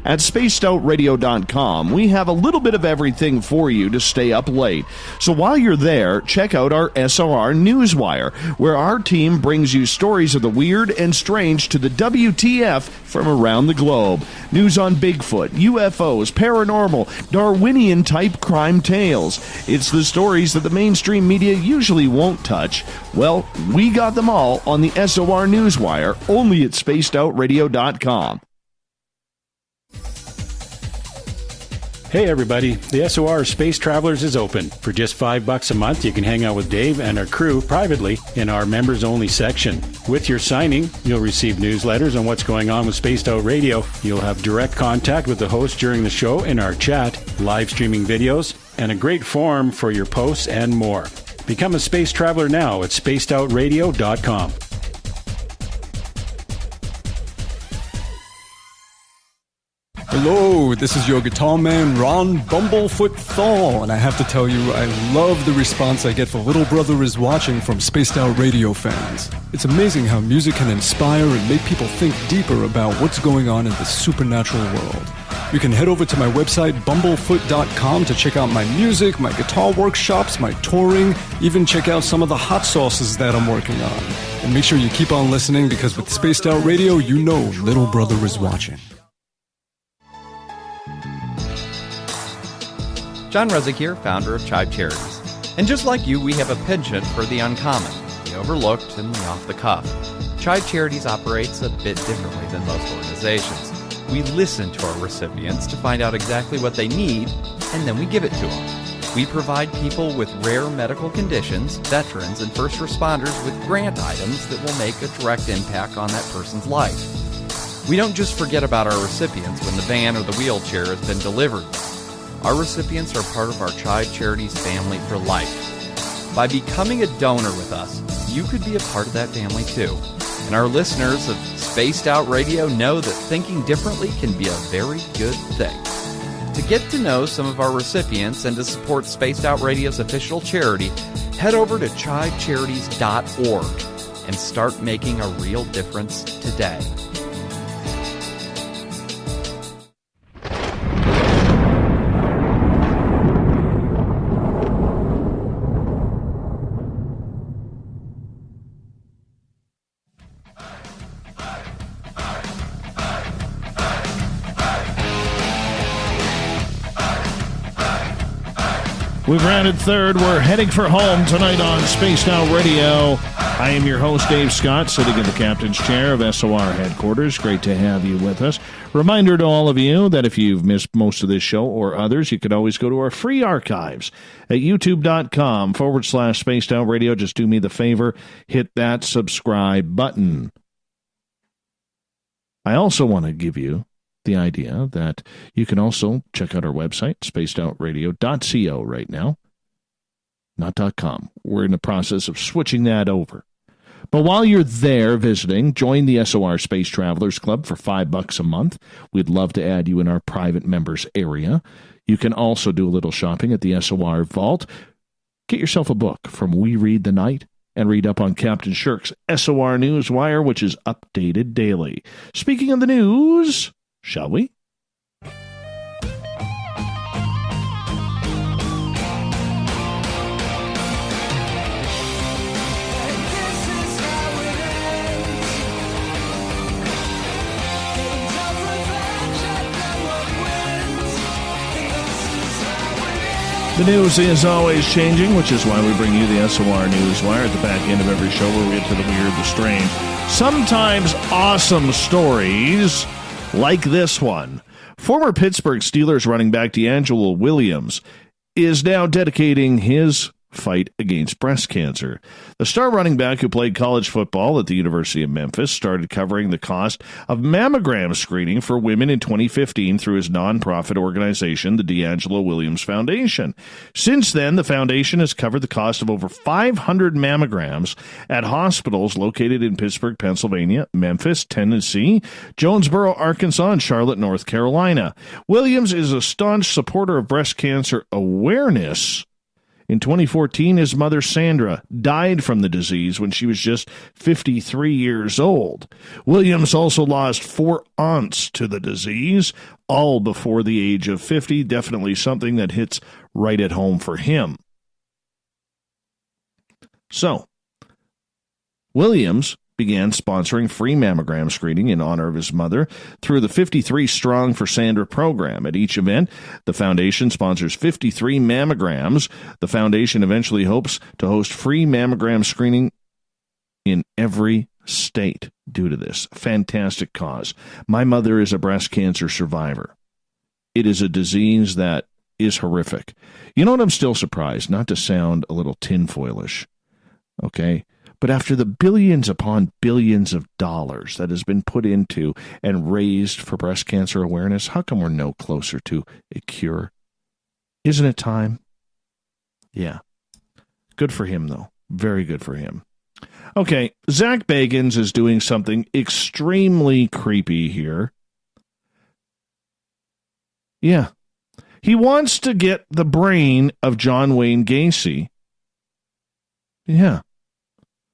At spacedoutradio.com, we have a little bit of everything for you to stay up late. So while you're there, check out our SOR Newswire, where our team brings you stories of the weird and strange to the WTF from around the globe. News on Bigfoot, UFOs, paranormal, Darwinian-type crime tales. It's the stories that the mainstream media usually won't touch. Well, we got them all on the SOR Newswire, only at spacedoutradio.com. Hey everybody, the SOR Space Travelers is open. For just $5 a month, you can hang out with Dave and our crew privately in our members-only section. With your signing, you'll receive newsletters on what's going on with Spaced Out Radio. You'll have direct contact with the host during the show in our chat, live streaming videos, and a great forum for your posts and more. Become a space traveler now at spacedoutradio.com. Hello, this is your guitar man, Ron Bumblefoot Thal, and I have to tell you, I love the response I get for Little Brother is Watching from Spaced Out Radio fans. It's amazing how music can inspire and make people think deeper about what's going on in the supernatural world. You can head over to my website, BUMBLEFOOT.com, to check out my music, my guitar workshops, my touring, even check out some of the hot sauces that I'm working on. And make sure you keep on listening, because with Spaced Out Radio, you know Little Brother is watching. John Resig here, founder of CHIVE Charities. And just like you, we have a penchant for the uncommon, the overlooked, and the off-the-cuff. CHIVE Charities operates a bit differently than most organizations. We listen to our recipients to find out exactly what they need, and then we give it to them. We provide people with rare medical conditions, veterans, and first responders with grant items that will make a direct impact on that person's life. We don't just forget about our recipients when the van or the wheelchair has been delivered. Our recipients are part of our CHIVE Charities family for life. By becoming a donor with us, you could be a part of that family too. And our listeners of Spaced Out Radio know that thinking differently can be a very good thing. To get to know some of our recipients and to support Spaced Out Radio's official charity, head over to chivecharities.org and start making a real difference today. We've rounded third. We're heading for home tonight on Spaced Out Radio. I am your host, Dave Scott, sitting in the captain's chair of SOR headquarters. Great to have you with us. Reminder to all of you that if you've missed most of this show or others, you can always go to our free archives at youtube.com/Spaced Out Radio. Just do me the favor, hit that subscribe button. I also want to give you the idea that you can also check out our website, spacedoutradio.co right now, not .com. We're in the process of switching that over. But while you're there visiting, join the SOR Space Travelers Club for $5 a month. We'd love to add you in our private members area. You can also do a little shopping at the SOR Vault. Get yourself a book from We Read the Night and read up on Captain Shirk's SOR Newswire, which is updated daily. Speaking of the news, shall we? The news is always changing, which is why we bring you the SOR Newswire at the back end of every show, where we get to the weird, the strange, sometimes awesome stories like this one. Former Pittsburgh Steelers running back D'Angelo Williams is now dedicating his fight against breast cancer. The star running back, who played college football at the University of Memphis, started covering the cost of mammogram screening for women in 2015 through his nonprofit organization, the D'Angelo Williams Foundation. Since then, the foundation has covered the cost of over 500 mammograms at hospitals located in Pittsburgh, Pennsylvania, Memphis, Tennessee, Jonesboro, Arkansas, and Charlotte, North Carolina. Williams is a staunch supporter of breast cancer awareness. In 2014, his mother, Sandra, died from the disease when she was just 53 years old. Williams also lost 4 aunts to the disease, all before the age of 50. Definitely something that hits right at home for him. So, Williams began sponsoring free mammogram screening in honor of his mother through the 53 Strong for Sandra program. At each event, the foundation sponsors 53 mammograms. The foundation eventually hopes to host free mammogram screening in every state due to this fantastic cause. My mother is a breast cancer survivor. It is a disease that is horrific. You know what? I'm still surprised, not to sound a little tinfoilish, okay? But after the billions upon billions of dollars that has been put into and raised for breast cancer awareness, how come we're no closer to a cure? Isn't it time? Yeah. Good for him, though. Very good for him. Okay, Zach Bagans is doing something extremely creepy here. Yeah. He wants to get the brain of John Wayne Gacy. Yeah.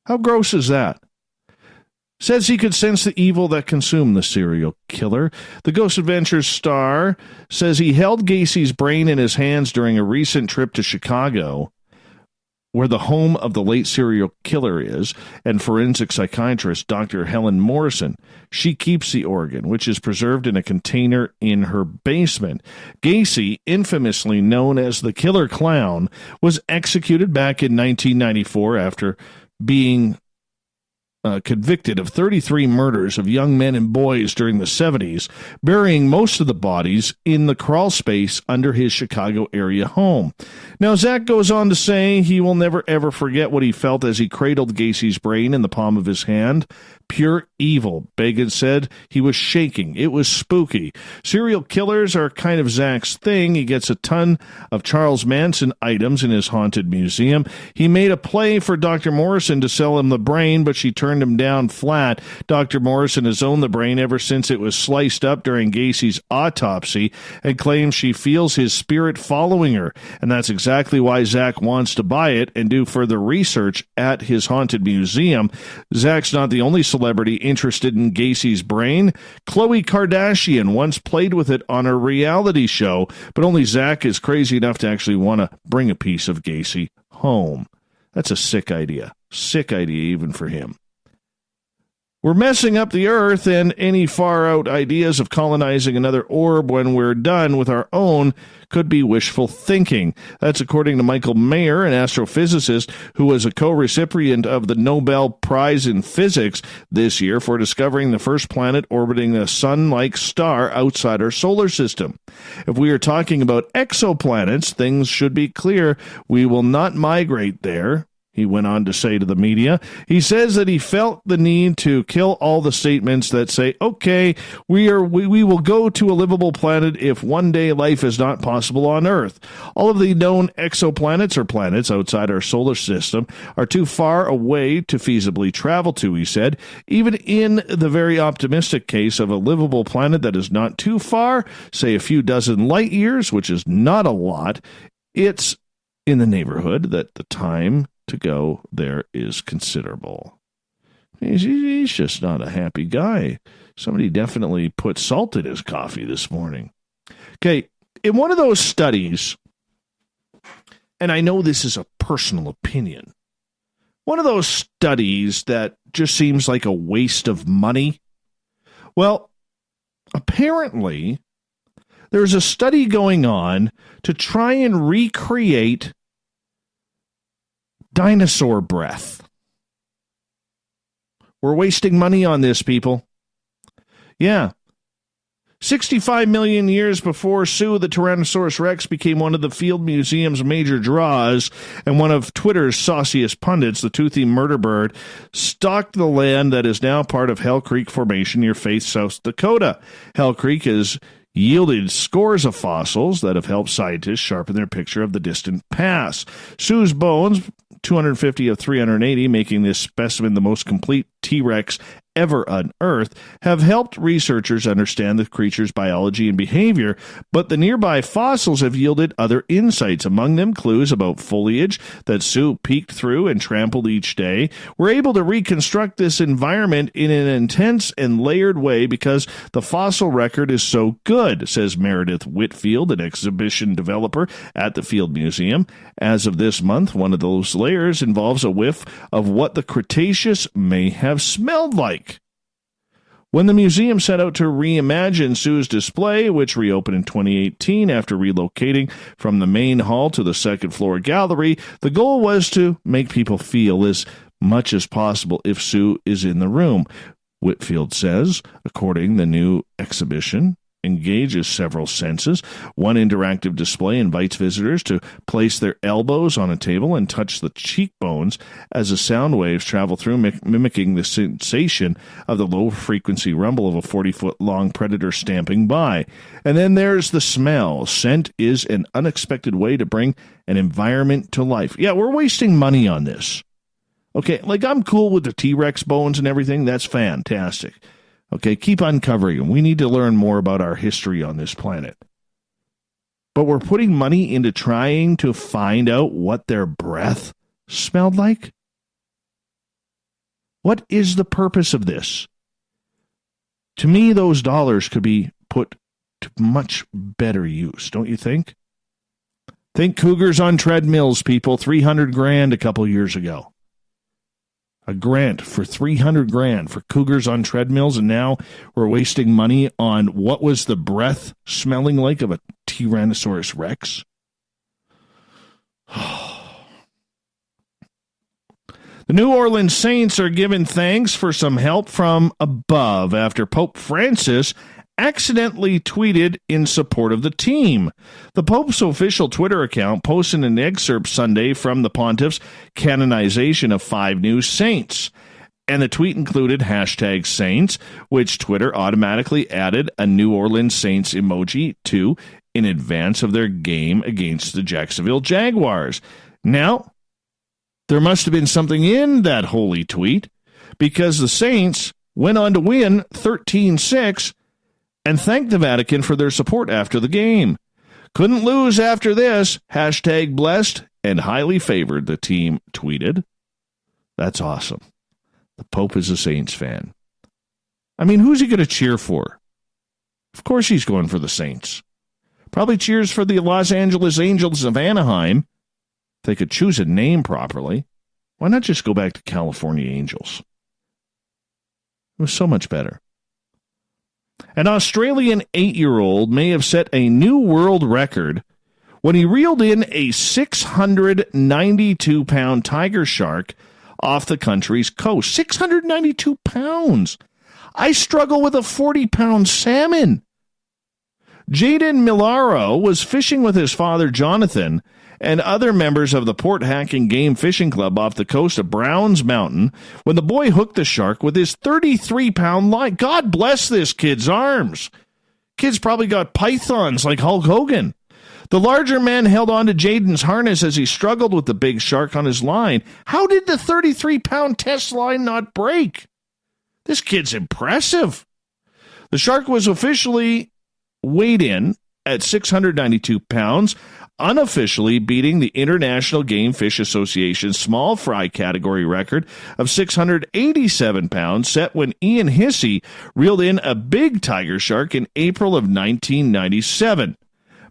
How gross is that? says he could sense the evil that consumed the serial killer. The Ghost Adventures star says he held Gacy's brain in his hands during a recent trip to Chicago, where the home of the late serial killer is, and forensic psychiatrist Dr. Helen Morrison. She keeps the organ, which is preserved in a container in her basement. Gacy, infamously known as the Killer Clown, was executed back in 1994 after being convicted of 33 murders of young men and boys during the 70s, burying most of the bodies in the crawl space under his Chicago area home. Now, Zach goes on to say he will never ever forget what he felt as he cradled Gacy's brain in the palm of his hand. Pure evil, Bagan said. He was shaking. It was spooky. Serial killers are kind of Zach's thing. He gets a ton of Charles Manson items in his haunted museum. He made a play for Dr. Morrison to sell him the brain, but she turned him down flat. Dr. Morrison has owned the brain ever since it was sliced up during Gacy's autopsy and claims she feels his spirit following her. And that's exactly why Zach wants to buy it and do further research at his haunted museum. Zach's not the only celebrity interested in Gacy's brain. Khloe Kardashian once played with it on a reality show, but only Zach is crazy enough to actually want to bring a piece of Gacy home. That's a sick idea. Sick idea even for him. We're messing up the Earth, and any far-out ideas of colonizing another orb when we're done with our own could be wishful thinking. That's according to Michael Mayer, an astrophysicist who was a co-recipient of the Nobel Prize in Physics this year for discovering the first planet orbiting a sun-like star outside our solar system. If we are talking about exoplanets, things should be clear. We will not migrate there, he went on to say to the media. He says that he felt the need to kill all the statements that say, okay, we will go to a livable planet if one day life is not possible on Earth. All of the known exoplanets, or planets outside our solar system, are too far away to feasibly travel to, he said. Even in the very optimistic case of a livable planet that is not too far, say a few dozen light years, which is not a lot, it's in the neighborhood that the time to go there is considerable. He's just not a happy guy. Somebody definitely put salt in his coffee this morning. Okay, in one of those studies, and I know this is a personal opinion, one of those studies that just seems like a waste of money. Well, apparently, there's a study going on to try and recreate dinosaur breath. We're wasting money on this, people. Yeah. 65 million years before Sue the Tyrannosaurus Rex became one of the Field Museum's major draws, and one of Twitter's sauciest pundits, the toothy murder bird, stalked the land that is now part of Hell Creek Formation near Faith, South Dakota. Hell Creek has yielded scores of fossils that have helped scientists sharpen their picture of the distant past. Sue's bones, 250 of 380, making this specimen the most complete T-Rex ever unearthed, have helped researchers understand the creature's biology and behavior, but the nearby fossils have yielded other insights, among them clues about foliage that Sue peeked through and trampled each day. We're able to reconstruct this environment in an intense and layered way because the fossil record is so good, says Meredith Whitfield, an exhibition developer at the Field Museum. As of this month, one of those layers involves a whiff of what the Cretaceous may have smelled like. When the museum set out to reimagine Sue's display, which reopened in 2018 after relocating from the main hall to the second floor gallery, the goal was to make people feel as much as possible if Sue is in the room. Whitfield says, according the new exhibition engages several senses. One interactive display invites visitors to place their elbows on a table and touch the cheekbones as the sound waves travel through, mimicking the sensation of the low-frequency rumble of a 40-foot-long predator stamping by. And then there's the smell. Scent is an unexpected way to bring an environment to life. Yeah, we're wasting money on this. Okay, like I'm cool with the T-Rex bones and everything. That's fantastic. Okay, keep uncovering them. We need to learn more about our history on this planet. But we're putting money into trying to find out what their breath smelled like? What is the purpose of this? To me, those dollars could be put to much better use, don't you think? Think cougars on treadmills, people. $300,000 a couple years ago. A grant for $300,000 for cougars on treadmills, and now we're wasting money on what was the breath smelling like of a Tyrannosaurus Rex? The New Orleans Saints are given thanks for some help from above after Pope Francis accidentally tweeted in support of the team. The Pope's official Twitter account posted an excerpt Sunday from the pontiff's canonization of 5 new saints. And the tweet included hashtag Saints, which Twitter automatically added a New Orleans Saints emoji to in advance of their game against the Jacksonville Jaguars. Now, there must have been something in that holy tweet, because the Saints went on to win 13-6 and thanked the Vatican for their support after the game. Couldn't lose after this. Hashtag blessed and highly favored, the team tweeted. That's awesome. The Pope is a Saints fan. I mean, who's he going to cheer for? Of course he's going for the Saints. Probably cheers for the Los Angeles Angels of Anaheim. If they could choose a name properly, why not just go back to California Angels? It was so much better. An Australian 8-year-old may have set a new world record when he reeled in a 692-pound tiger shark off the country's coast. 692 pounds. I struggle with a 40-pound salmon. Jaden Milaro was fishing with his father, Jonathan, and other members of the Port Hacking Game Fishing Club off the coast of Browns Mountain when the boy hooked the shark with his 33-pound line. God bless this kid's arms. Kid's probably got pythons like Hulk Hogan. The larger man held on to Jaden's harness as he struggled with the big shark on his line. How did the 33-pound test line not break? This kid's impressive. The shark was officially weighed in at 692 pounds, unofficially beating the International Game Fish Association's small fry category record of 687 pounds set when Ian Hissey reeled in a big tiger shark in April of 1997.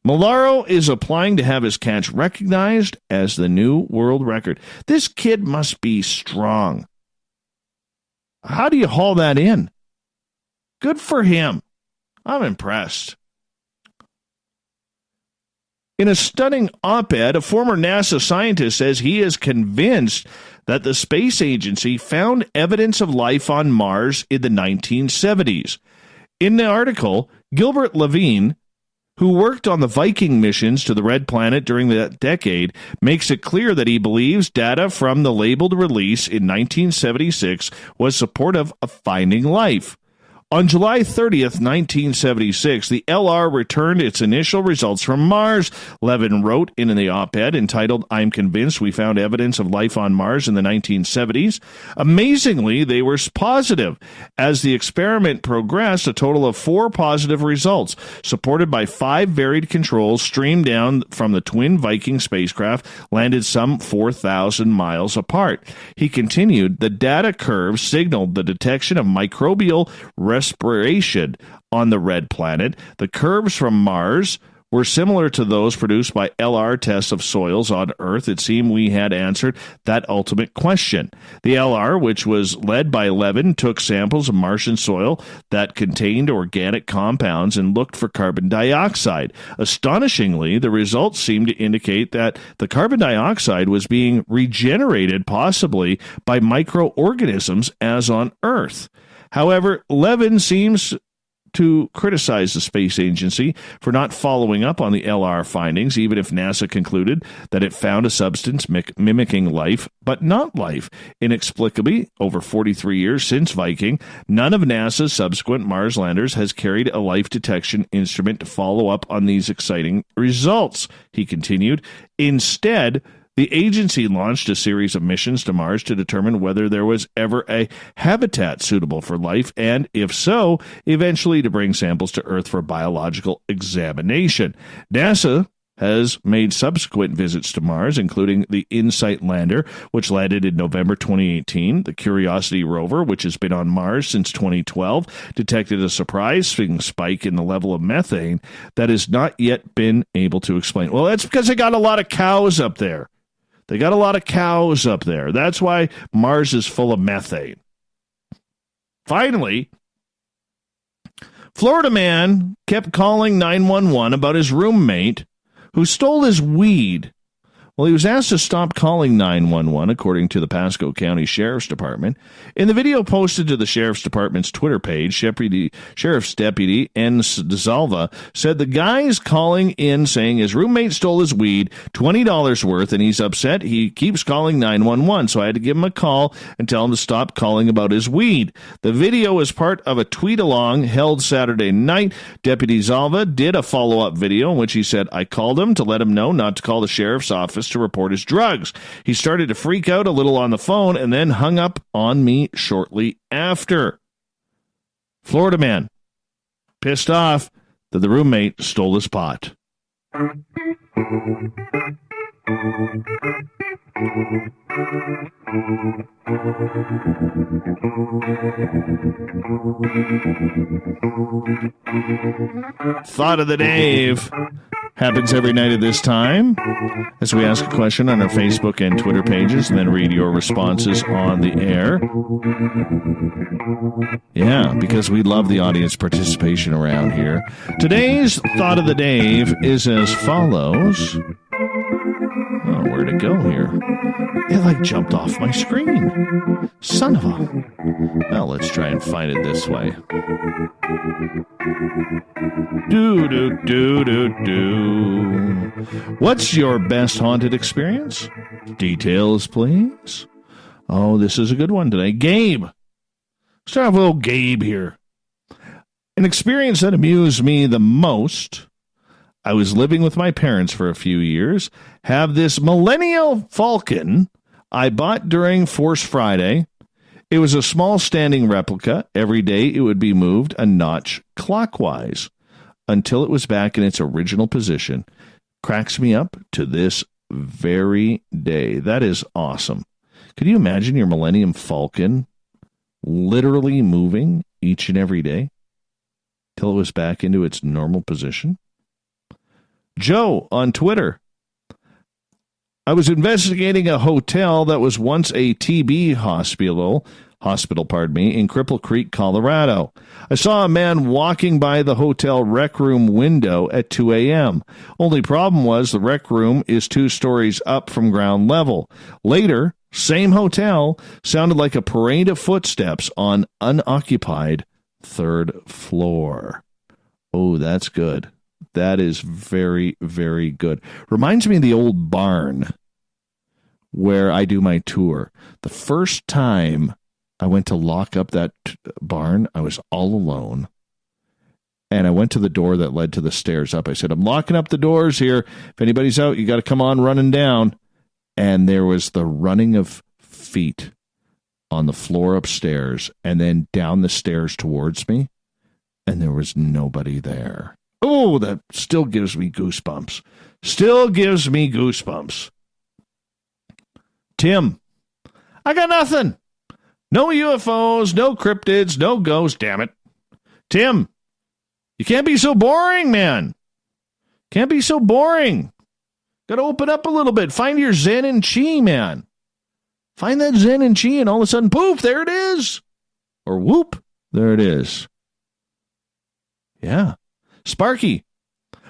Milaro is applying to have his catch recognized as the new world record. This kid must be strong. How do you haul that in? Good for him. I'm impressed. In a stunning op-ed, a former NASA scientist says he is convinced that the space agency found evidence of life on Mars in the 1970s. In the article, Gilbert Levine, who worked on the Viking missions to the Red Planet during that decade, makes it clear that he believes data from the labeled release in 1976 was supportive of finding life. On July 30th, 1976, the LR returned its initial results from Mars, Levin wrote in the op-ed entitled, "I'm convinced we found evidence of life on Mars in the 1970s. Amazingly, they were positive. As the experiment progressed, a total of 4 positive results, supported by 5 varied controls, streamed down from the twin Viking spacecraft, landed some 4,000 miles apart." He continued, "The data curves signaled the detection of microbial respiration on the red planet. The curves from Mars were similar to those produced by LR tests of soils on Earth. It seemed we had answered that ultimate question. The LR, which was led by Levin, took samples of Martian soil that contained organic compounds and looked for carbon dioxide. Astonishingly, the results seemed to indicate that the carbon dioxide was being regenerated, possibly by microorganisms as on Earth. However, Levin seems to criticize the space agency for not following up on the LR findings, even if NASA concluded that it found a substance mimicking life, but not life. Inexplicably, over 43 years since Viking, none of NASA's subsequent Mars landers has carried a life detection instrument to follow up on these exciting results, he continued. Instead, the agency launched a series of missions to Mars to determine whether there was ever a habitat suitable for life, and if so, eventually to bring samples to Earth for biological examination. NASA has made subsequent visits to Mars, including the InSight lander, which landed in November 2018. The Curiosity rover, which has been on Mars since 2012, detected a surprising spike in the level of methane that has not yet been able to explain. Well, that's because they got a lot of cows up there. They got a lot of cows up there. That's why Mars is full of methane. Finally, Florida man kept calling 911 about his roommate who stole his weed. Well, he was asked to stop calling 911, according to the Pasco County Sheriff's Department. In the video posted to the Sheriff's Department's Twitter page, Sheriff's Deputy N. DeZalva said the guy's calling in saying his roommate stole his weed, $20 worth, and he's upset. He keeps calling 911, so I had to give him a call and tell him to stop calling about his weed. The video was part of a tweet-along held Saturday night. Deputy Zalva did a follow-up video in which he said, I called him to let him know not to call the sheriff's office to report his drugs. He started to freak out a little on the phone and then hung up on me shortly after. Florida man pissed off that the roommate stole his pot. Thought of the Dave happens every night at this time as we ask a question on our Facebook and Twitter pages and then read your responses on the air. Yeah, because we love the audience participation around here. Today's Thought of the Dave is as follows. Oh, where'd it go here? It jumped off my screen. Son of a... Well, let's try and find it this way. What's your best haunted experience? Details, please. Oh, this is a good one today. Gabe. Let's start with old Gabe here. An experience that amused me the most. I was living with my parents for a few years. Have this Millennial Falcon I bought during Force Friday. It was a small standing replica. Every day it would be moved a notch clockwise until it was back in its original position. Cracks me up to this very day. That is awesome. Could you imagine your Millennium Falcon literally moving each and every day till it was back into its normal position? Joe on Twitter. I was investigating a hotel that was once a TB hospital, in Cripple Creek, Colorado. I saw a man walking by the hotel rec room window at 2 a.m. Only problem was the rec room is 2 stories up from ground level. Later, same hotel, sounded like a parade of footsteps on unoccupied 3rd floor. Oh, that's good. That is very, very good. Reminds me of the old barn where I do my tour. The first time I went to lock up that barn, I was all alone. And I went to the door that led to the stairs up. I said, I'm locking up the doors here. If anybody's out, you got to come on running down. And there was the running of feet on the floor upstairs and then down the stairs towards me. And there was nobody there. Oh, that still gives me goosebumps. Still gives me goosebumps. Tim, I got nothing. No UFOs, no cryptids, no ghosts, damn it. Tim, you can't be so boring, man. Can't be so boring. Got to open up a little bit. Find your Zen and Chi, man. Find that Zen and Chi, and all of a sudden, poof, there it is. Or whoop, there it is. Yeah. Sparky.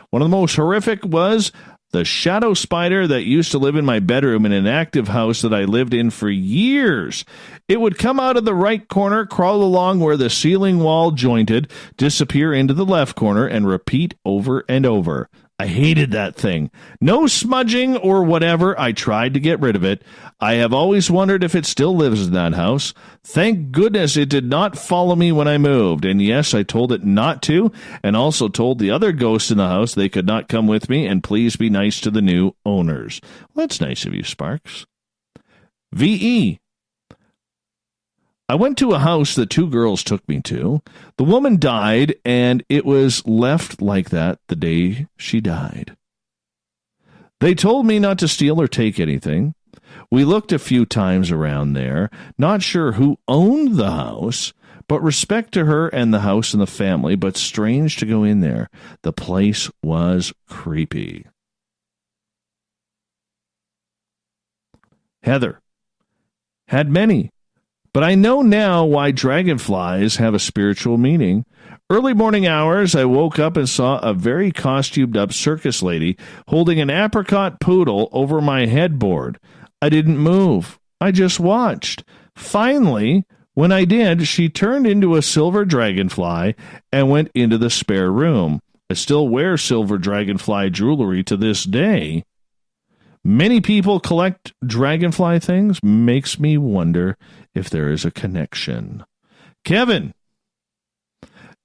One of the most horrific was the shadow spider that used to live in my bedroom in an active house that I lived in for years. It would come out of the right corner, crawl along where the ceiling wall jointed, disappear into the left corner, and repeat over and over. I hated that thing. No smudging or whatever. I tried to get rid of it. I have always wondered if it still lives in that house. Thank goodness it did not follow me when I moved. And yes, I told it not to, and also told the other ghosts in the house they could not come with me, and please be nice to the new owners. Well, that's nice of you, Sparks. V.E. I went to a house that 2 girls took me to. The woman died, and it was left like that the day she died. They told me not to steal or take anything. We looked a few times around there, not sure who owned the house, but respect to her and the house and the family, but strange to go in there. The place was creepy. Heather: had many, but I know now why dragonflies have a spiritual meaning. Early morning hours, I woke up and saw a very costumed-up circus lady holding an apricot poodle over my headboard. I didn't move. I just watched. Finally, when I did, she turned into a silver dragonfly and went into the spare room. I still wear silver dragonfly jewelry to this day. Many people collect dragonfly things. Makes me wonder if there is a connection. Kevin: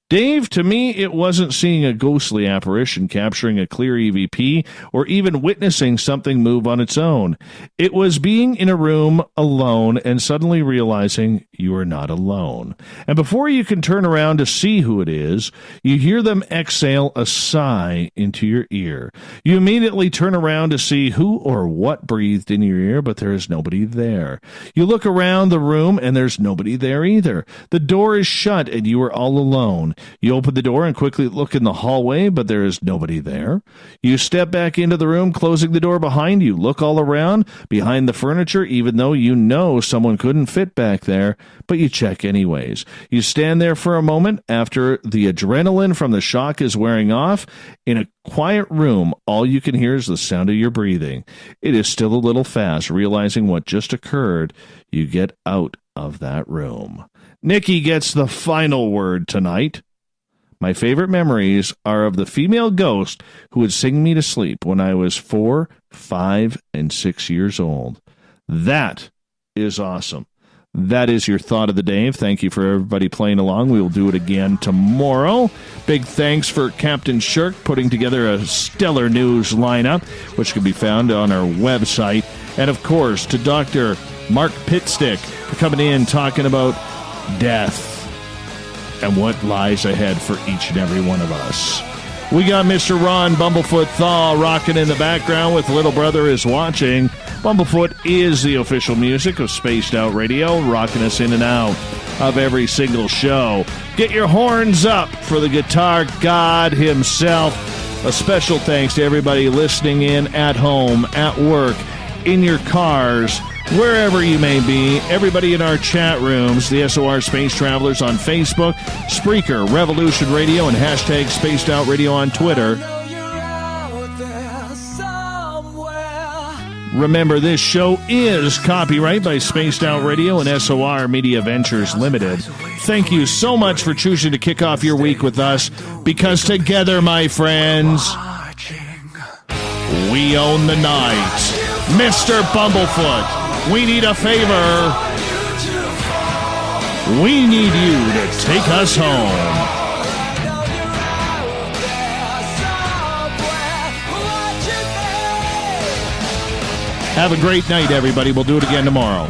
Dave, to me, it wasn't seeing a ghostly apparition capturing a clear EVP or even witnessing something move on its own. It was being in a room alone and suddenly realizing you are not alone. And before you can turn around to see who it is, you hear them exhale a sigh into your ear. You immediately turn around to see who or what breathed in your ear, but there is nobody there. You look around the room and there's nobody there either. The door is shut and you are all alone. You open the door and quickly look in the hallway, but there is nobody there. You step back into the room, closing the door behind you. Look all around, behind the furniture, even though you know someone couldn't fit back there, but you check anyways. You stand there for a moment after the adrenaline from the shock is wearing off. In a quiet room, all you can hear is the sound of your breathing. It is still a little fast. Realizing what just occurred, you get out of that room. Nikki gets the final word tonight. My favorite memories are of the female ghost who would sing me to sleep when I was 4, 5, and 6 years old. That is awesome. That is your thought of the day. Thank you for everybody playing along. We will do it again tomorrow. Big thanks for Captain Shirk putting together a stellar news lineup, which can be found on our website. And, of course, to Dr. Mark Pitstick for coming in talking about death and what lies ahead for each and every one of us. We got Mr. Ron Bumblefoot THAL rocking in the background with Little Brother Is Watching. Bumblefoot is the official music of Spaced Out Radio, rocking us in and out of every single show. Get your horns up for the guitar god himself. A special thanks to everybody listening in at home, at work, in your cars, wherever you may be, everybody in our chat rooms, the SOR Space Travelers on Facebook, Spreaker, Revolution Radio, and hashtag Spaced Out Radio on Twitter. Remember, this show is copyright by Spaced Out Radio and SOR Media Ventures Limited. Thank you so much for choosing to kick off your week with us, because together, my friends, we own the night. Mr. Bumblefoot, we need a favor. We need you to take us home. Have a great night, everybody. We'll do it again tomorrow.